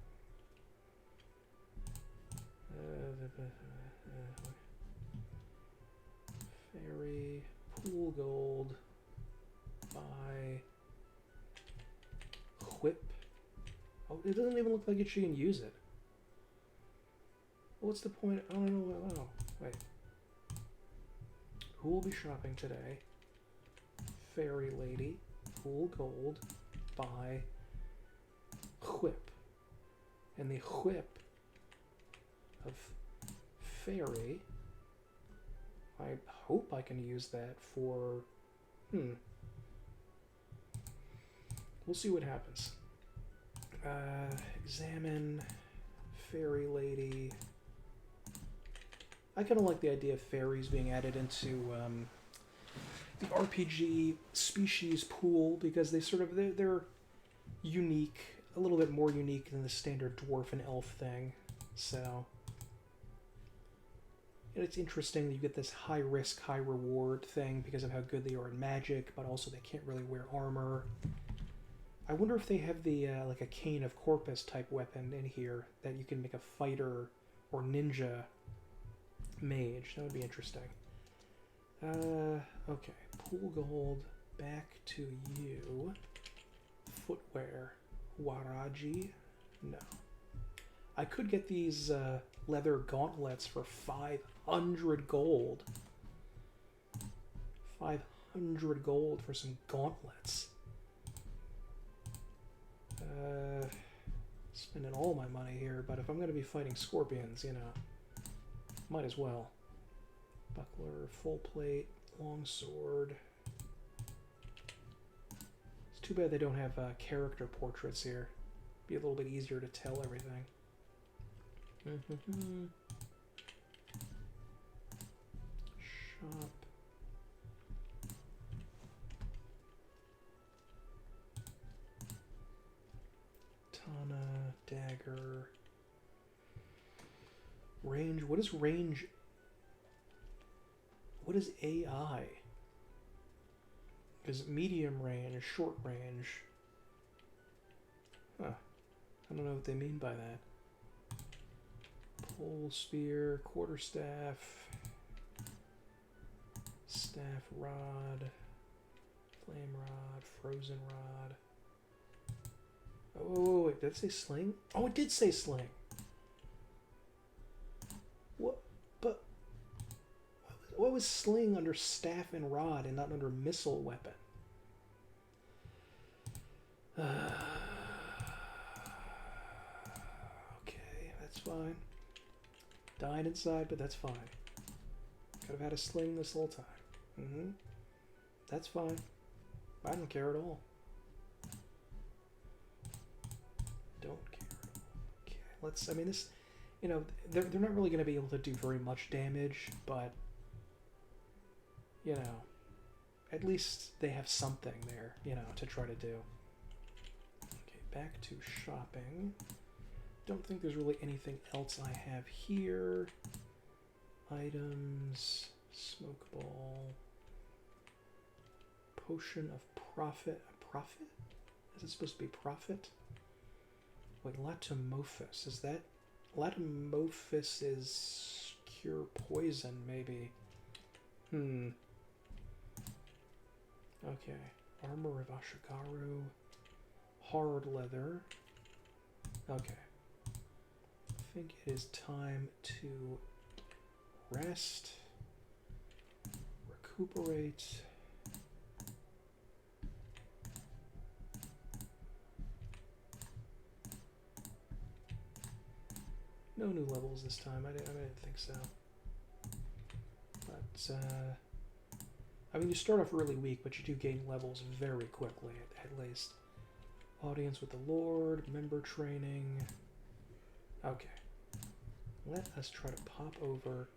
S1: Fairy, pool gold, buy, whip. Oh, it doesn't even look like she can use it. What's the point? I don't know. Oh, wait. Who will be shopping today? Fairy lady, pool gold, buy, whip. And the whip of fairy, I hope I can use that for, we'll see what happens. Examine, fairy lady. I kind of like the idea of fairies being added into the RPG species pool, because they sort of, they're unique, a little bit more unique than the standard dwarf and elf thing. So, and it's interesting that you get this high risk, high reward thing because of how good they are in magic, but also they can't really wear armor. I wonder if they have the like a cane of corpus type weapon in here that you can make a fighter or ninja mage. That would be interesting. Okay, pool gold, back to you. Footwear, Waraji, no. I could get these leather gauntlets for 500 gold. 500 gold for some gauntlets. Spending all my money here, but if I'm going to be fighting scorpions, you know, might as well. Buckler, full plate, long sword. It's too bad they don't have character portraits here. Be a little bit easier to tell everything. Shop. Katana, dagger. Range. What is range? What is AI? Because medium range, short range. Huh. I don't know what they mean by that. Pole spear, quarterstaff, staff rod, flame rod, frozen rod. Oh, wait, did it say sling? Oh, it did say sling. What? But what is sling under staff and rod and not under missile weapon? Okay, that's fine. Died inside, but that's fine. Could have had a sling this whole time. That's fine. I don't care at all. Don't care at all. Okay, let's... I mean, this... You know, they're not really going to be able to do very much damage, but... You know... At least they have something there, you know, to try to do. Okay, back to shopping. Don't think there's really anything else I have here. Items... Smoke ball... Potion of profit. Profit? Is it supposed to be profit? Wait, Latomorphus. Is that... Latomorphus is cure poison, maybe. Okay. Armor of Ashigaru. Hard leather. Okay. I think it is time to rest. Recuperate. No new levels this time. I didn't think so. But, I mean, you start off really weak, but you do gain levels very quickly, at least. Audience with the Lord, member training. Okay. Let us try to pop over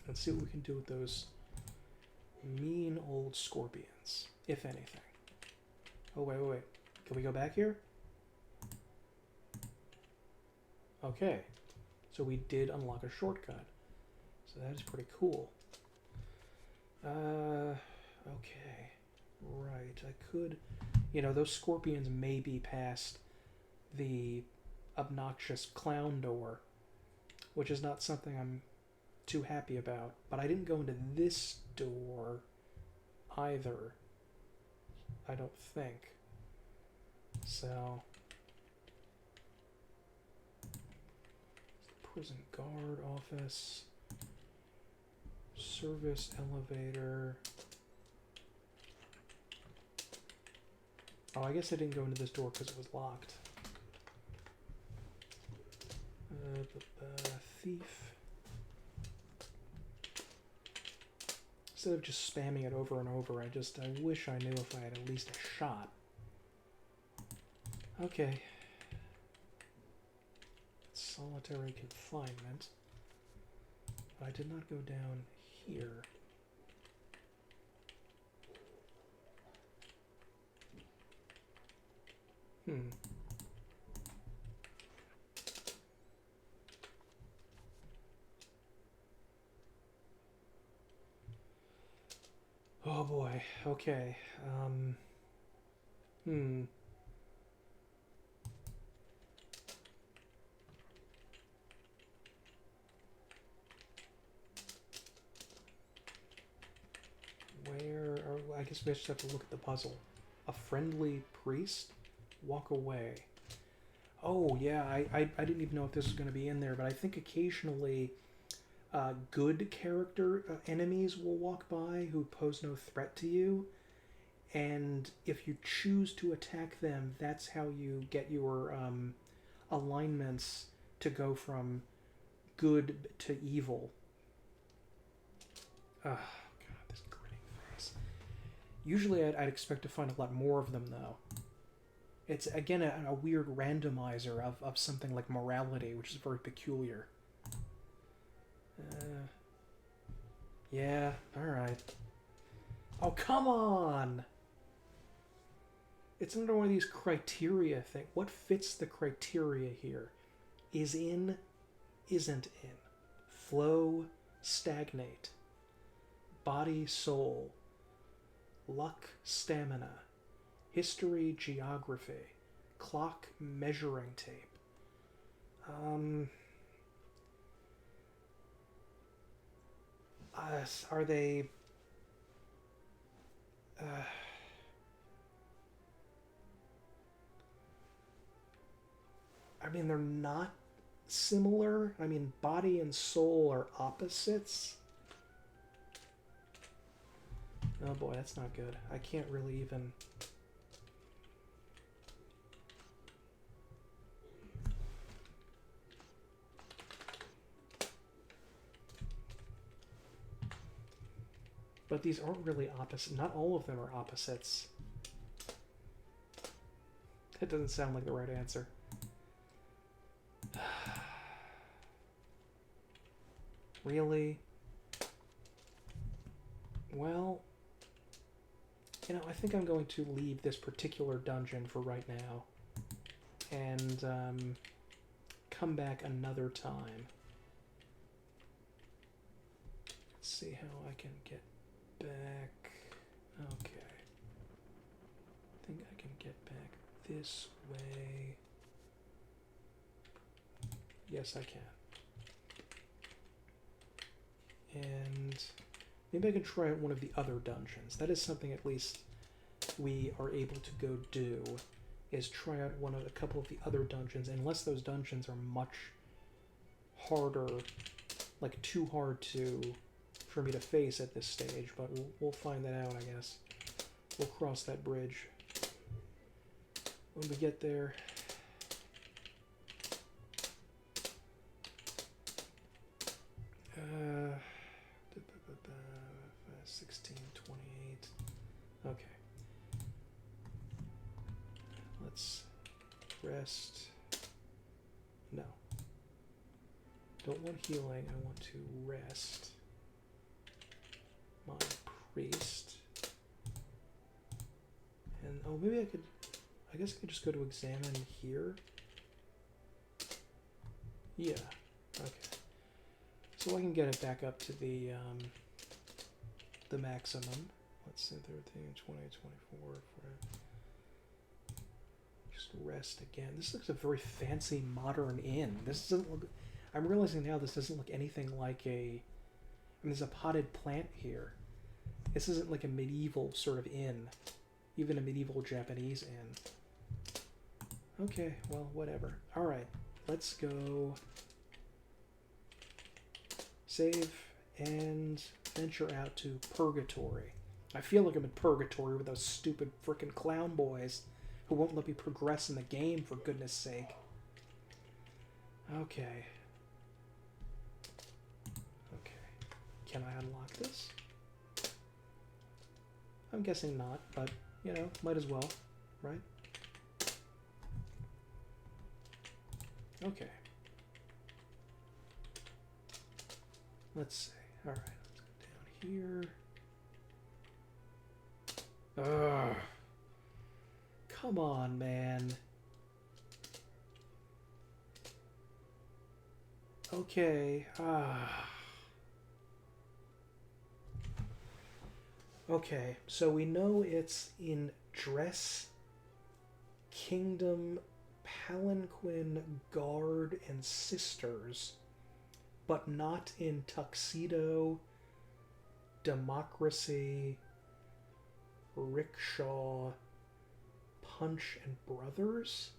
S1: and see what we can do with those mean old scorpions, if anything. Oh, wait. Can we go back here? Okay, so we did unlock a shortcut. So that is pretty cool. Okay, right, I could... You know, those scorpions may be past the obnoxious clown door, which is not something I'm too happy about. But I didn't go into this door either, I don't think. So... Prison guard office, service elevator. Oh, I guess I didn't go into this door because it was locked. Thief. Instead of just spamming it over and over, I wish I knew if I had at least a shot. Okay. Solitary confinement. But I did not go down here. Oh boy, okay. I guess we just have to look at the puzzle. A friendly priest? Walk away. Oh, yeah, I didn't even know if this was going to be in there, but I think occasionally good character enemies will walk by who pose no threat to you, and if you choose to attack them, that's how you get your alignments to go from good to evil. God, this grinning face. Usually I'd expect to find a lot more of them, though. It's, again, a weird randomizer of something like morality, which is very peculiar. Yeah, alright. Oh, come on! It's under one of these criteria things. What fits the criteria here? Is in, isn't in. Flow, stagnate. Body, soul. Luck, stamina. History, geography. Clock, measuring tape. Are they... I mean, they're not similar. I mean, body and soul are opposites. Oh boy, that's not good. I can't really even... But these aren't really opposite. Not all of them are opposites. That doesn't sound like the right answer. Really? Well, you know, I think I'm going to leave this particular dungeon for right now. And come back another time. Let's see how I can get back. Okay. I think I can get back this way. Yes, I can. And maybe I can try out one of the other dungeons. That is something at least we are able to go do, is try out a couple of the other dungeons, unless those dungeons are much harder, like too hard for me to face at this stage, but we'll find that out, I guess. We'll cross that bridge when we get there. 16, 28. Okay. Let's rest. No. Don't want healing. I want to rest my priest. And, oh, maybe I guess I could just go to examine here. Yeah. Okay. So I can get it back up to the maximum. Let's see, 13, 20, 24. Just rest again. This looks a very fancy modern inn. This doesn't look... I'm realizing now this doesn't look anything like a... I mean, there's a potted plant here. This isn't like a medieval sort of inn. Even a medieval Japanese inn. Okay, well, whatever. Alright, let's go... Save and venture out to Purgatory. I feel like I'm in Purgatory with those stupid frickin' clown boys who won't let me progress in the game, for goodness sake. Okay. Okay. Can I unlock this? I'm guessing not, but, you know, might as well, right? Okay. Let's see. Alright, let's go down here. Ugh. Come on, man. Okay. Okay, so we know it's in Dress, Kingdom, Palanquin, Guard, and Sisters, but not in Tuxedo, Democracy, Rickshaw, Punch, and Brothers?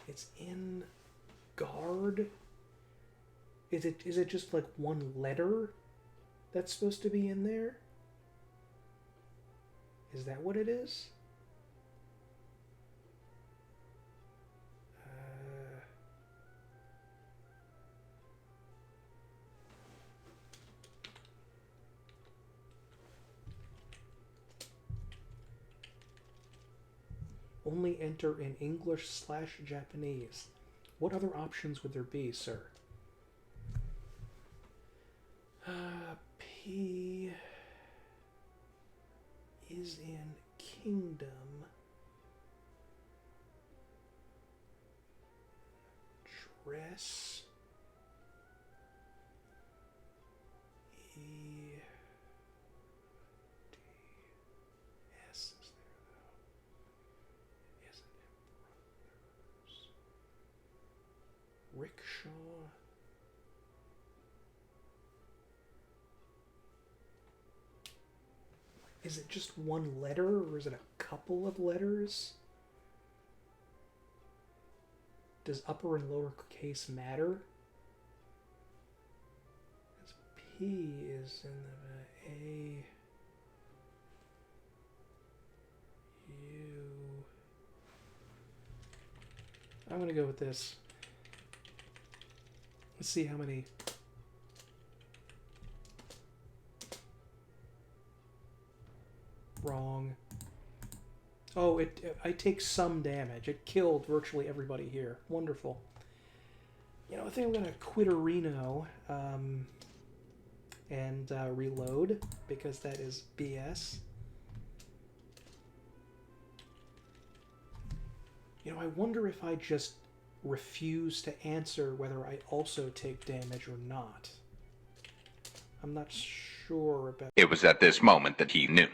S1: It's in Guard? Is it just like one letter that's supposed to be in there? Is that what it is? Only enter in English/Japanese. What other options would there be, sir? P is in Kingdom. Dress. E. D. S is there, though. Isn't it? Rickshaw. Is it just one letter, or is it a couple of letters? Does upper and lower case matter? As P is in the A, U. I'm going to go with this. Let's see how many. Wrong. Oh, I take some damage. It killed virtually everybody here. Wonderful. You know, I think I'm going to quit Reno and reload, because that is BS. You know, I wonder if I just refuse to answer whether I also take damage or not. I'm not sure about...
S2: It was at this moment that he knew.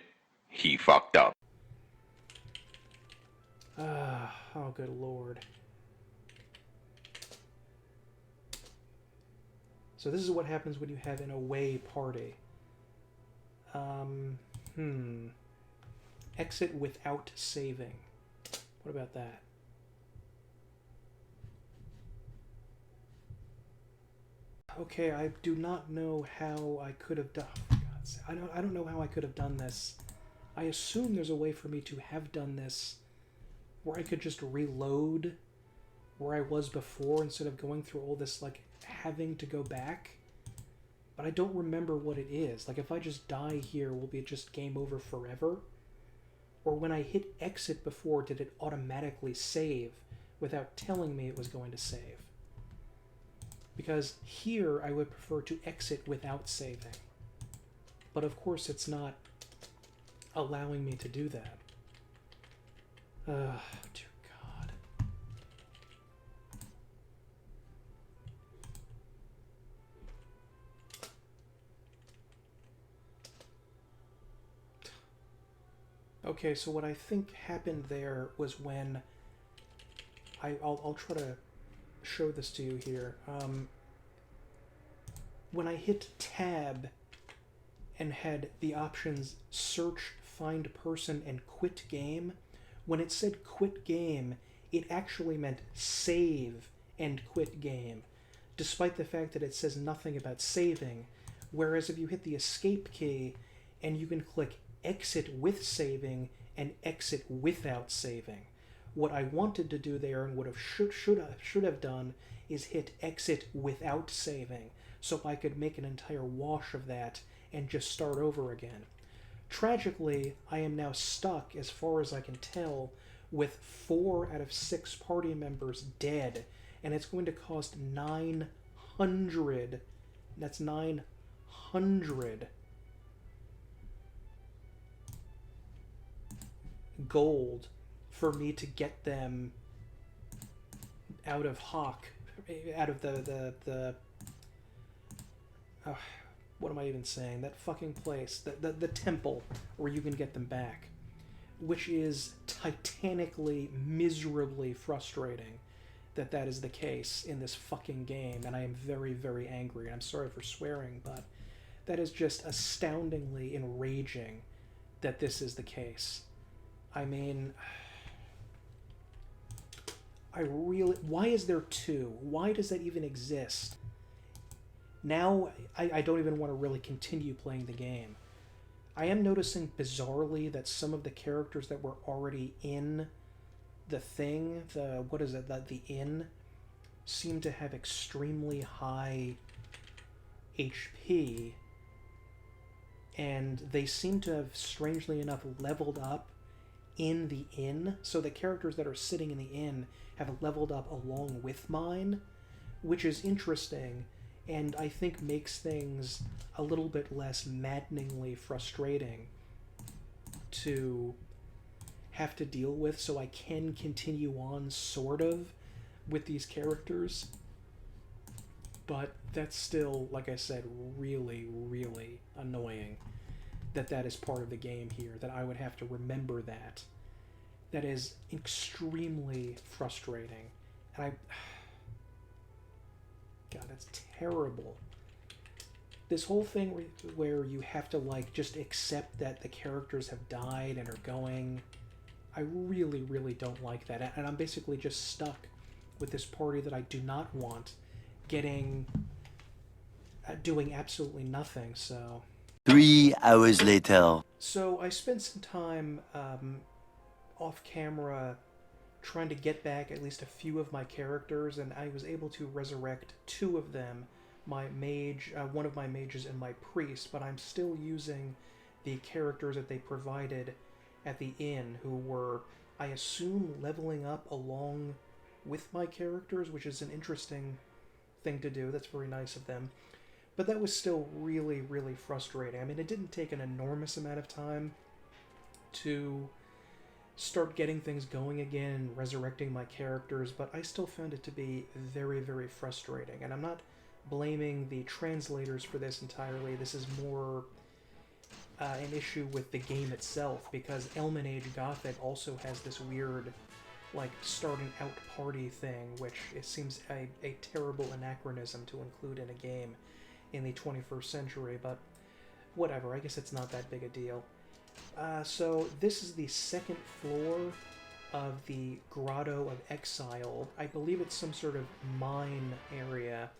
S2: He fucked up.
S1: Oh, good lord. So this is what happens when you have an away party. Exit without saving. What about that? Okay, I do not know how I could have done... Oh, for God's sake. I don't know how I could have done this. I assume there's a way for me to have done this where I could just reload where I was before instead of going through all this, like, having to go back. But I don't remember what it is. Like, if I just die here, will it just game over forever? Or when I hit exit before, did it automatically save without telling me it was going to save? Because here, I would prefer to exit without saving. But of course, it's not allowing me to do that. Dear God. Okay, so what I think happened there was when I'll try to show this to you here. When I hit tab and had the options search, find person, and quit game, when it said quit game, it actually meant save and quit game, despite the fact that it says nothing about saving. Whereas if you hit the escape key and you can click exit with saving and exit without saving, what I wanted to do there and would have should have done is hit exit without saving, so I could make an entire wash of that and just start over again. Tragically, I am now stuck, as far as I can tell, with 4 out of 6 party members dead, and it's going to cost 900. That's 900 gold for me to get them out of Hawk, out of the what am I even saying? That fucking place, the temple where you can get them back, which is titanically, miserably frustrating that is the case in this fucking game, and I am very, very angry, and I'm sorry for swearing, but that is just astoundingly enraging that this is the case. I mean, why is there 2? Why does that even exist? Now, I don't even want to really continue playing the game. I am noticing bizarrely that some of the characters that were already in the thing, the inn, seem to have extremely high HP, and they seem to have, strangely enough, leveled up in the inn, so the characters that are sitting in the inn have leveled up along with mine, which is interesting, and I think makes things a little bit less maddeningly frustrating to have to deal with, so I can continue on, sort of, with these characters. But that's still, like I said, really, really annoying that is part of the game here, that I would have to remember that. That is extremely frustrating. And God, that's terrible. This whole thing where you have to, like, just accept that the characters have died and are going, I really, really don't like that. And I'm basically just stuck with this party that I do not want doing absolutely nothing. So
S3: 3 hours later.
S1: So I spent some time off camera trying to get back at least a few of my characters, and I was able to resurrect 2 of them, my mage, one of my mages, and my priest, but I'm still using the characters that they provided at the inn, who were, I assume, leveling up along with my characters, which is an interesting thing to do. That's very nice of them. But that was still really, really frustrating. I mean, it didn't take an enormous amount of time to start getting things going again and resurrecting my characters, but I still found it to be very, very frustrating. And I'm not blaming the translators for this entirely. This is more an issue with the game itself, because Elman Age Gothic also has this weird, like, starting out party thing, which it seems a terrible anachronism to include in a game in the 21st century, but whatever, I guess it's not that big a deal. So this is the second floor of the Grotto of Exile. I believe it's some sort of mine area,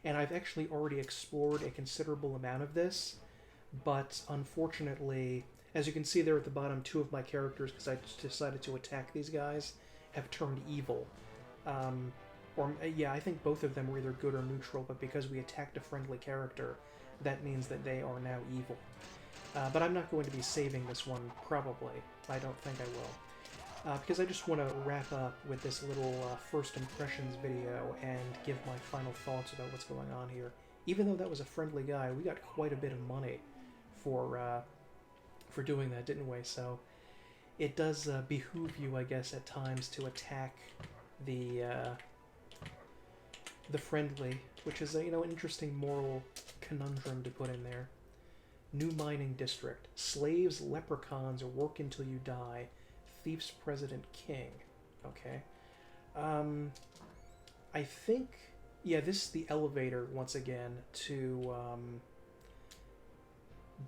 S1: and I've actually already explored a considerable amount of this, but unfortunately, as you can see there at the bottom, 2 of my characters, because I just decided to attack these guys, have turned evil. I think both of them were either good or neutral, but because we attacked a friendly character, that means that they are now evil. But I'm not going to be saving this one, probably. I don't think I will. Because I just want to wrap up with this little first impressions video and give my final thoughts about what's going on here. Even though that was a friendly guy, we got quite a bit of money for doing that, didn't we? So it does behoove you, I guess, at times to attack the friendly, which is an interesting moral conundrum to put in there. New mining district. Slaves, leprechauns, or work until you die. Thief's president king. Okay. I think, yeah, this is the elevator once again to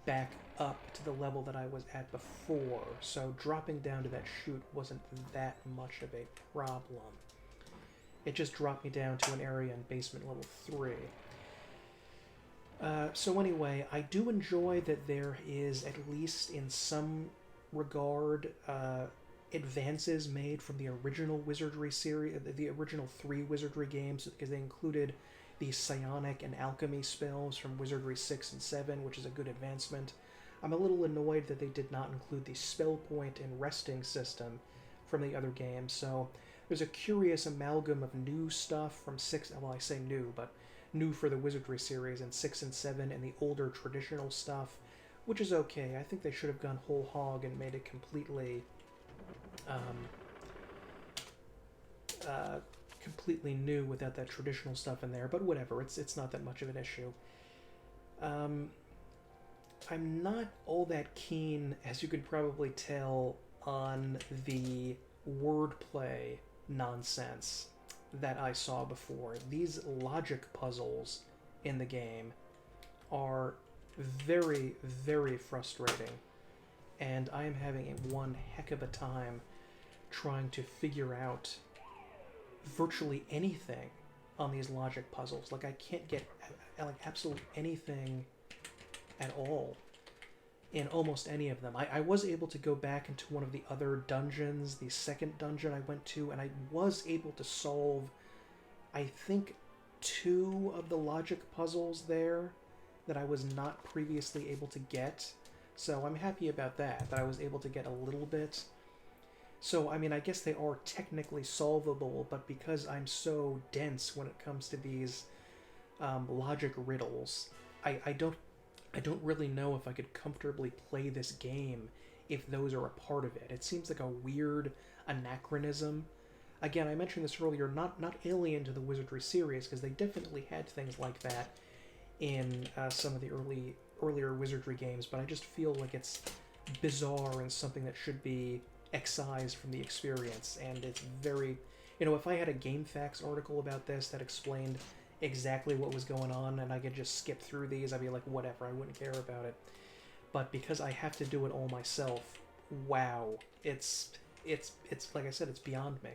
S1: back up to the level that I was at before. So dropping down to that chute wasn't that much of a problem. It just dropped me down to an area in basement level 3. So anyway, I do enjoy that there is, at least in some regard, advances made from the original Wizardry series, the original 3 Wizardry games, because they included the psionic and alchemy spells from Wizardry 6 and 7, which is a good advancement. I'm a little annoyed that they did not include the spell point and resting system from the other games, so there's a curious amalgam of new stuff from 6, well, I say new, but new for the Wizardry series in 6 and 7, and the older traditional stuff, which is okay. I think they should have gone whole hog and made it completely completely new without that traditional stuff in there, but whatever, it's not that much of an issue. I'm not all that keen, as you could probably tell, on the wordplay nonsense that I saw before. These logic puzzles in the game are very, very frustrating, and I am having one heck of a time trying to figure out virtually anything on these logic puzzles. Like, I can't get absolutely anything at all in almost any of them. I was able to go back into one of the other dungeons, the second dungeon I went to, and I was able to solve, I think, 2 of the logic puzzles there that I was not previously able to get. So I'm happy about that I was able to get a little bit. So, I mean, I guess they are technically solvable, but because I'm so dense when it comes to these logic riddles, I don't really know if I could comfortably play this game if those are a part of it. It seems like a weird anachronism. Again, I mentioned this earlier, not alien to the Wizardry series, because they definitely had things like that in some of the earlier Wizardry games, but I just feel like it's bizarre and something that should be excised from the experience, and it's very... if I had a GameFAQs article about this that explained exactly what was going on and I could just skip through these, I'd be like, whatever, I wouldn't care about it. But because I have to do it all myself, wow, it's like I said, it's beyond me.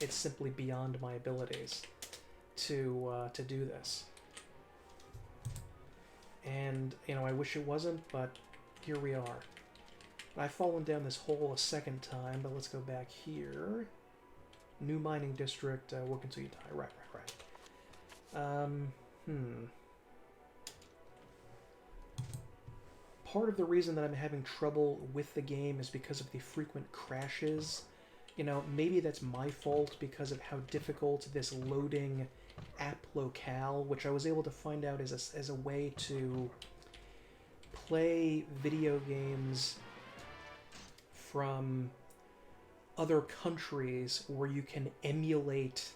S1: it's simply beyond my abilities to do this. And, I wish it wasn't, but here we are. I've fallen down this hole a second time, but let's go back here. New mining district, work until you die. Right. Part of the reason that I'm having trouble with the game is because of the frequent crashes. Maybe that's my fault because of how difficult this loading app locale, which I was able to find out as a way to play video games from other countries where you can emulate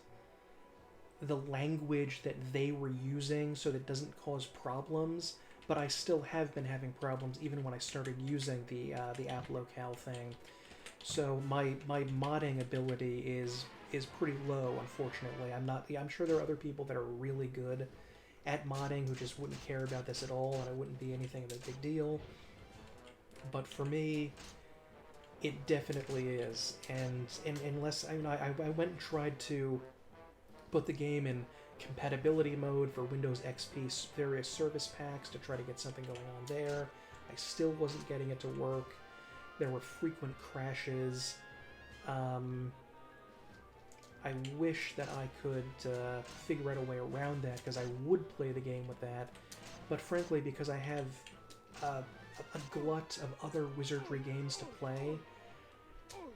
S1: the language that they were using so that it doesn't cause problems, but I still have been having problems even when I started using the app locale thing. So my modding ability is pretty low, unfortunately. I'm sure there are other people that are really good at modding who just wouldn't care about this at all, and it wouldn't be anything of a big deal. But for me, it definitely is. And unless I went and tried to put the game in compatibility mode for Windows XP various service packs to try to get something going on there. I still wasn't getting it to work. There were frequent crashes. I wish that I could figure out a way around that, because I would play the game with that. But frankly, because I have a glut of other Wizardry games to play,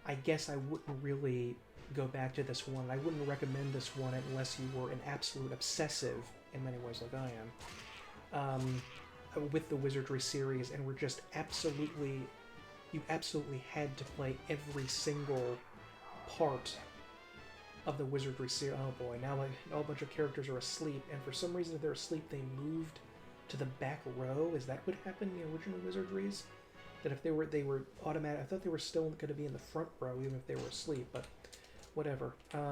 S1: I guess I wouldn't really go back to this one. I wouldn't recommend this one unless you were an absolute obsessive, in many ways like I am, with the Wizardry series, and were just you absolutely had to play every single part of the Wizardry series. Oh boy, now a bunch of characters are asleep, and for some reason if they're asleep, they moved to the back row. Is that what happened in the original Wizardries? That if they were automatic, I thought they were still going to be in the front row even if they were asleep, but whatever. What's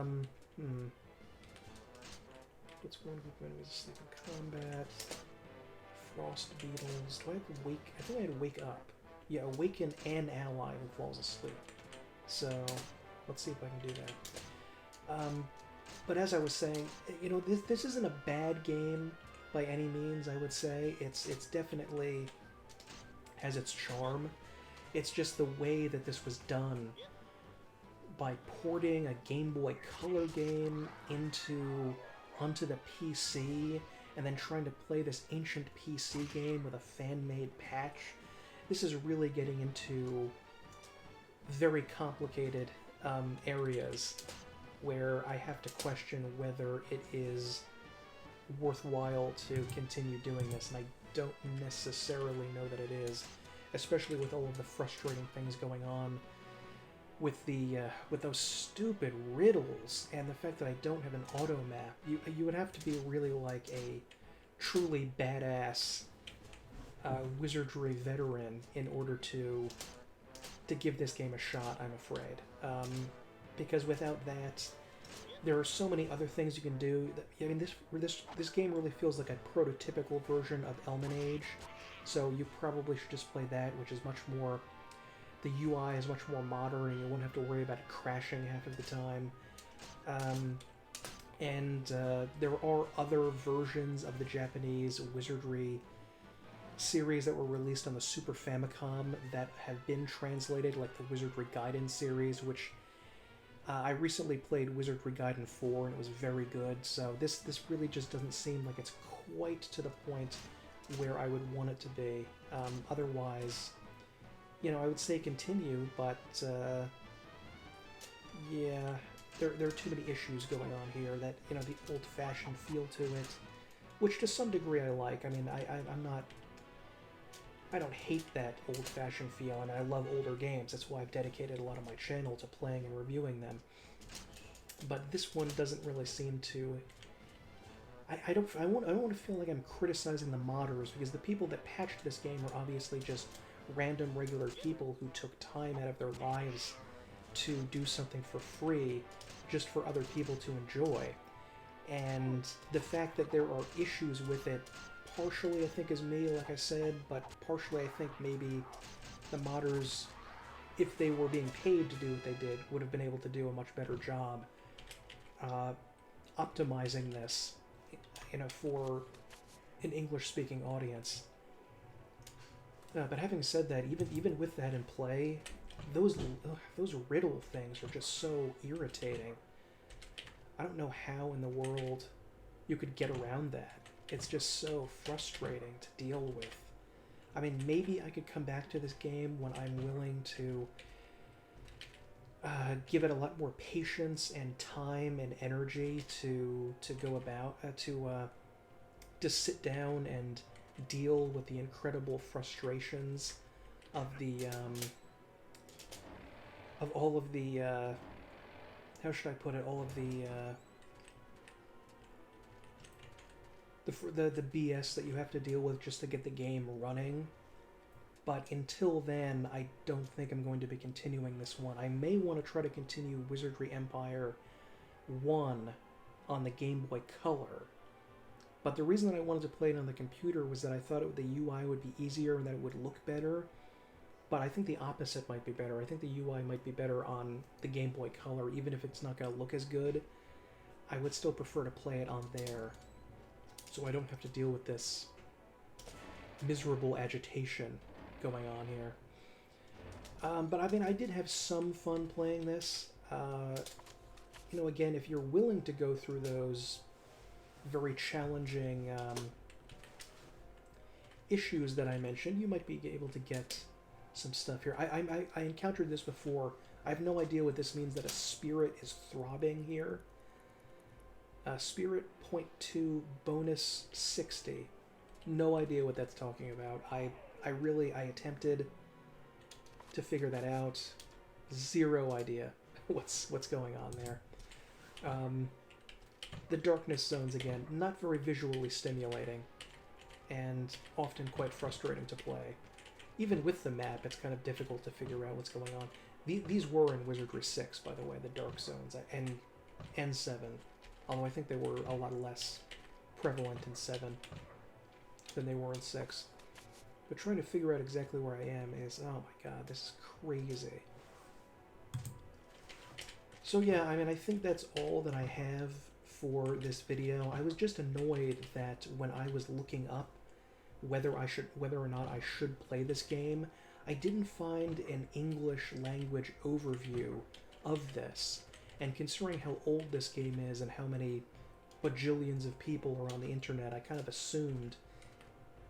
S1: one group of enemies asleep in combat? Frost beetles. Do I have to wake? I think I had to wake up. Yeah, awaken an ally who falls asleep. So let's see if I can do that. But as I was saying, this isn't a bad game by any means. I would say it's definitely has its charm. It's just the way that this was done, by porting a Game Boy Color game onto the PC, and then trying to play this ancient PC game with a fan-made patch. This is really getting into very complicated areas where I have to question whether it is worthwhile to continue doing this, and I don't necessarily know that it is, especially with all of the frustrating things going on with those stupid riddles, and the fact that I don't have an auto map. You would have to be really like a truly badass Wizardry veteran in order to give this game a shot, I'm afraid. Because without that, there are so many other things you can do. I mean, this game really feels like a prototypical version of Elmanage, so you probably should just play that, which is much more. The UI is much more modern, and you won't have to worry about it crashing half of the time. There are other versions of the Japanese Wizardry series that were released on the Super Famicom that have been translated, like the Wizardry Gaiden series, which I recently played Wizardry Gaiden 4, and it was very good. So this really just doesn't seem like it's quite to the point where I would want it to be. Otherwise, I would say continue, but yeah, there are too many issues going on here. That the old-fashioned feel to it, which to some degree I like. I mean, I don't hate that old-fashioned feel, and I love older games. That's why I've dedicated a lot of my channel to playing and reviewing them. But this one doesn't really seem to. I don't want to feel like I'm criticizing the modders, because the people that patched this game are obviously just random regular people who took time out of their lives to do something for free just for other people to enjoy. And the fact that there are issues with it, partially I think is me, like I said, but partially I think maybe the modders, if they were being paid to do what they did, would have been able to do a much better job. optimizing this, for an English-speaking audience. But having said that, even with that in play, those riddle things are just so irritating. I don't know how in the world you could get around that. It's just so frustrating to deal with. I mean, maybe I could come back to this game when I'm willing to give it a lot more patience and time and energy to go about, to sit down and deal with the incredible frustrations of all of the how should I put it, all of the BS that you have to deal with just to get the game running. But until then, I don't think I'm going to be continuing this one. I may want to try to continue Wizardry Empire 1 on the Game Boy Color. But the reason that I wanted to play it on the computer was that I thought the UI would be easier and that it would look better. But I think the opposite might be better. I think the UI might be better on the Game Boy Color, even if it's not going to look as good. I would still prefer to play it on there, so I don't have to deal with this miserable agitation going on here. But I mean, I did have some fun playing this. Again, if you're willing to go through those very challenging issues that I mentioned, you might be able to get some stuff here. I encountered this before. I have no idea what this means, that a spirit is throbbing here. Spirit 0.2 bonus 60. No idea what that's talking about. I attempted to figure that out. Zero idea what's going on there. The darkness zones, again, not very visually stimulating and often quite frustrating to play. Even with the map, it's kind of difficult to figure out what's going on. These were in Wizardry 6, by the way, the dark zones, and 7. Although I think they were a lot less prevalent in 7 than they were in 6. But trying to figure out exactly where I am is, oh my god, this is crazy. So yeah, I mean, I think that's all that I have for this video. I was just annoyed that when I was looking up whether or not I should play this game, I didn't find an English language overview of this. And considering how old this game is and how many bajillions of people are on the internet, I kind of assumed,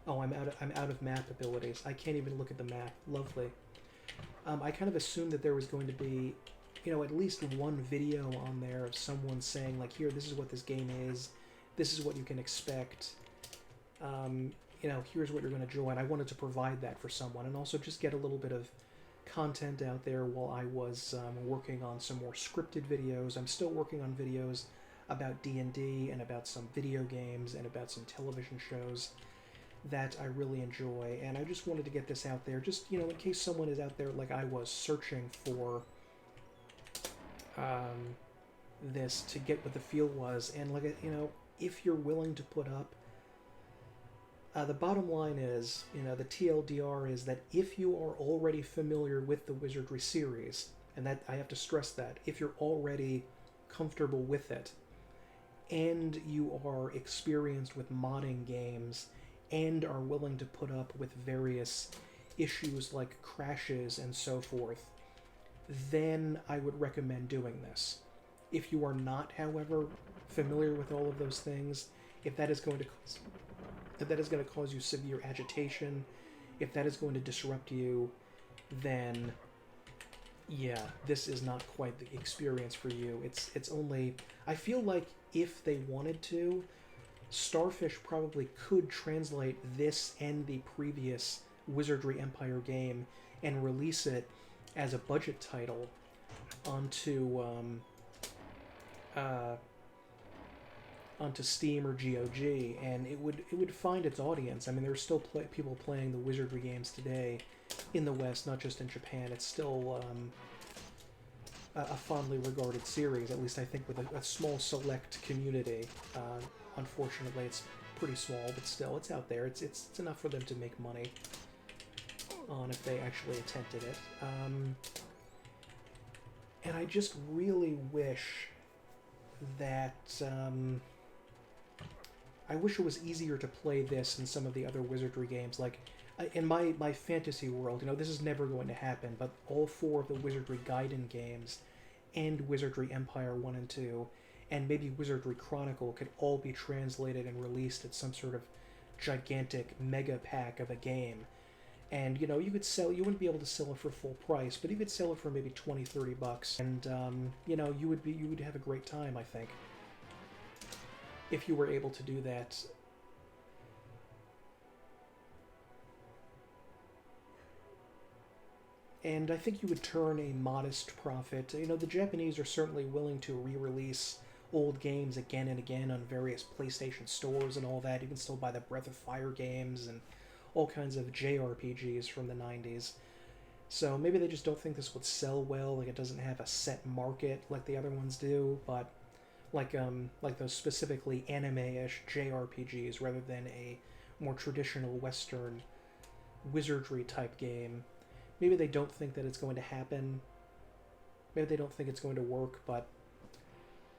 S1: oh, I'm out of map abilities. I can't even look at the map. Lovely. I kind of assumed that there was going to be, at least one video on there of someone saying, like, here, this is what this game is. This is what you can expect. Here's what you're going to join. I wanted to provide that for someone and also just get a little bit of content out there while I was working on some more scripted videos. I'm still working on videos about D&D and about some video games and about some television shows that I really enjoy, and I just wanted to get this out there, just, in case someone is out there like I was searching for this to get what the feel was, and if you're willing to put up, the bottom line is, the TLDR is that if you are already familiar with the Wizardry series, and that I have to stress that, if you're already comfortable with it, and you are experienced with modding games, and are willing to put up with various issues like crashes and so forth, then I would recommend doing this. If you are not, however, familiar with all of those things, if that is going to cause you severe agitation, if that is going to disrupt you, then yeah, this is not quite the experience for you. It's only, I feel like if they wanted to, Starfish probably could translate this and the previous Wizardry Empire game and release it as a budget title onto Steam or GOG, and it would find its audience. I mean, there's still people playing the Wizardry games today in the West, not just in Japan. It's still a fondly regarded series, at least I think, with a small select community. Unfortunately, it's pretty small, but still, it's out there. It's enough for them to make money on if they actually attempted it. And I just really wish that I wish it was easier to play this in some of the other Wizardry games. Like, in my fantasy world, this is never going to happen, but all 4 of the Wizardry Gaiden games and Wizardry Empire 1 and 2 and maybe Wizardry Chronicle could all be translated and released at some sort of gigantic mega pack of a game. And, you wouldn't be able to sell it for full price, but you could sell it for maybe $20-$30. And, you would have a great time, I think, if you were able to do that. And I think you would turn a modest profit. The Japanese are certainly willing to re-release old games again and again on various PlayStation stores and all that. You can still buy the Breath of Fire games and all kinds of JRPGs from the 90s. So maybe they just don't think this would sell well, like it doesn't have a set market like the other ones do, but like those specifically anime-ish JRPGs rather than a more traditional Western wizardry type game. Maybe they don't think that it's going to happen. Maybe they don't think it's going to work, but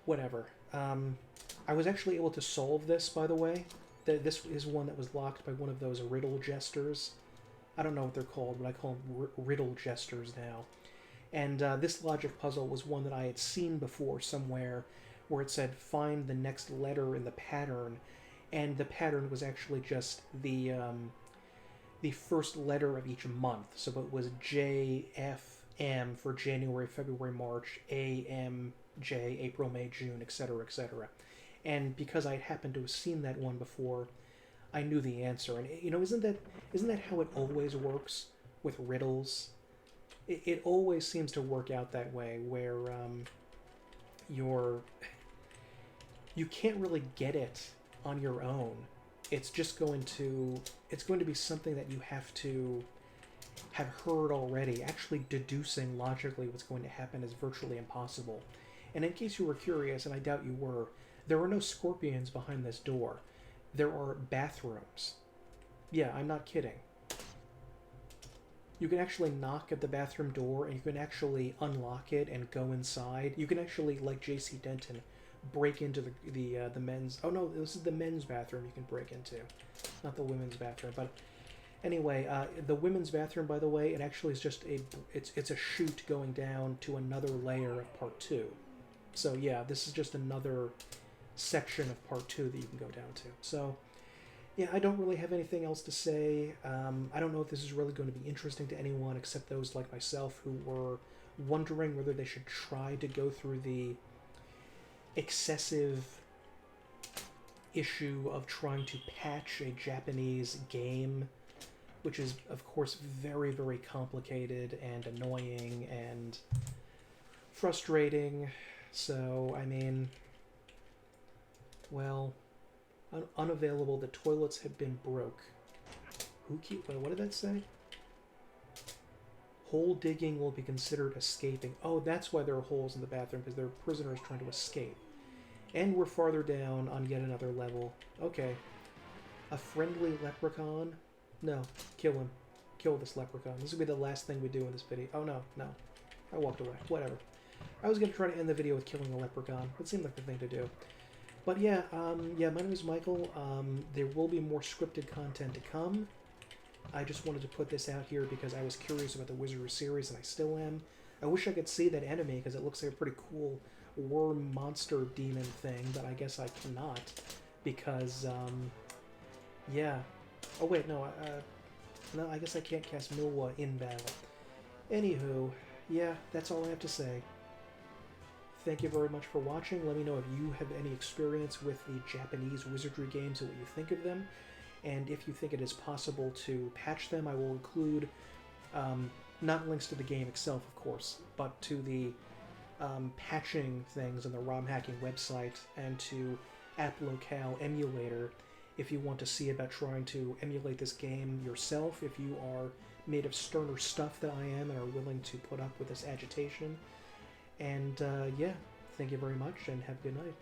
S1: whatever. I was actually able to solve this, by the way. This is one that was locked by one of those Riddle jesters. I don't know what they're called, but I call them Riddle jesters now. And this logic puzzle was one that I had seen before somewhere, where it said, find the next letter in the pattern, and the pattern was actually just the first letter of each month. So it was J, F, M for January, February, March, A, M, J, April, May, June, etc., etc. And because I happened to have seen that one before, I knew the answer. And isn't that how it always works with riddles? It always seems to work out that way, where you can't really get it on your own. It's going to be something that you have to have heard already. Actually deducing logically what's going to happen is virtually impossible. And in case you were curious, and I doubt you were, there are no scorpions behind this door. There are bathrooms. Yeah, I'm not kidding. You can actually knock at the bathroom door, and you can actually unlock it and go inside. You can actually, like J.C. Denton, break into the men's... Oh no, this is the men's bathroom you can break into, not the women's bathroom. But anyway, the women's bathroom, by the way, it actually is just it's a chute going down to another layer of Part 2. So yeah, this is just another section of Part 2 that you can go down to. So yeah, I don't really have anything else to say. I don't know if this is really going to be interesting to anyone except those like myself who were wondering whether they should try to go through the excessive issue of trying to patch a Japanese game, which is, of course, very, very complicated and annoying and frustrating. So, I mean, well, unavailable. The toilets have been broke. Wait, what did that say? Hole digging will be considered escaping. Oh, that's why there are holes in the bathroom, because there are prisoners trying to escape. And we're farther down on yet another level. Okay. A friendly leprechaun? No. Kill him. Kill this leprechaun. This will be the last thing we do in this video. Oh, no. No. I walked away. Whatever. I was going to try to end the video with killing a leprechaun. It seemed like the thing to do. But yeah, my name is Michael. There will be more scripted content to come. I just wanted to put this out here because I was curious about the Wizardry series, and I still am. I wish I could see that anime, because it looks like a pretty cool worm monster demon thing, but I guess I cannot, because, yeah. Oh wait, no, I guess I can't cast Milwa in battle. Anywho, yeah, that's all I have to say. Thank you very much for watching. Let me know if you have any experience with the Japanese wizardry games and what you think of them. And if you think it is possible to patch them, I will include not links to the game itself, of course, but to the patching things on the ROM hacking website and to App Locale emulator if you want to see about trying to emulate this game yourself, if you are made of sterner stuff than I am and are willing to put up with this agitation. And yeah, thank you very much and have a good night.